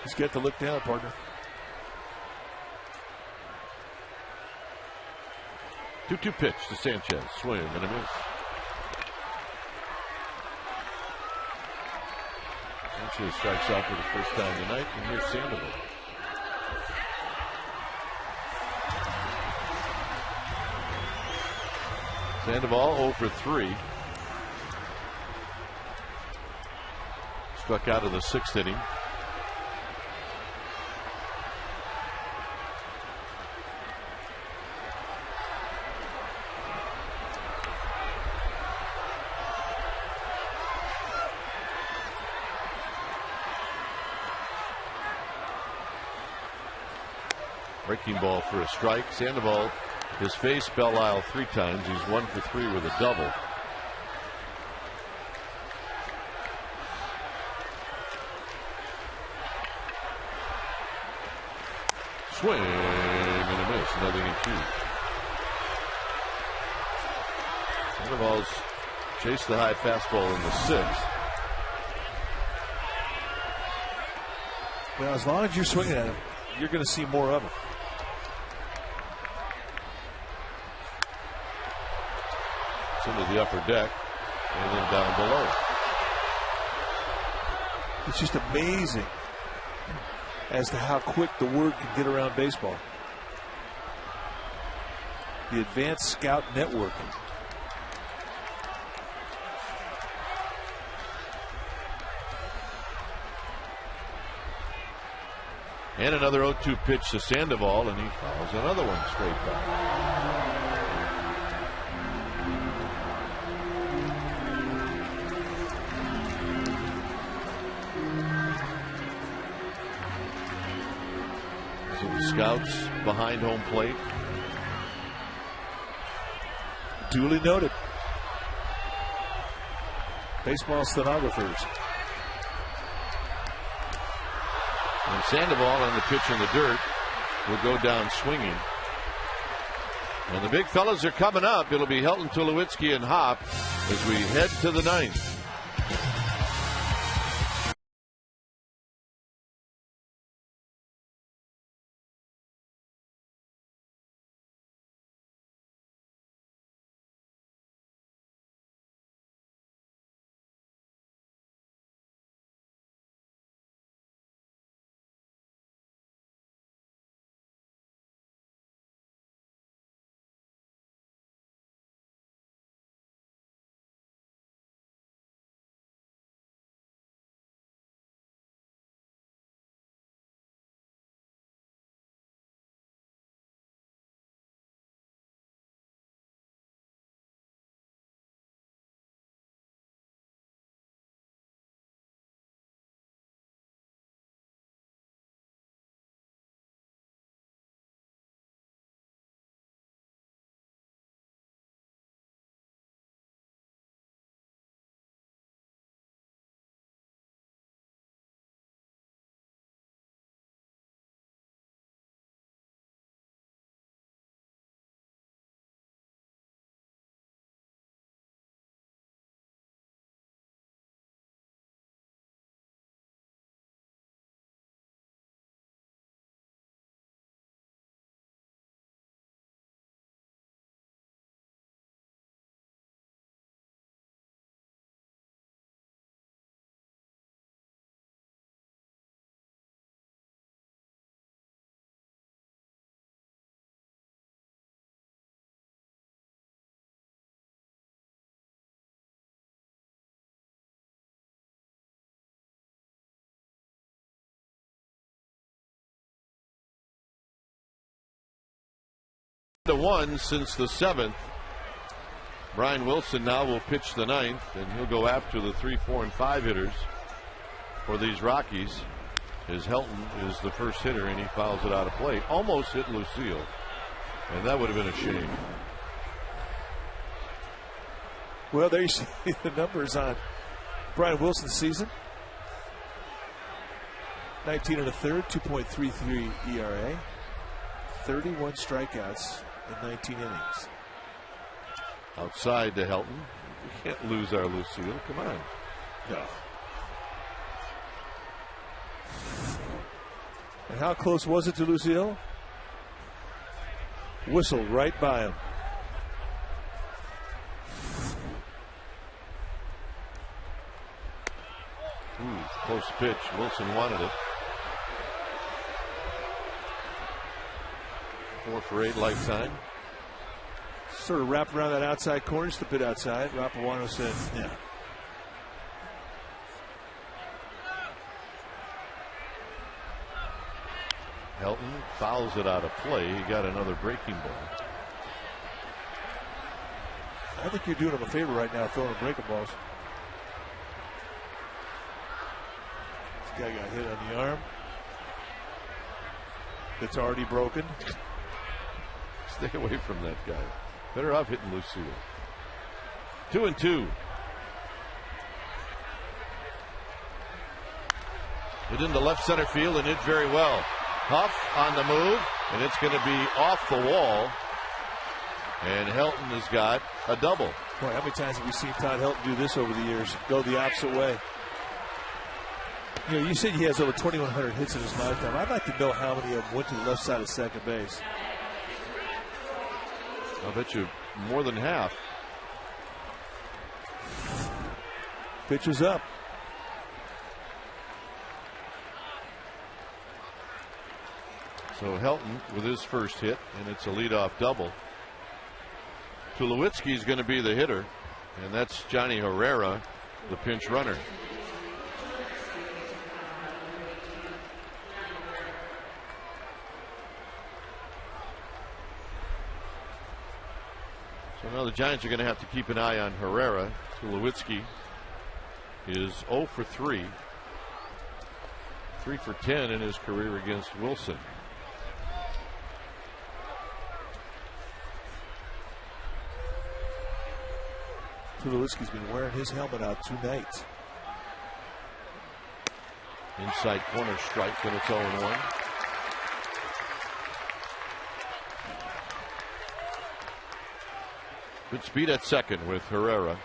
S2: He's got to look down, partner.
S1: 2-2 pitch to Sanchez. Swing and a miss. Sanchez strikes out for the first time tonight, and here's Sandoval. Sandoval 0 for 3. Struck out of the 6th inning. Breaking ball for a strike. Sandoval has faced Belle-Isle 3 times. He's 1 for 3 with a double. Swing and a miss. 0-2. Sandoval's chased the high fastball in the 6th.
S2: Well, as long as you're swinging at him, you're going to see more of it.
S1: Into the upper deck and then down below.
S2: It's just amazing as to how quick the word can get around baseball. The Advanced Scout Network.
S1: And another 0-2 pitch to Sandoval, and he fouls another one straight back. Scouts behind home plate.
S2: Duly noted. Baseball stenographers.
S1: And Sandoval on the pitch in the dirt will go down swinging. And the big fellas are coming up. It'll be Helton, Tulowitzki, and Hop as we head to the 9th. 1 since the 7th. Brian Wilson now will pitch the 9th, and he'll go after the 3, 4, and 5 hitters for these Rockies. As Helton is the first hitter, and he fouls it out of play. Almost hit Lucille, and that would have been a shame.
S2: Well, there you see the numbers on Brian Wilson's season. 19 1/3, 2.33 ERA, 31 strikeouts in 19 innings.
S1: Outside to Helton. We can't lose our Lucille. Come on.
S2: No. And how close was it to Lucille? Whistled right by him.
S1: Close pitch. Wilson wanted it. 4 for 8 lifetime.
S2: Sort of wrapped around that outside corner, just a bit outside. Rapawano said, yeah.
S1: Helton fouls it out of play. He got another breaking ball.
S2: I think you're doing him a favor right now, throwing him breaking balls. This guy got hit on the arm. It's already broken.
S1: Stay away from that guy. Better off hitting Lucille. 2-2. Hit into left center field and hit very well. Huff on the move, and it's going to be off the wall. And Helton has got a double.
S2: Boy, how many times have we seen Todd Helton do this over the years? Go the opposite way. You know, you said he has over 2,100 hits in his lifetime. I'd like to know how many of them went to the left side of second base.
S1: I'll bet you more than half.
S2: Pitch is up.
S1: So Helton with his first hit, and it's a leadoff double. Tulowitzki's going to be the hitter, and that's Johnny Herrera, the pinch runner. So now the Giants are going to have to keep an eye on Herrera. Tulowitzki is 0 for 3. 3 for 10 in his career against Wilson.
S2: Tulowitzki's been wearing his helmet out 2 nights.
S1: Inside corner strike, and it's 0-1. Good speed at second with Herrera.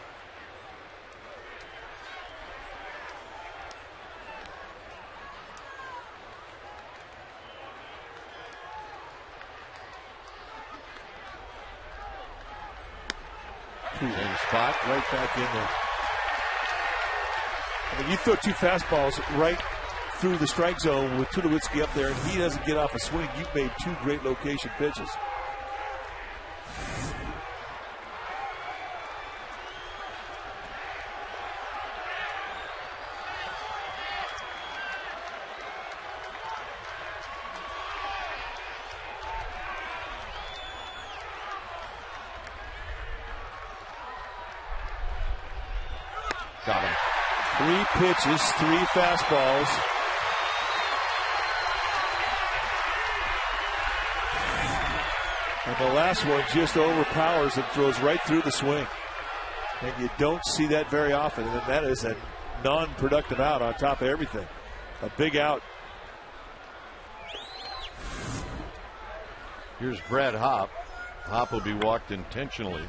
S1: Same spot,
S2: right back in there. I mean, you throw 2 fastballs right through the strike zone with Tulowitzki up there, and he doesn't get off a swing. You've made 2 great location pitches.
S1: Got him.
S2: 3 pitches, 3 fastballs. And the last one just overpowers and throws right through the swing. And you don't see that very often. And that is a non-productive out on top of everything. A big out.
S1: Here's Brad Hopp. Hopp will be walked intentionally.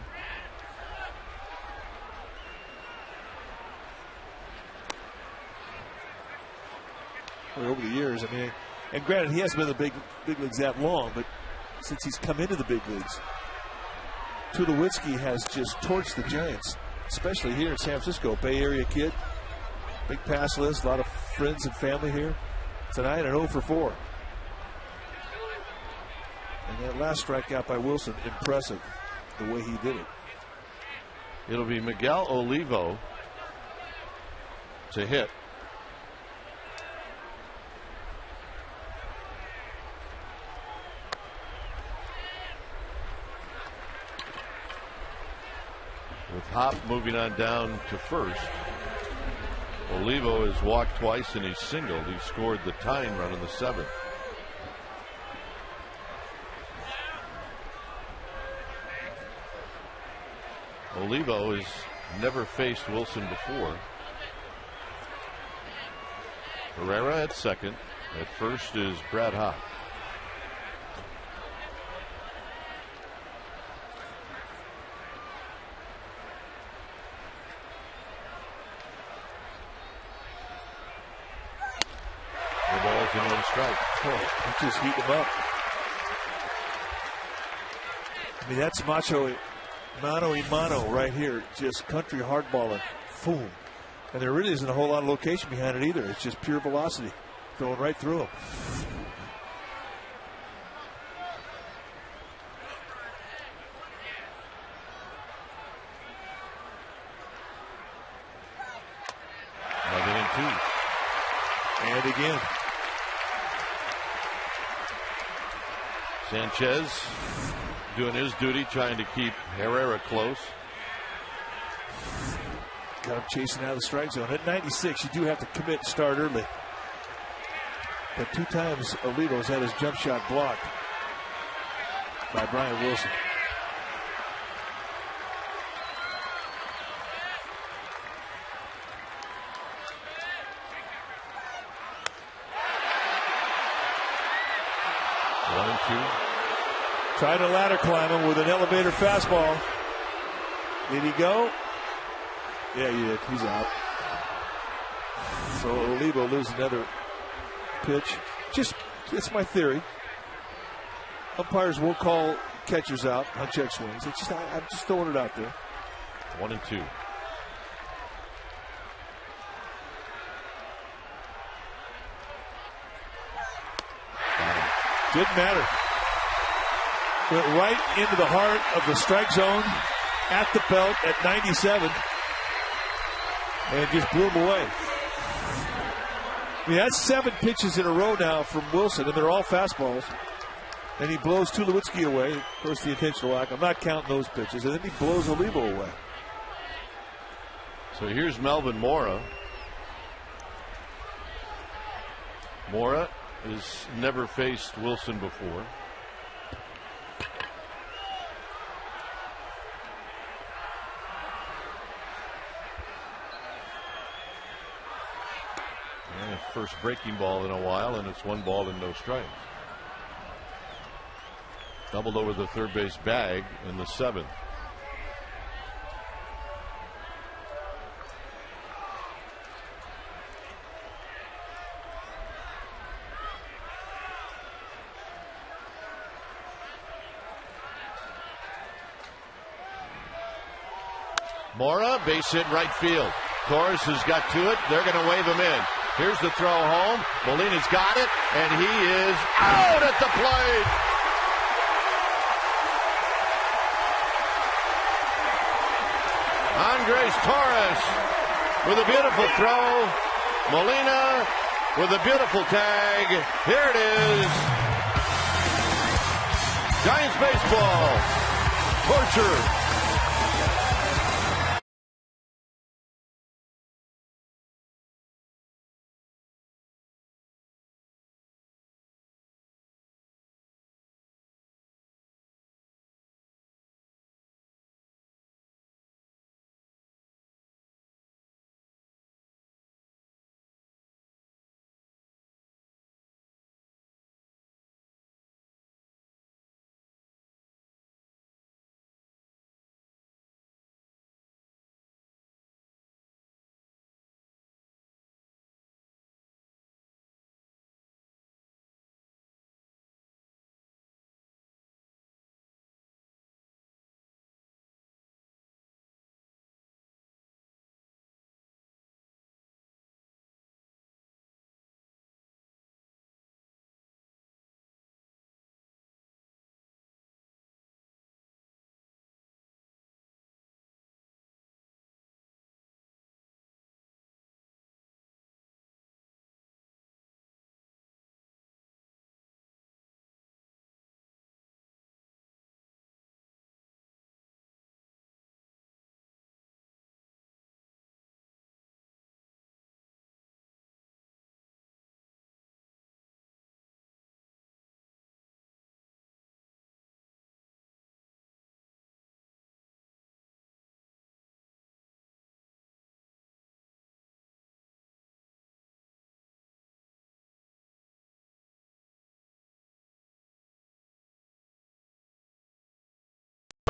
S2: Over the years, I mean, and granted, he hasn't been in the big leagues that long, but since he's come into the big leagues, Tulowitzki has just torched the Giants, especially here in San Francisco. Bay Area kid, big pass list, a lot of friends and family here. Tonight, an 0 for 4. And that last strikeout by Wilson, impressive, the way he did it.
S1: It'll be Miguel Olivo to hit. With Hop moving on down to first. Olivo has walked twice and he's singled. He scored the tying run in the 7th. Olivo has never faced Wilson before. Herrera at second. At first is Brad Hop. The ball's in 1 strike.
S2: Oh, he just heat him up. I mean, that's mano y mano right here. Just country hardballing. Boom. And there really isn't a whole lot of location behind it either. It's just pure velocity. Going right through him.
S1: Nothing in 2.
S2: And again.
S1: Sanchez doing his duty, trying to keep Herrera close.
S2: Got him chasing out of the strike zone. At 96, you do have to commit and start early. But 2 times Olivo's had his jump shot blocked by Brian Wilson.
S1: One and 2.
S2: Tried to ladder climb him with an elevator fastball. Did he go? Yeah, he did. He's out. So Olivo loses another pitch. Just, it's my theory. Umpires won't call catchers out on check swings. It's just, I'm just throwing it out there.
S1: 1 and 2.
S2: Didn't matter. Went right into the heart of the strike zone at the belt at 97 and just blew him away. I mean, that's 7 pitches in a row now from Wilson, and they're all fastballs. And he blows Tulowitzki away. Of course, the intentional whack. I'm not counting those pitches. And then he blows Olivo away.
S1: So here's Melvin Mora. Mora has never faced Wilson before. And first breaking ball in a while, and it's 1 ball and no strikes. Doubled over the third base bag in the 7th. Mora, base hit right field. Torres has got to it. They're going to wave him in. Here's the throw home. Molina's got it, and he is out at the plate. Andres Torres with a beautiful throw. Molina with a beautiful tag. Here it is. Giants baseball. Torture.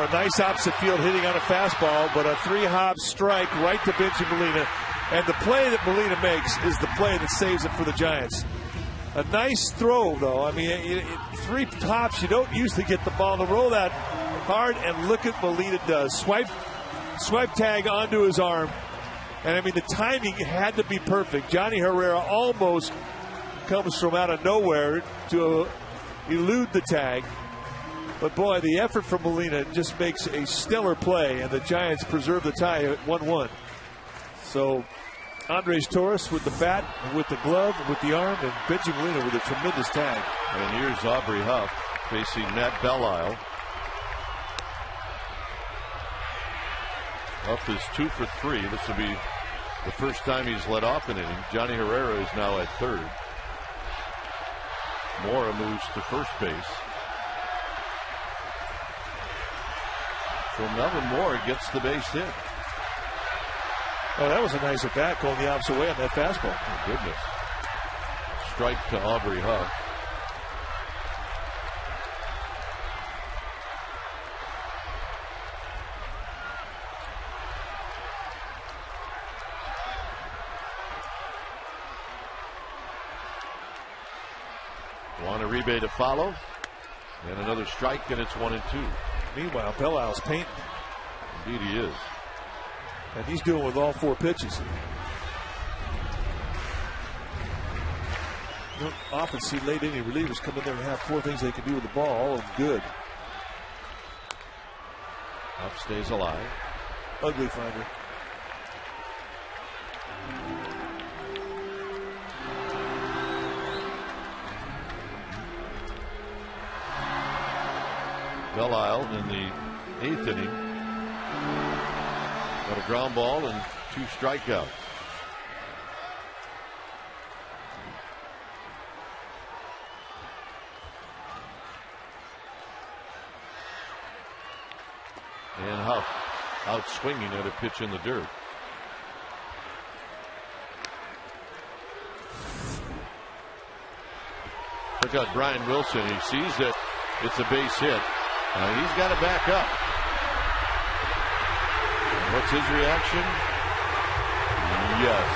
S2: A nice opposite field hitting on a fastball, but a 3-hop strike right to Benji Molina. And the play that Molina makes is the play that saves it for the Giants. A nice throw, though. I mean, 3 hops, you don't usually get the ball to roll that hard, and look at Molina does. Swipe tag onto his arm. And, I mean, the timing had to be perfect. Johnny Herrera almost comes from out of nowhere to elude the tag. But, boy, the effort from Molina just makes a stellar play, and the Giants preserve the tie at 1-1. So, Andres Torres with the bat, with the glove, with the arm, and Benji Molina with a tremendous tag.
S1: And here's Aubrey Huff facing Matt Belisle. Huff is 2 for 3. This will be the first time he's led off an inning. Johnny Herrera is now at third. Mora moves to first base. So Melvin Mora gets the base hit.
S2: Oh, that was a nice at bat going the opposite way on that fastball.
S1: Oh, goodness. Strike to Aubrey Huff. Juan Uribe to follow. And another strike, and it's 1-2.
S2: Meanwhile, Belisle's painting.
S1: Indeed he is.
S2: And he's doing with all 4 pitches. You don't often see late inning relievers come in there and have 4 things they can do with the ball, all of them good.
S1: Up stays alive.
S2: Ugly finder.
S1: Belisle in the 8th inning got a ground ball and 2 strikeouts. And Huff out swinging at a pitch in the dirt. Look out, Brian Wilson. He sees that it's a base hit. He's got to back up. And what's his reaction? Yes.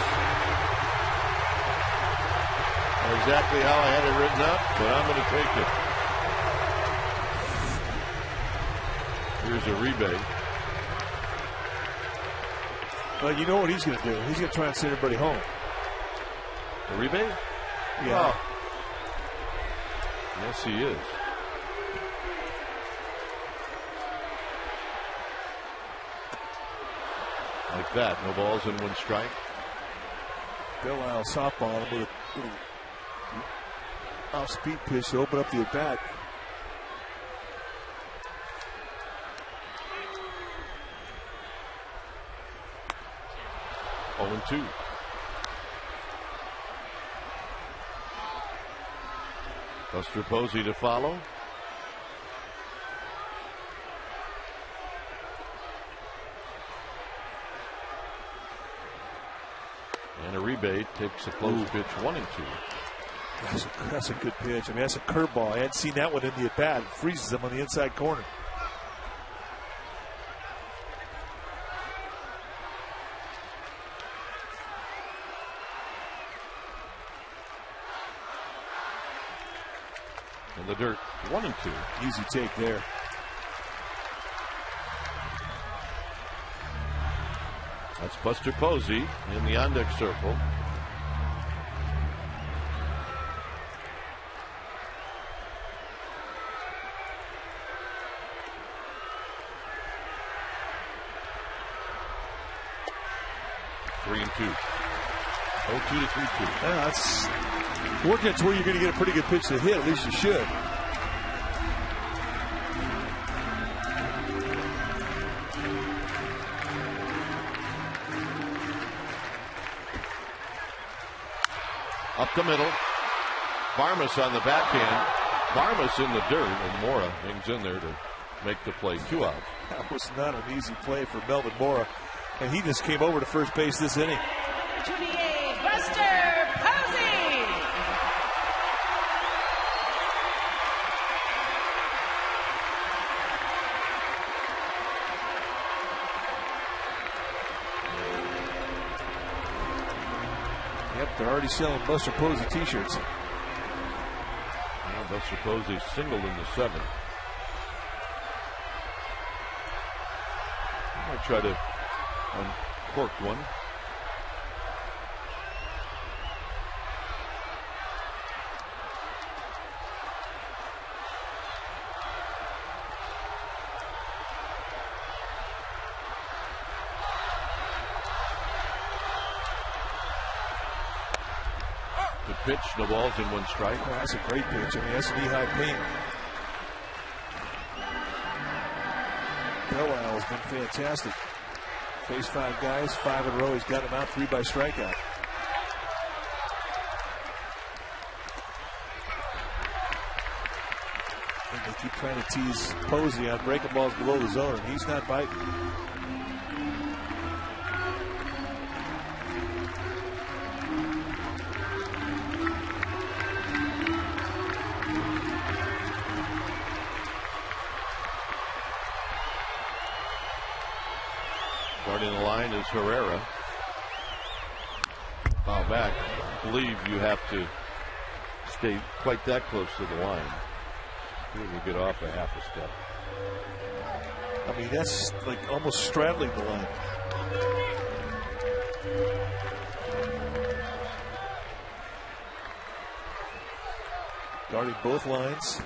S1: Not exactly how I had it written up, but I'm going to take it. Here's Uribe.
S2: Well, you know what he's going to do. He's going to try and send everybody home.
S1: Uribe?
S2: Yeah.
S1: Oh. Yes, he is. Like that, no balls and 1 strike.
S2: Belisle softball him with a little off-speed pitch to open up the at-bat.
S1: Oh, 2. Buster Posey to follow. And Uribe takes a close pitch, 1-2.
S2: That's a good pitch. I mean, that's a curveball. I hadn't seen that one in the at-bat. It freezes them on the inside corner.
S1: In the dirt, 1-2.
S2: Easy take there.
S1: That's Buster Posey in the on-deck circle. Three and 2. 0-2 to 3-2.
S2: Yeah, that's working to where you're going to get a pretty good pitch to hit. At least you should.
S1: Up the middle. Barmas on the backhand. Barmas in the dirt, and Mora hangs in there to make the play. 2 outs.
S2: That was not an easy play for Melvin Mora, and he just came over to first base this inning.
S6: Buster Posey.
S2: Yep, they're already selling Buster Posey t-shirts.
S1: Well, Buster Posey singled in the 7th. I might try to uncork one. Good pitch, no balls in 1 strike.
S2: Oh, that's a great pitch. I mean, that's knee-high pain. Belle has been fantastic. Faced 5 guys, 5 in a row. He's got them out, 3 by strikeout. And they keep trying to tease Posey on breaking balls below the zone, and he's not biting.
S1: Starting the line is Herrera. Foul back. I believe you have to stay quite that close to the line. You will get off a half a step.
S2: I mean, that's like almost straddling the line. Guarding both lines.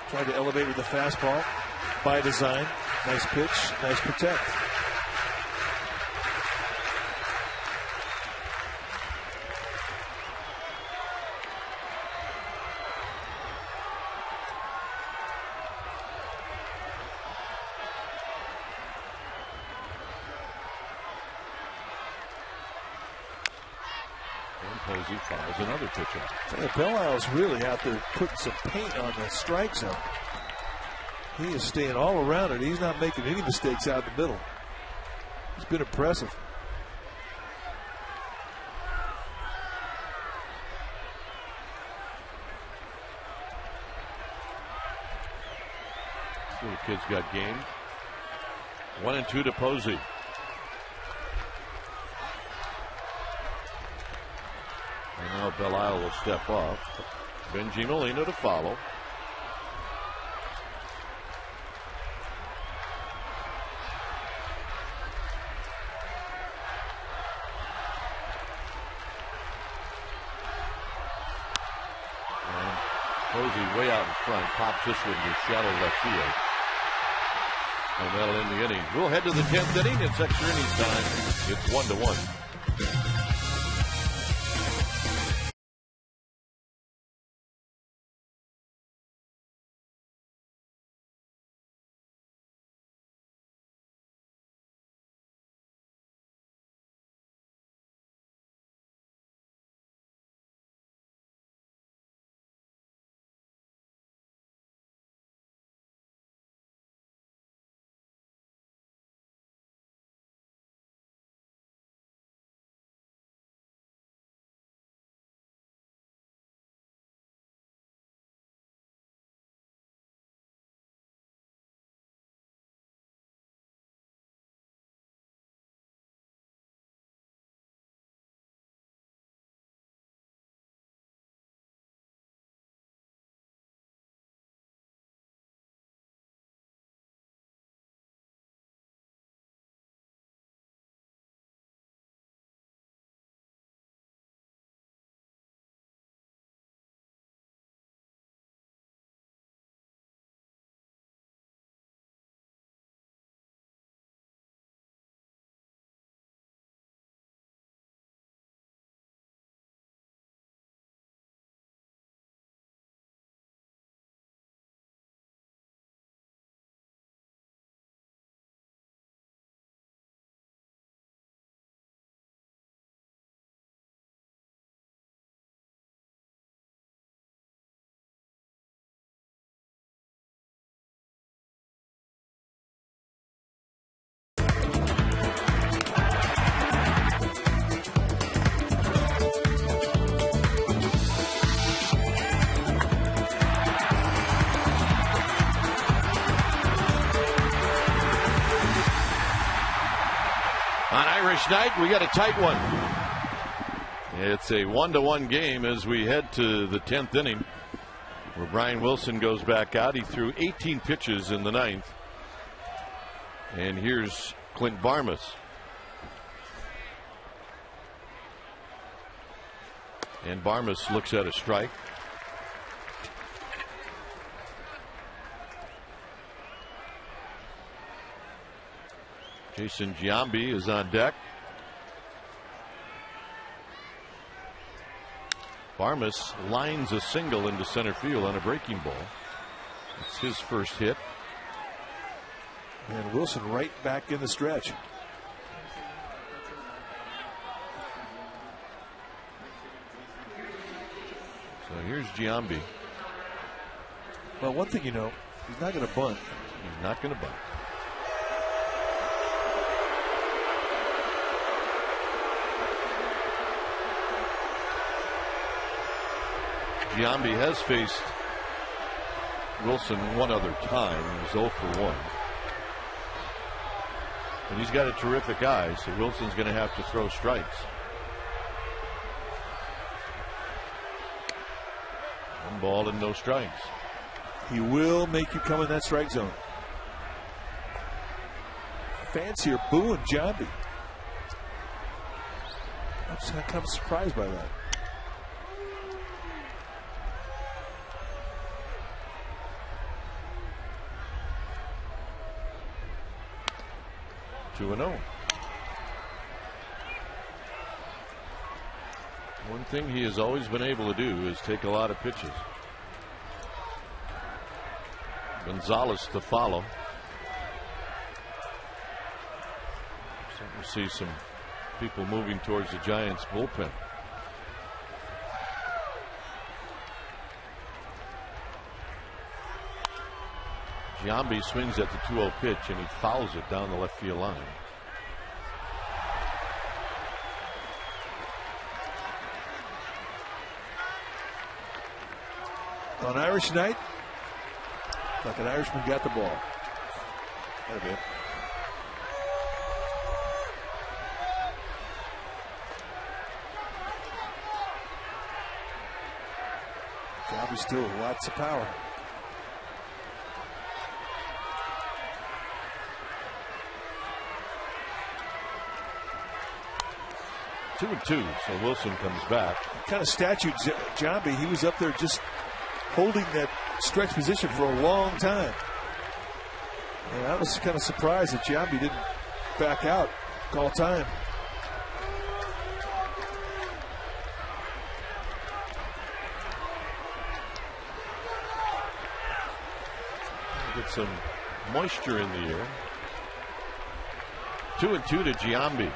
S2: Tried to elevate with the fastball by design. Nice pitch, nice protect.
S1: And Posey fires another pitch out.
S2: Yeah, Belle really out there putting some paint on the strike zone. He is staying all around it. He's not making any mistakes out in the middle. It's been impressive.
S1: This little kid's got game. 1-2 to Posey. And now Belle will step off. Benji Molina to follow. And Posey way out in front, pops this one to shallow left field. And that'll end the inning. We'll head to the 10th inning. It's extra innings time. It's 1-1. Irish night, we got a tight one. It's a 1-1 game as we head to the 10th inning, where Brian Wilson goes back out. He threw 18 pitches in the 9th. And here's Clint Barmas. And Barmas looks at a strike. Jason Giambi is on deck. Barmas lines a single into center field on a breaking ball. It's his first hit.
S2: And Wilson right back in the stretch.
S1: So here's Giambi.
S2: Well, one thing you know, he's not going to bunt.
S1: He's not going to bunt. Giambi has faced Wilson one other time. He's 0 for 1. And he's got a terrific eye, so Wilson's going to have to throw strikes. 1 ball and no strikes.
S2: He will make you come in that strike zone. Fancier booing Giambi. I'm just kind of surprised by that.
S1: Two and 0. One thing he has always been able to do is take a lot of pitches. Gonzalez to follow. Starting to see some people moving towards the Giants bullpen. Giambi swings at the 2-0 pitch and he fouls it down the left field line.
S2: On Irish night, like an Irishman got the ball. That'll be it. Giambi still lots of power.
S1: Two and 2, so Wilson comes back.
S2: Kind of statute Giambi. He was up there just holding that stretch position for a long time. And I was kind of surprised that Giambi didn't back out, call time.
S1: Get some moisture in the air. 2 and 2 to Giambi.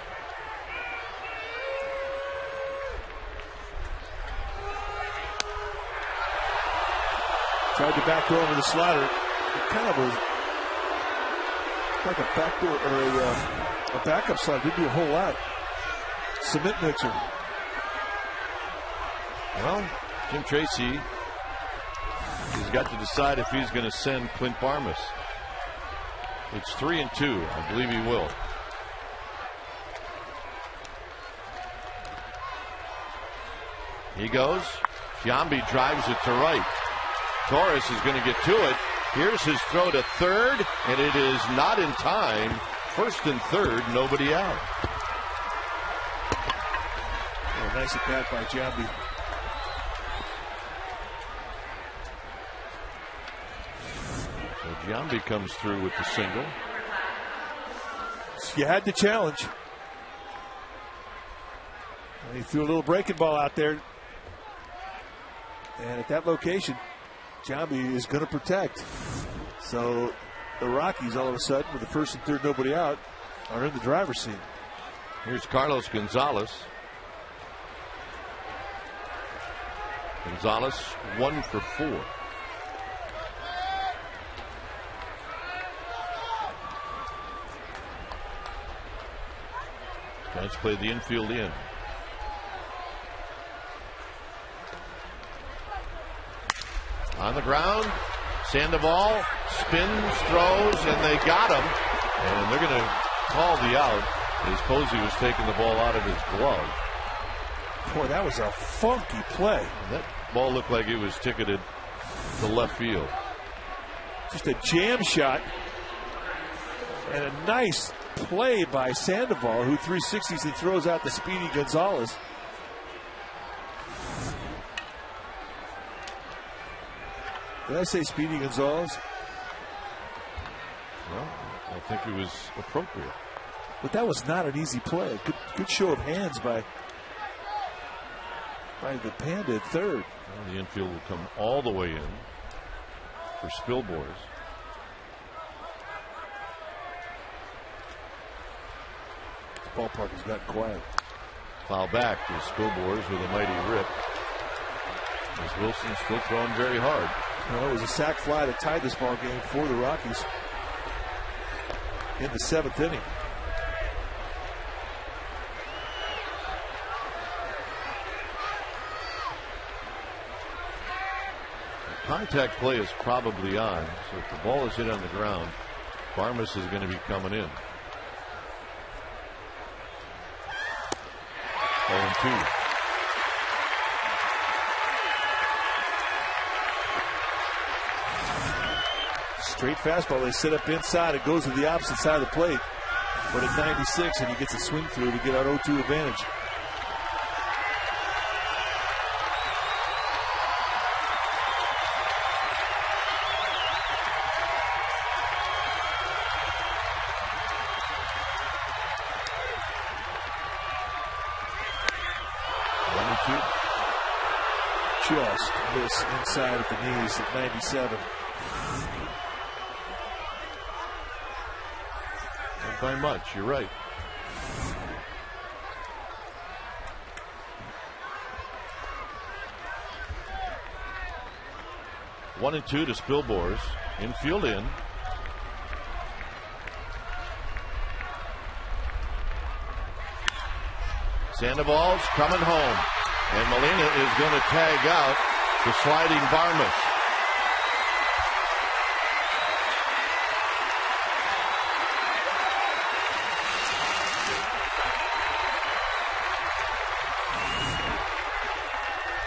S2: Tried to backdoor over the slider. It kind of was like a backdoor or a backup slider. Didn't do a whole lot. Cement mixer.
S1: Well, Jim Tracy has got to decide if he's going to send Clint Barmas. It's 3 and 2. I believe he will. He goes. Giambi drives it to right. Torres is going to get to it. Here's his throw to third, and it is not in time. First and third, nobody out.
S2: Oh, nice at bat by Giambi.
S1: So Giambi comes through with the single.
S2: You had the challenge. And he threw a little breaking ball out there. And at that location, Giambi is going to protect. So the Rockies, all of a sudden, with the first and third nobody out, are in the driver's seat.
S1: Here's Carlos Gonzalez. Gonzalez 1 for 4. Giants play the infield in. On the ground, Sandoval spins, throws, and they got him. And they're going to call the out. As Posey was taking the ball out of his glove.
S2: Boy, that was a funky play.
S1: That ball looked like it was ticketed to left field.
S2: Just a jam shot. And a nice play by Sandoval, who 360s and throws out the speedy Gonzalez. Did I say Speedy Gonzalez?
S1: Well, I think it was appropriate.
S2: But that was not an easy play. Good show of hands by the Panda at third.
S1: Well, the infield will come all the way in for Spilborghs.
S2: This ballpark has gotten quiet.
S1: Foul back to Spilborghs with a mighty rip. As Wilson still throwing very hard.
S2: Well, it was a sac fly that tied this ball game for the Rockies in the 7th inning.
S1: The contact play is probably on, so if the ball is hit on the ground, Barmas is going to be coming in. 0-2.
S2: Straight fastball. They set up inside. It goes to the opposite side of the plate. But at 96, and he gets a swing through to get our 0-2 advantage. Just miss inside at the knees at 97.
S1: Not by much, you're right. One and two to Spilborghs. Infield in. Sandoval's coming home. And Molina is going to tag out the sliding Barmas.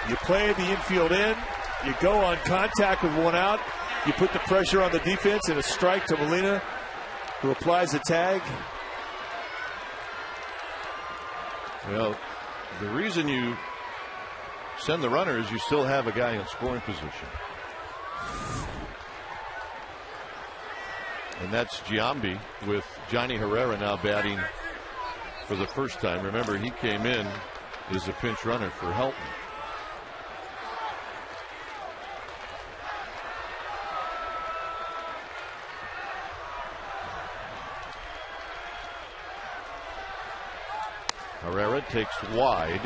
S2: You play the infield in, you go on contact with one out, you put the pressure on the defense, and a strike to Molina, who applies the tag.
S1: Well, the reason you send the runner is you still have a guy in scoring position. And that's Giambi, with Johnny Herrera now batting for the first time. Remember, he came in as a pinch runner for Helton. Herrera takes wide.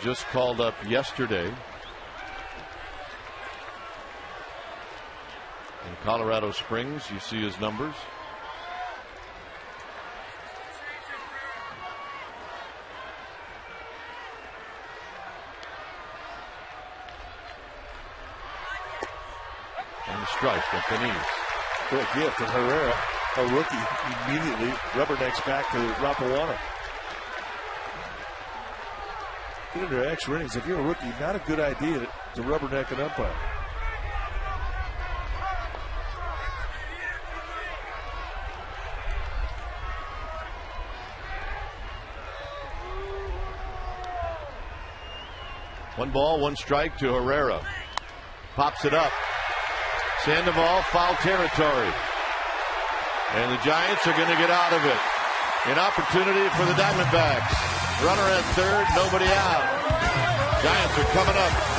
S1: Just called up yesterday in Colorado Springs. You see his numbers. And the strike at the knees.
S2: Good gift of Herrera, a rookie, immediately rubbernecks back to Rapawana. Get into extra innings. If you're a rookie, not a good idea to rubberneck an umpire.
S1: One ball, one strike to Herrera. Pops it up. Sandoval, foul territory. And the Giants are going to get out of it. An opportunity for the Diamondbacks. Runner at third, nobody out. Giants are coming up.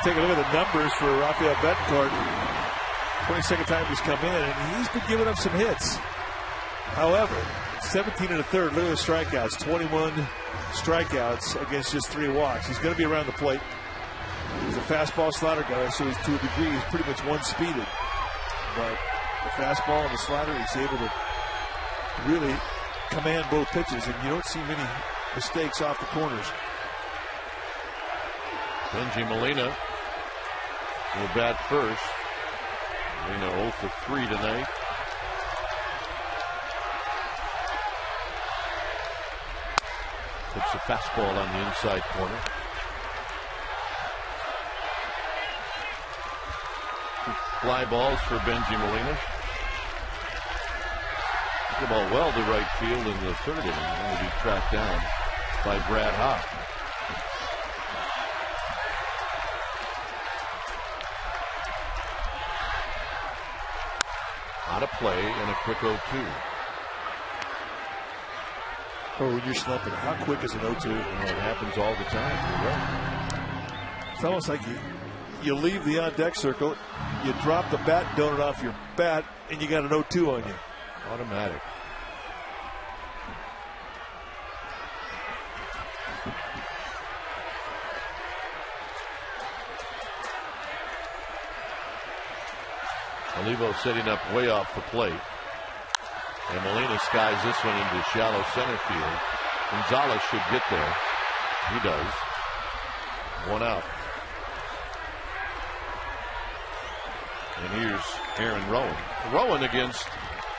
S2: take a look at the numbers for Rafael Betancourt. 22nd time he's come in, and he's been giving up some hits. However, 17 and a third. Look at the strikeouts. 21 strikeouts against just 3 walks. He's going to be around the plate. He's a fastball slider guy, so he's, to a degree, he's pretty much one-speeded. But the fastball and the slider, he's able to really command both pitches, and you don't see many mistakes off the corners.
S1: Benji Molina will bat first. Molina 0 for 3 tonight. Puts a fastball on the inside corner. Fly balls for Benji Molina. The ball well to right field in the 3rd inning. Will be tracked down by Brad Hopp. Out of play and a quick 0-2.
S2: Oh, when you're slumping, how quick is an 0-2?
S1: Well, it happens all the time. You're right.
S2: It's almost like you leave the on-deck circle, you drop the bat donut off your bat, and you got an 0-2 on you.
S1: Automatic. Olivo setting up way off the plate. And Molina skies this one into shallow center field. Gonzalez should get there. He does. 1 out. And here's Aaron Rowan. Rowan against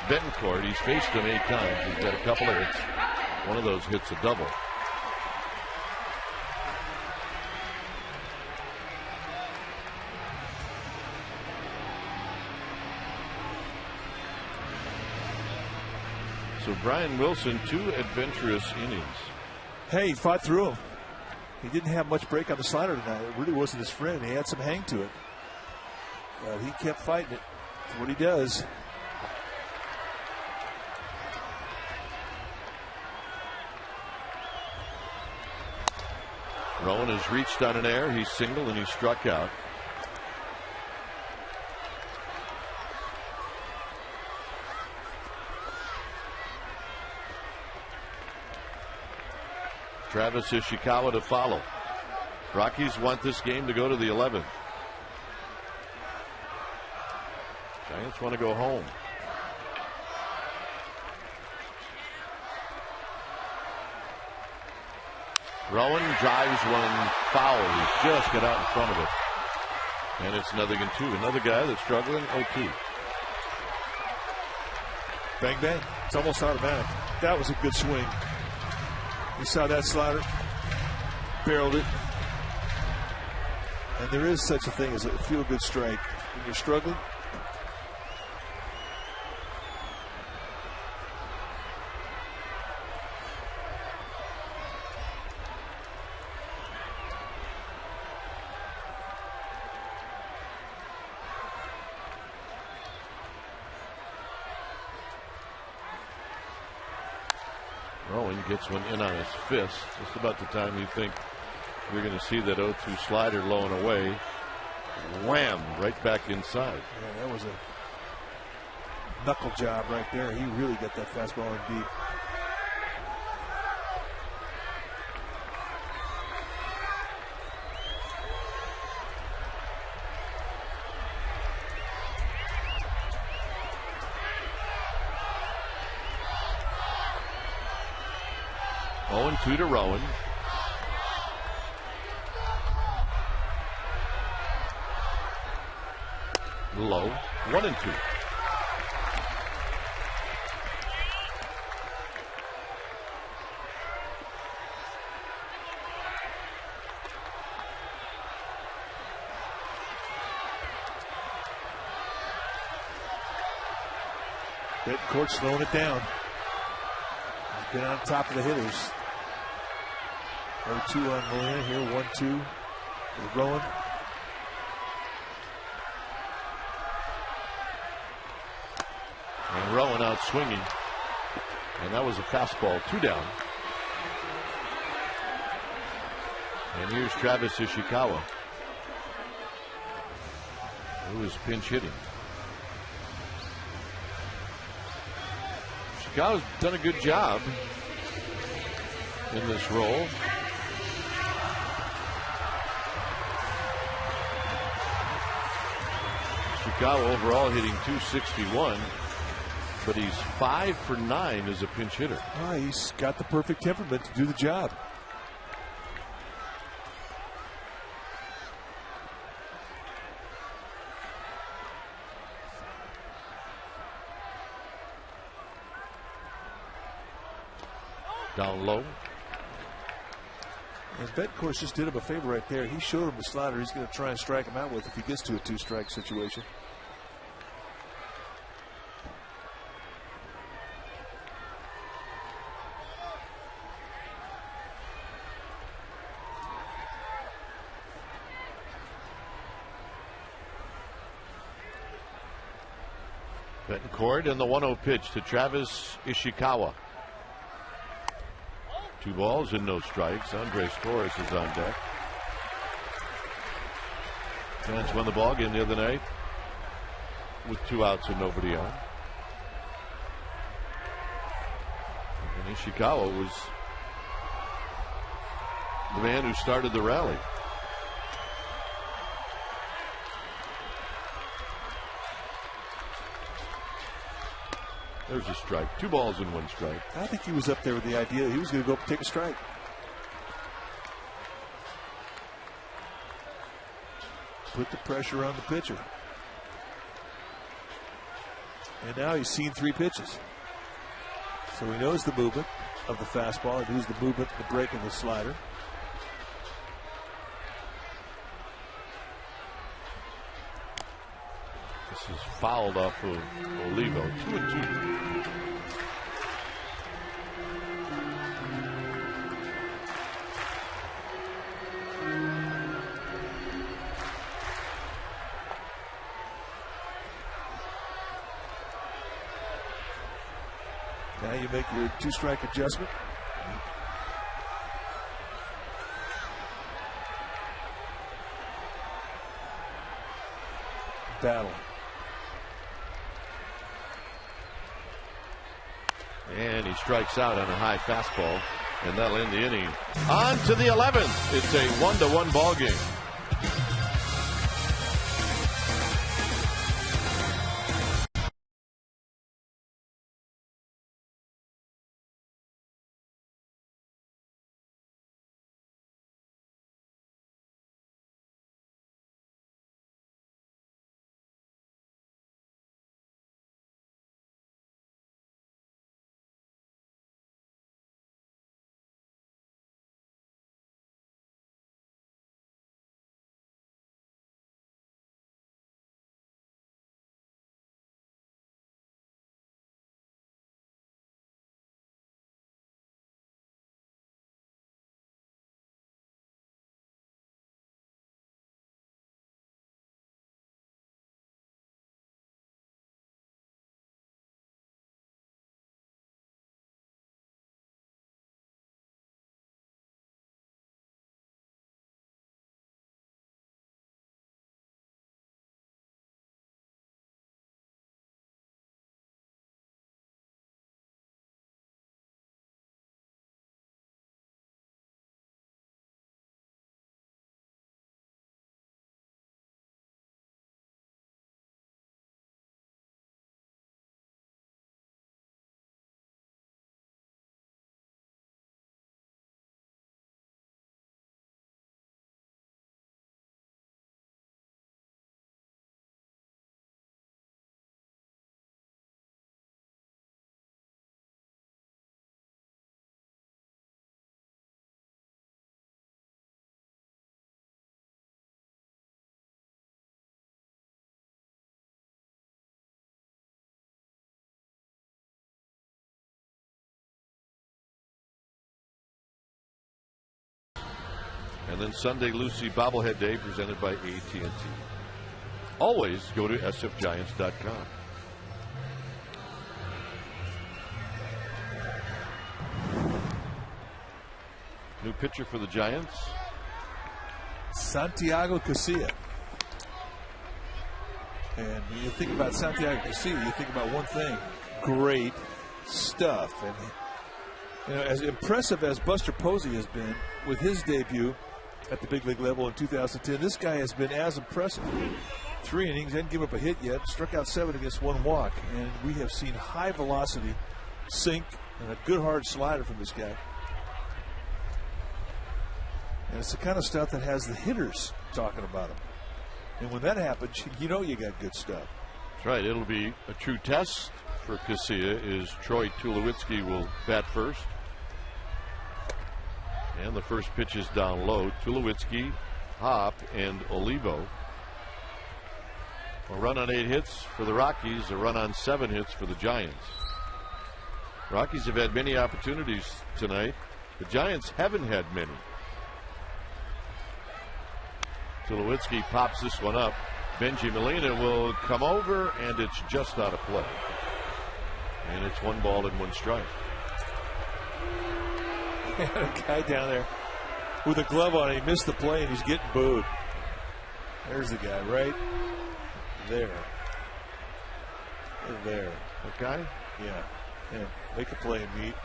S1: Betancourt. He's faced him 8 times. He's got a couple of hits. One of those hits a double. So Brian Wilson, 2 adventurous innings.
S2: Hey, he fought through him. He didn't have much break on the slider tonight. It really wasn't his friend. He had some hang to it. But he kept fighting it. That's what he does.
S1: Rowan has reached on an error. He's single and he struck out. Travis Ishikawa to follow. Rockies want this game to go to the 11th. Giants want to go home. Rowan drives one foul. He just got out in front of it. And it's nothing in 2. Another guy that's struggling. 0-2.
S2: Bang, bang. It's almost automatic. That was a good swing. You saw that slider. Barreled it. And there is such a thing as a feel-good strike. When you're struggling,
S1: Rowan gets one in on his fist. Just about the time you think you're going to see that 0-2 slider low and away. Wham! Right back inside.
S2: Yeah, that was a knuckle job right there. He really got that fastball in deep.
S1: Oh, 2 to Rowan. Low. 1-2.
S2: Betancourt slowing it down. He's been on top of the hitters. 0-2 on Molina here. 1-2 with Rowan.
S1: And Rowan out swinging. And that was a fastball. 2 down. And here's Travis Ishikawa. who is pinch hitting. Chicago's done a good job in this role. Chicago overall hitting .261, but he's 5 for 9 as a pinch hitter.
S2: Oh, he's got the perfect temperament to do the job.
S1: Down low.
S2: And Bettencourt just did him a favor right there. He showed him the slider he's going to try and strike him out with if he gets to a 2-strike situation.
S1: Bettencourt and the 1-0 pitch to Travis Ishikawa. 2 balls and no strikes. Andres Torres is on deck. Giants won the ball game the other night with 2 outs and nobody on. And Ishikawa was the man who started the rally. There's a strike. 2 balls and 1 strike.
S2: I think he was up there with the idea he was going to go up and take a strike. Put the pressure on the pitcher. And now he's seen 3 pitches. So he knows the movement of the fastball. He knows the movement, the break, and the slider.
S1: This is fouled off of Olivo. 2-2.
S2: Now you make your 2-strike adjustment. Battle.
S1: And he strikes out on a high fastball, and that'll end the inning. On to the 11th. It's a 1-1 ball game. And then Sunday Lucy Bobblehead Day presented by AT&T. Always go to sfgiants.com. New pitcher for the Giants,
S2: Santiago Casilla. And you think about Santiago Casilla, you think about one thing: great stuff. And you know, as impressive as Buster Posey has been with his debut at the big league level in 2010, this guy has been as impressive. 3 innings, didn't give up a hit yet, struck out 7 against 1 walk, and we have seen high velocity sink and a good hard slider from this guy. And it's the kind of stuff that has the hitters talking about him. And when that happens, you know you got good stuff.
S1: That's right. It'll be a true test for Casilla. Is Troy Tulowitzki will bat first. And the first pitch is down low. Tulowitzki, Hop, and Olivo. A run on 8 hits for the Rockies, a run on 7 hits for the Giants. Rockies have had many opportunities tonight. The Giants haven't had many. Tulowitzki pops this one up. Benji Molina will come over, and it's just out of play. And it's 1 ball and 1 strike.
S2: A guy down there with a glove on, he missed the play, and he's getting booed. There's the guy right there. There.
S1: That guy?
S2: Yeah. Yeah. Make a play and meet.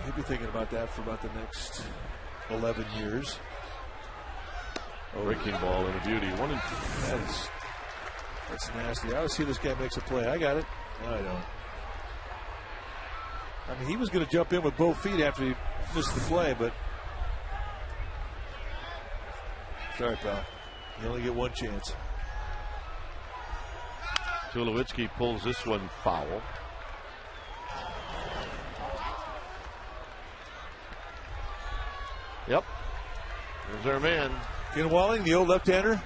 S2: He'll be thinking about that for about the next 11 years.
S1: Breaking ball and a beauty. 1 and 2.
S2: That's nasty. I always see this guy makes a play. I got it. No, I don't. I mean, he was going to jump in with both feet after he missed the play, but sorry, pal. You only get 1 chance.
S1: Tulowitzki pulls this one foul. Yep. There's our man.
S2: Ken Walling, the old left-hander.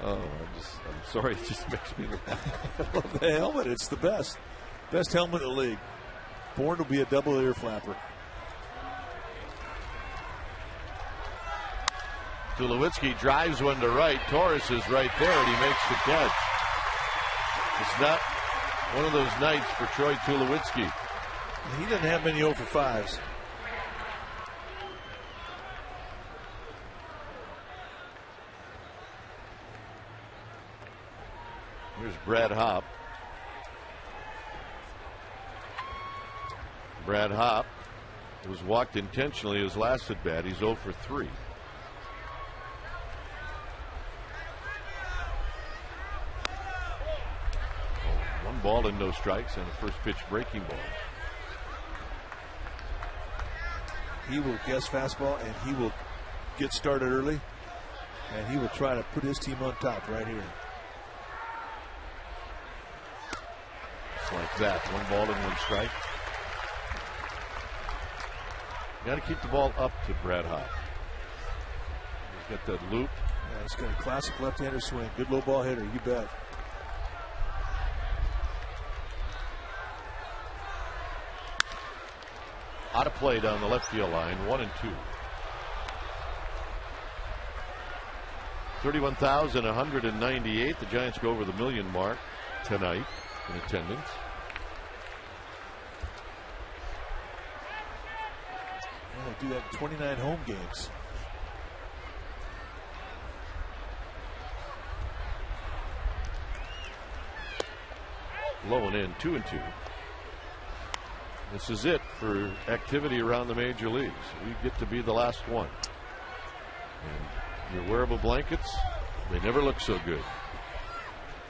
S1: Oh, I'm sorry. It just makes me laugh.
S2: I love the helmet. It's the best. Best helmet in the league. Born to be a double ear flapper.
S1: Tulowitzki drives one to right. Torres is right there, and he makes the catch. It's not one of those nights for Troy Tulowitzki.
S2: He didn't have many 0 for 5s.
S1: Here's Brad Hopp. Brad Hopp was walked intentionally his last at bat. He's 0 for 3. One ball and no strikes, and a first pitch breaking ball.
S2: He will guess fastball, and he will get started early, and he will try to put his team on top right here.
S1: Just like that. 1 ball and 1 strike. You got to keep the ball up to Brad Hopp. He's got that loop.
S2: Yeah, he's got a classic left-hander swing. Good low ball hitter, you bet.
S1: Out of play down the left field line. 1 and 2. 31,198. The Giants go over the 1 million mark tonight in attendance.
S2: Yeah, they do that in 29 home games.
S1: Low and in. 2 and 2. This is it for activity around the major leagues. We get to be the last one. And your wearable blankets, they never look so good.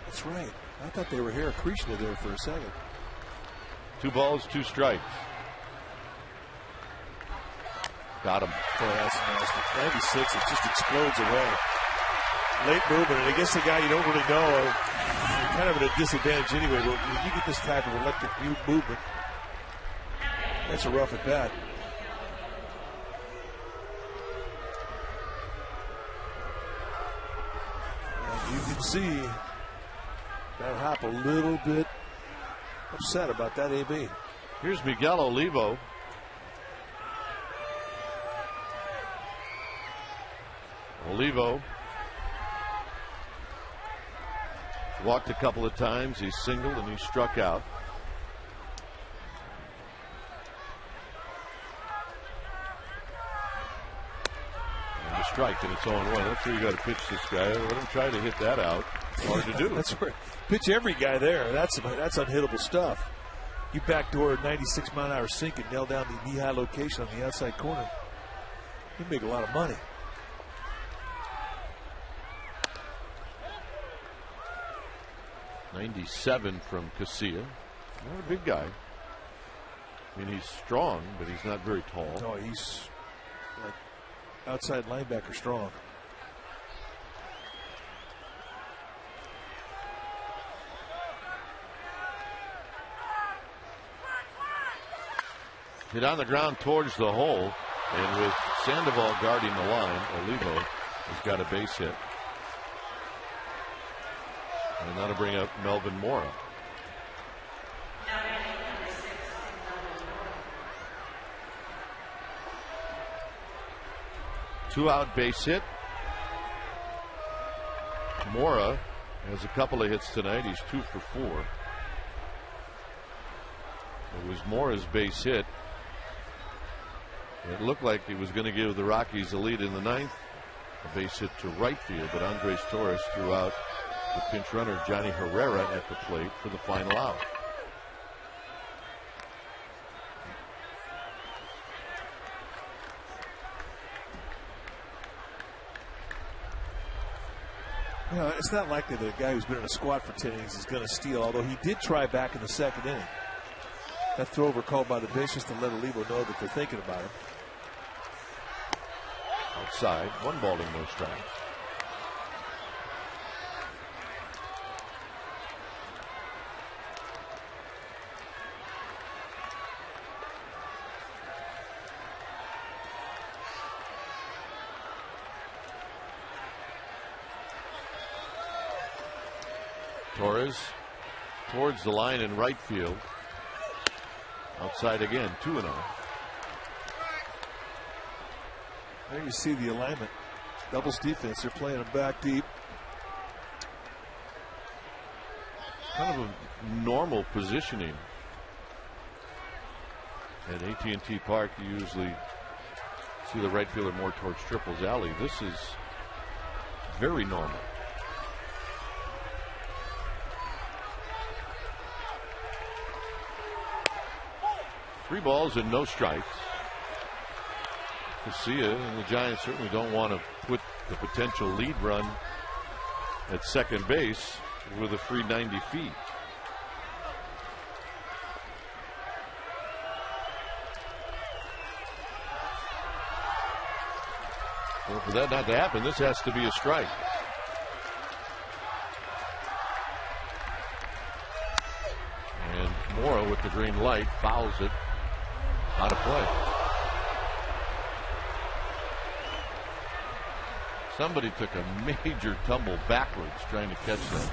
S2: That's right. I thought they were here appreciative there for a second.
S1: 2 balls, 2 strikes. Got him.
S2: Boy, that's nasty. 96, it just explodes away. Late movement, and against the guy you don't really know, you're kind of at a disadvantage anyway. But when you get this type of electric movement, that's a rough at bat. And you can see that Hop a little bit upset about that AB.
S1: Here's Miguel Olivo. Olivo walked a couple of times. He singled and he struck out. strike, and it's 0-1. That's where you got to pitch this guy. Let him try to hit that out. Hard to do.
S2: That's where pitch every guy there. That's unhittable stuff. You backdoor a 96-mile-an-hour sink and nail down the knee-high location on the outside corner. You make a lot of money.
S1: .97 from Casilla. Not a big guy. I mean, he's strong, but he's not very tall.
S2: No, he's like outside linebacker strong.
S1: Hit on the ground towards the hole, and with Sandoval guarding the line, Olivo has got a base hit. And that'll bring up Melvin Mora. Two-out base hit. Mora has a couple of hits tonight. He's 2 for 4. It was Mora's base hit. It looked like he was going to give the Rockies a lead in the 9th. A base hit to right field, but Andres Torres threw out the pinch runner Johnny Herrera at the plate for the final out.
S2: You know, it's not likely that a guy who's been in a squad for 10 innings is going to steal, although he did try back in the 2nd inning. That throw over called by the bench just to let Olivo know that they're thinking about him.
S1: Outside, 1 ball and no strike. Torres towards the line in right field. Outside again, 2-0.
S2: There you see the alignment. Doubles defense. They're playing them back deep.
S1: Kind of a normal positioning. At AT&T Park, you usually see the right fielder more towards Triples Alley. This is very normal. Three balls and no strikes. Casilla and the Giants certainly don't want to put the potential lead run at second base with a free 90 feet. Well, for that not to happen, this has to be a strike. And Mora with the green light fouls it out of play. Somebody took a major tumble backwards trying to catch that.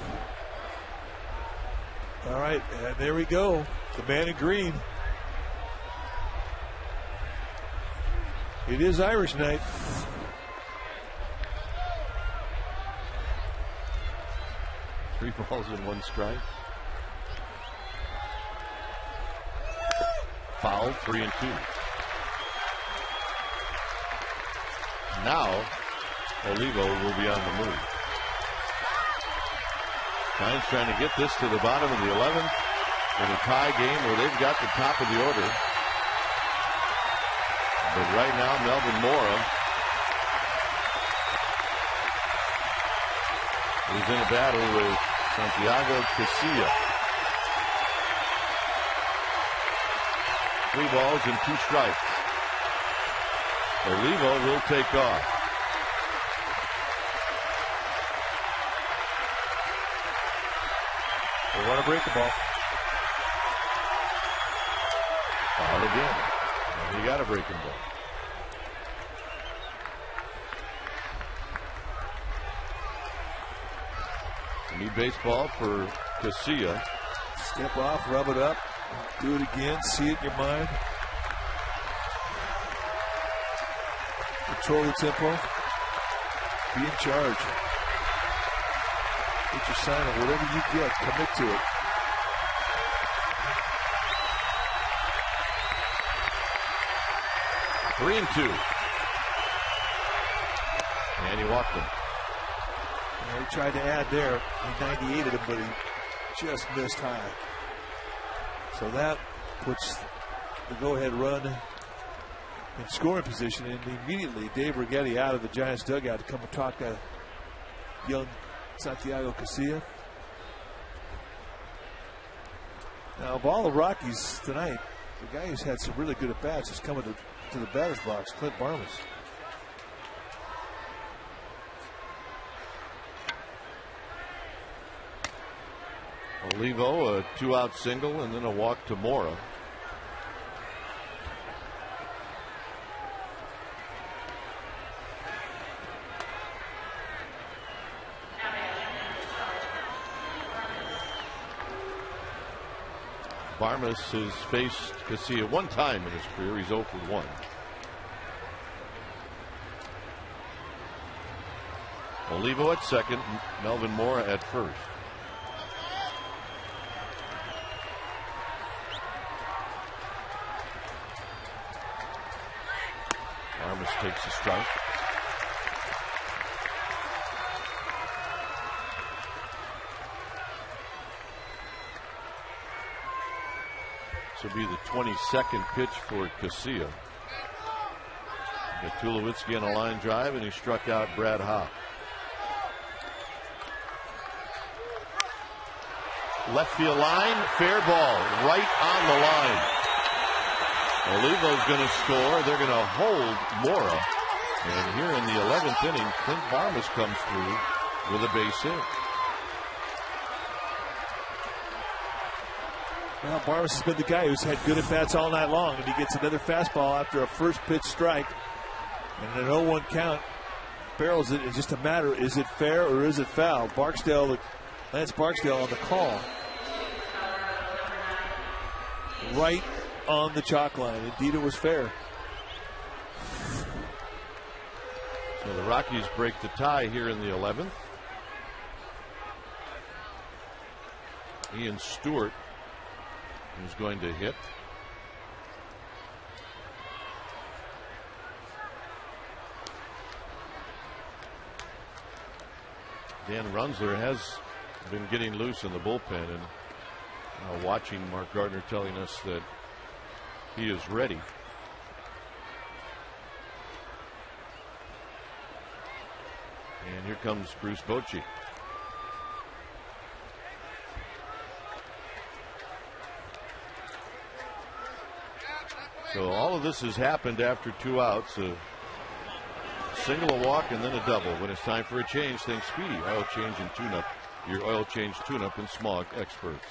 S2: All right, and there we go. The man in green. It is Irish night.
S1: Three balls and 1 strike. Foul, 3-2. Now, Olivo will be on the move. Giants trying to get this to the bottom of the 11th in a tie game where they've got the top of the order. But right now, Melvin Mora is in a battle with Santiago Casilla. 3 balls and 2 strikes. Olivo will take off.
S2: They want to break the ball.
S1: Foul again. You got a breaking ball. New baseball for Casilla.
S2: Step off, rub it up, do it again, see it in your mind. Control the tempo. Be in charge. Get your sign on whatever you get, commit to it.
S1: And he walked him.
S2: He tried to add there. He 98'd him, but he just missed high. So that puts the go-ahead run in scoring position, and immediately Dave Righetti out of the Giants dugout to come and talk to young Santiago Casilla. Now, of all the Rockies tonight, the guy who's had some really good at-bats is coming to the batter's box, Clint Barmas.
S1: Olivo, a 2-out single, and then a walk to Mora. Barmas has faced Casilla one time in his career. He's 0 for 1. Olivo at second, Melvin Mora at first. Barmas takes a strike. This will be the 22nd pitch for Casilla. Got Tulowitzki on a line drive, and he struck out Brad Hopp. Left field line, fair ball, right on the line. Olivo's going to score. They're going to hold Mora. And here in the 11th inning, Clint Barmas comes through with a base hit.
S2: Well, Barmas has been the guy who's had good at-bats all night long, and he gets another fastball after a first pitch strike. And an 0-1 count barrels it. It's just a matter, is it fair or is it foul? Lance Barksdale on the call. Right on the chalk line. Indeed, it was fair.
S1: So the Rockies break the tie here in the 11th. Ian Stewart is going to hit. Dan Runzler has been getting loose in the bullpen, and watching Mark Gardner telling us that he is ready. And here comes Bruce Bochy. So all of this has happened after 2 outs. A single, a walk, and then a double. When it's time for a change, think Speedy. Oil change and tune-up. Your oil change tune-up and smog experts.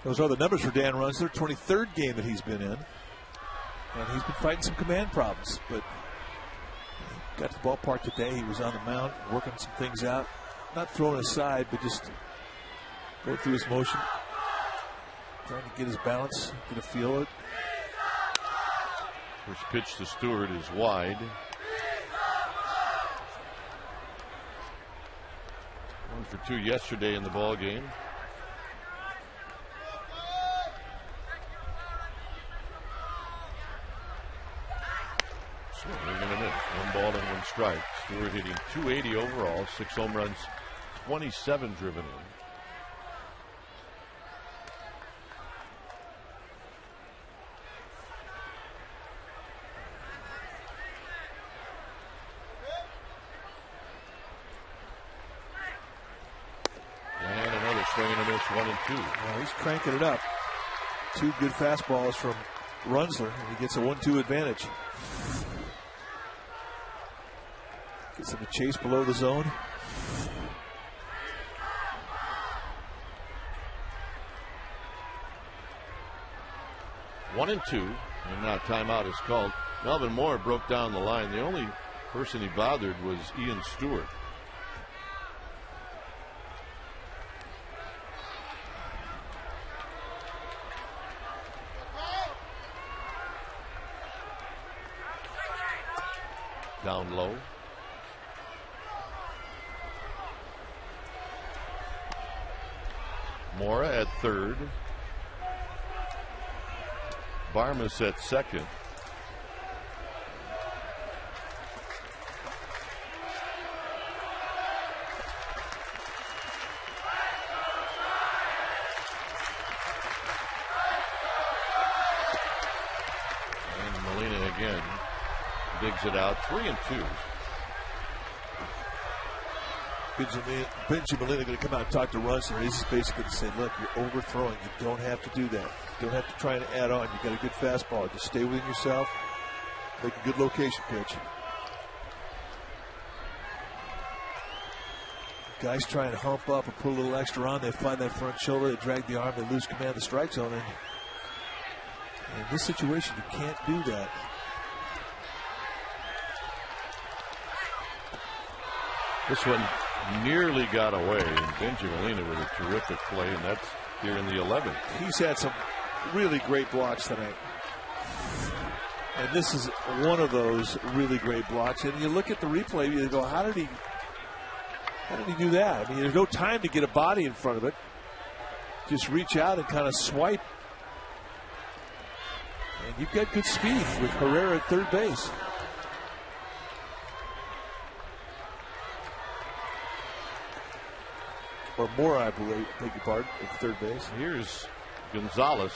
S2: Those are the numbers for Dan Runzler. 23rd game that he's been in. And he's been fighting some command problems. But got to the ballpark today. He was on the mound working some things out. Not throwing aside, but just going through his motion. Trying to get his balance, get a feel of it.
S1: First pitch to Stewart is wide. 1 for 2 yesterday in the ball game. Swinging and a miss. 1 ball and 1 strike. Stewart hitting .280 overall, 6 home runs, 27 driven in. Swing and a miss, 1 and 2.
S2: Well, he's cranking it up. 2 good fastballs from Runsler, and he gets a 1-2 advantage. Gets him a chase below the zone.
S1: One and 2, and now timeout is called. Melvin Moore broke down the line. The only person he bothered was Ian Stewart. Down low. Mora at third. Barmas at second. And Molina again. Digs it out, 3 and 2.
S2: Benji Molina going to come out and talk to Runsler. He's just basically going to say, look, you're overthrowing. You don't have to do that. You don't have to try and add on. You got a good fastball. Just stay within yourself. Make a good location pitch. Guys trying to hump up and put a little extra on. They find that front shoulder. They drag the arm. They lose command of the strike zone. And in this situation, you can't do that.
S1: This one nearly got away, and Benji Molina with a terrific play, and that's here in the 11th.
S2: He's had some really great blocks tonight. And this is one of those really great blocks. And you look at the replay, you go, how did he do that? I mean, there's no time to get a body in front of it. Just reach out and kind of swipe. And you've got good speed with Herrera at third base. Or more, I believe, beg your pardon, at third base.
S1: Here's Gonzalez.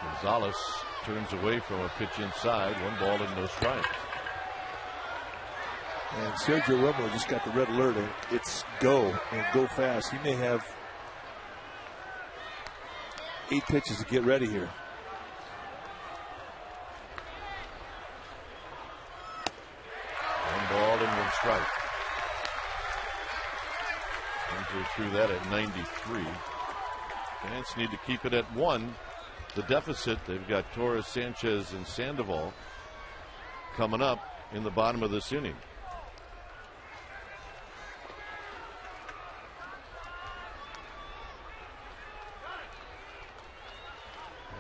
S1: Gonzalez turns away from a pitch inside. 1 ball and no strikes.
S2: And Sergio Romo just got the red alert, and it's go, and go fast. He may have 8 pitches to get ready here.
S1: Ball and 1 strike. Ranger threw that at 93. Giants need to keep it at 1. The deficit, they've got Torres, Sanchez, and Sandoval coming up in the bottom of this inning.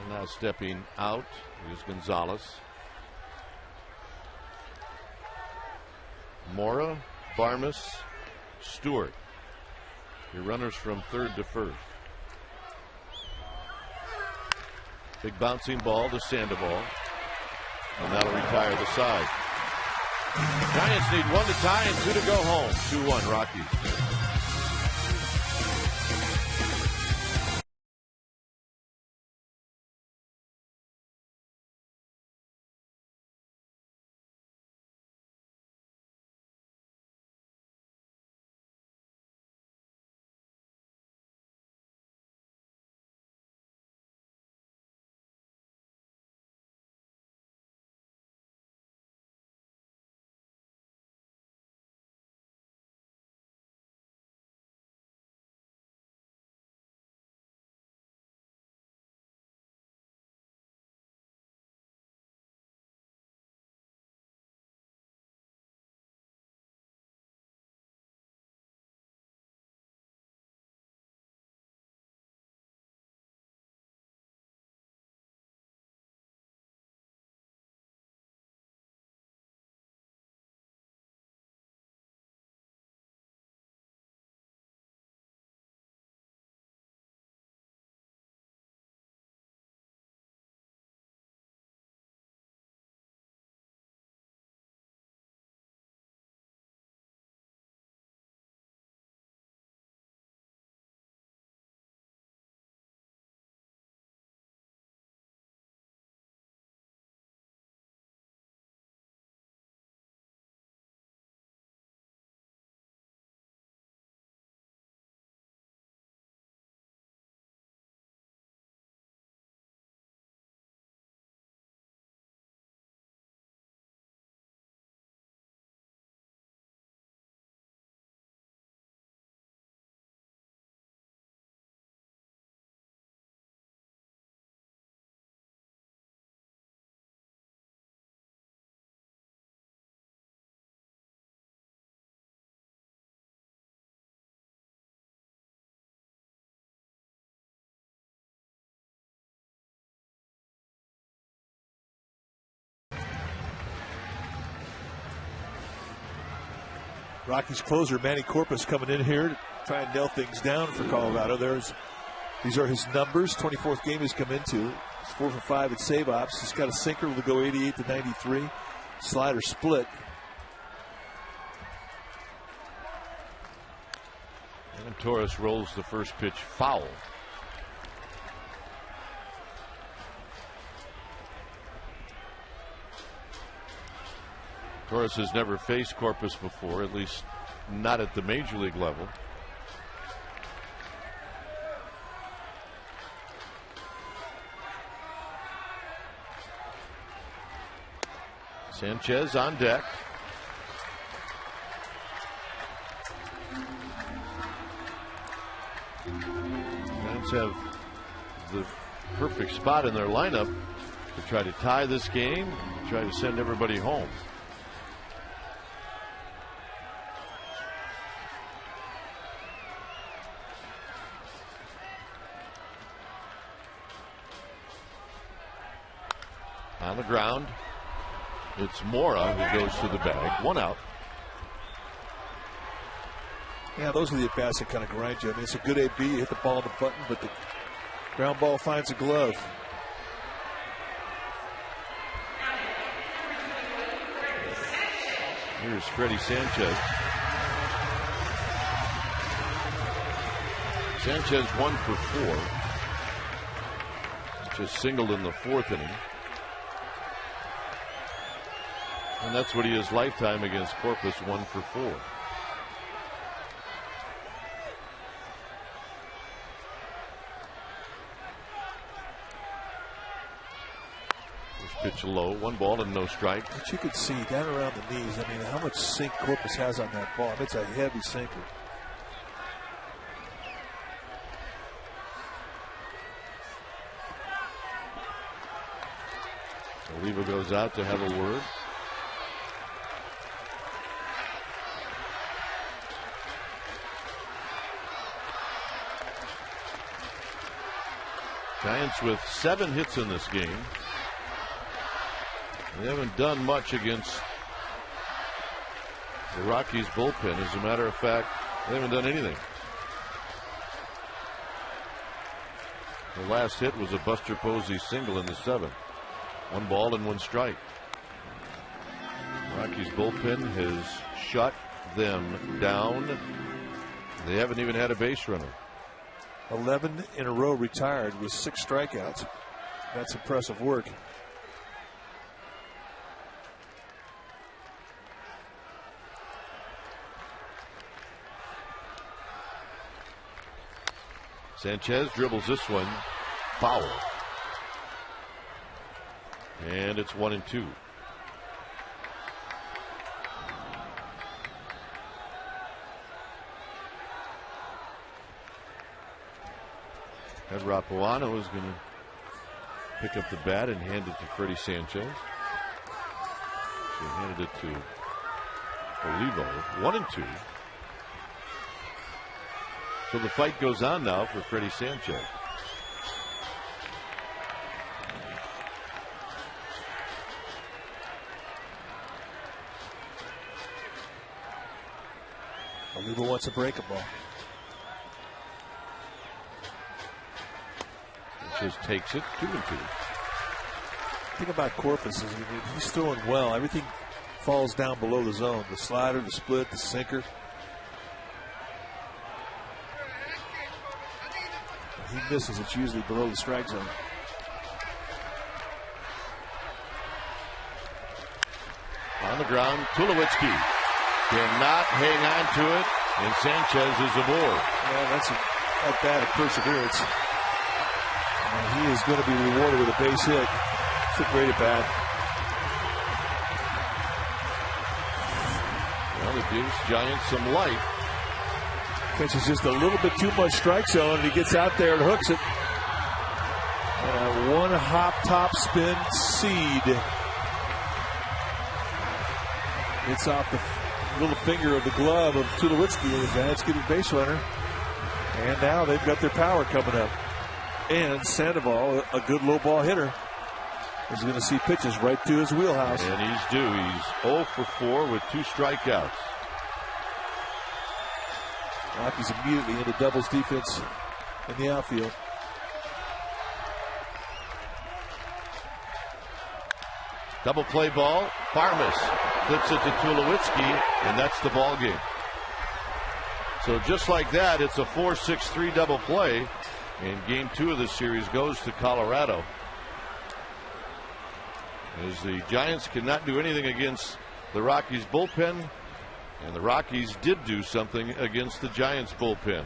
S1: And now stepping out is Gonzalez. Mora, Barmas, Stewart. Your runners from third to first. Big bouncing ball to Sandoval. And that'll retire the side. Giants need 1 to tie and 2 to go home. 2-1 Rockies.
S2: Rockies closer Manny Corpus coming in here to try and nail things down for Colorado. These are his numbers. 24th game he's come into. He's 4 for 5 at save ops. He's got a sinker to go 88 to 93. Slider split.
S1: And Torres rolls the first pitch foul. Torres has never faced Corpus before, at least not at the major league level. Sanchez on deck. Giants have the perfect spot in their lineup to try to tie this game, to try to send everybody home. On the ground, it's Mora who goes to the bag. 1 out.
S2: Yeah, those are the at-bats that kind of grind you. I mean, it's a good AB. You hit the ball on the button, but the ground ball finds a glove.
S1: Here's Freddie Sanchez. Sanchez 1 for 4. Just singled in the 4th inning. And that's what he is lifetime against Corpus, 1 for 4. First pitch low, 1 ball and no strike.
S2: But you could see down around the knees, I mean, how much sink Corpus has on that ball. It's a heavy sinker.
S1: Oliva goes out to have a word. Giants with 7 hits in this game. They haven't done much against the Rockies bullpen. As a matter of fact, they haven't done anything. The last hit was a Buster Posey single in the 7th. 1 ball and 1 strike. Rockies bullpen has shut them down. They haven't even had a base runner.
S2: 11 in a row retired with 6 strikeouts. That's impressive work.
S1: Sanchez dribbles this one foul. And it's 1-2. Ed Rapuano is going to pick up the bat and hand it to Freddie Sanchez. He handed it to Olivo. 1-2. So the fight goes on now for Freddie Sanchez.
S2: Olivo wants a break ball.
S1: Just takes it 2-2.
S2: The thing about Corpus is he's throwing well. Everything falls down below the zone. The slider, the split, the sinker. When he misses, it's usually below the strike zone.
S1: On the ground, Tulowitzki cannot hang on to it, and Sanchez is aboard.
S2: Yeah, that's at bat of perseverance. And he is going to be rewarded with a base hit. It's a great at bat.
S1: Well, it gives Giants some life.
S2: Catches just a little bit too much strike zone, and he gets out there and hooks it. And a 1-hop top spin seed. It's off the little finger of the glove of Tulowitzki, and the Giants get a base runner. And now they've got their power coming up. And Sandoval, a good low ball hitter, is going to see pitches right to his wheelhouse.
S1: And he's due. He's 0 for 4 with 2 strikeouts.
S2: Rockies immediately into doubles defense in the outfield.
S1: Double play ball. Farmas flips it to Tulowitzki, and that's the ball game. So just like that, it's a 4-6-3 double play, and game 2 of the series goes to Colorado. As the Giants cannot do anything against the Rockies bullpen, and the Rockies did do something against the Giants bullpen.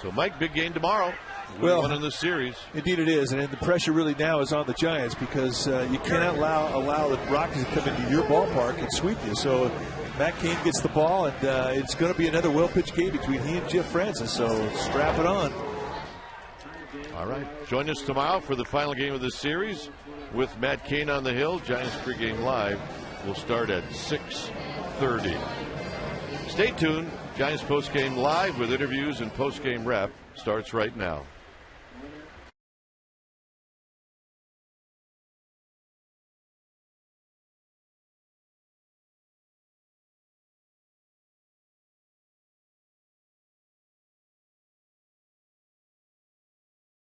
S1: So Mike, big game tomorrow.
S2: Well,
S1: one in this series.
S2: Indeed it is, and the pressure really now is on the Giants because you cannot allow the Rockies to come into your ballpark and sweep you. So Matt Cain gets the ball, and it's going to be another well-pitched game between he and Jeff Francis. So strap it on.
S1: All right. Join us tomorrow for the final game of the series with Matt Cain on the hill. Giants pregame live will start at 6:30. Stay tuned. Giants postgame live with interviews and postgame rep starts right now.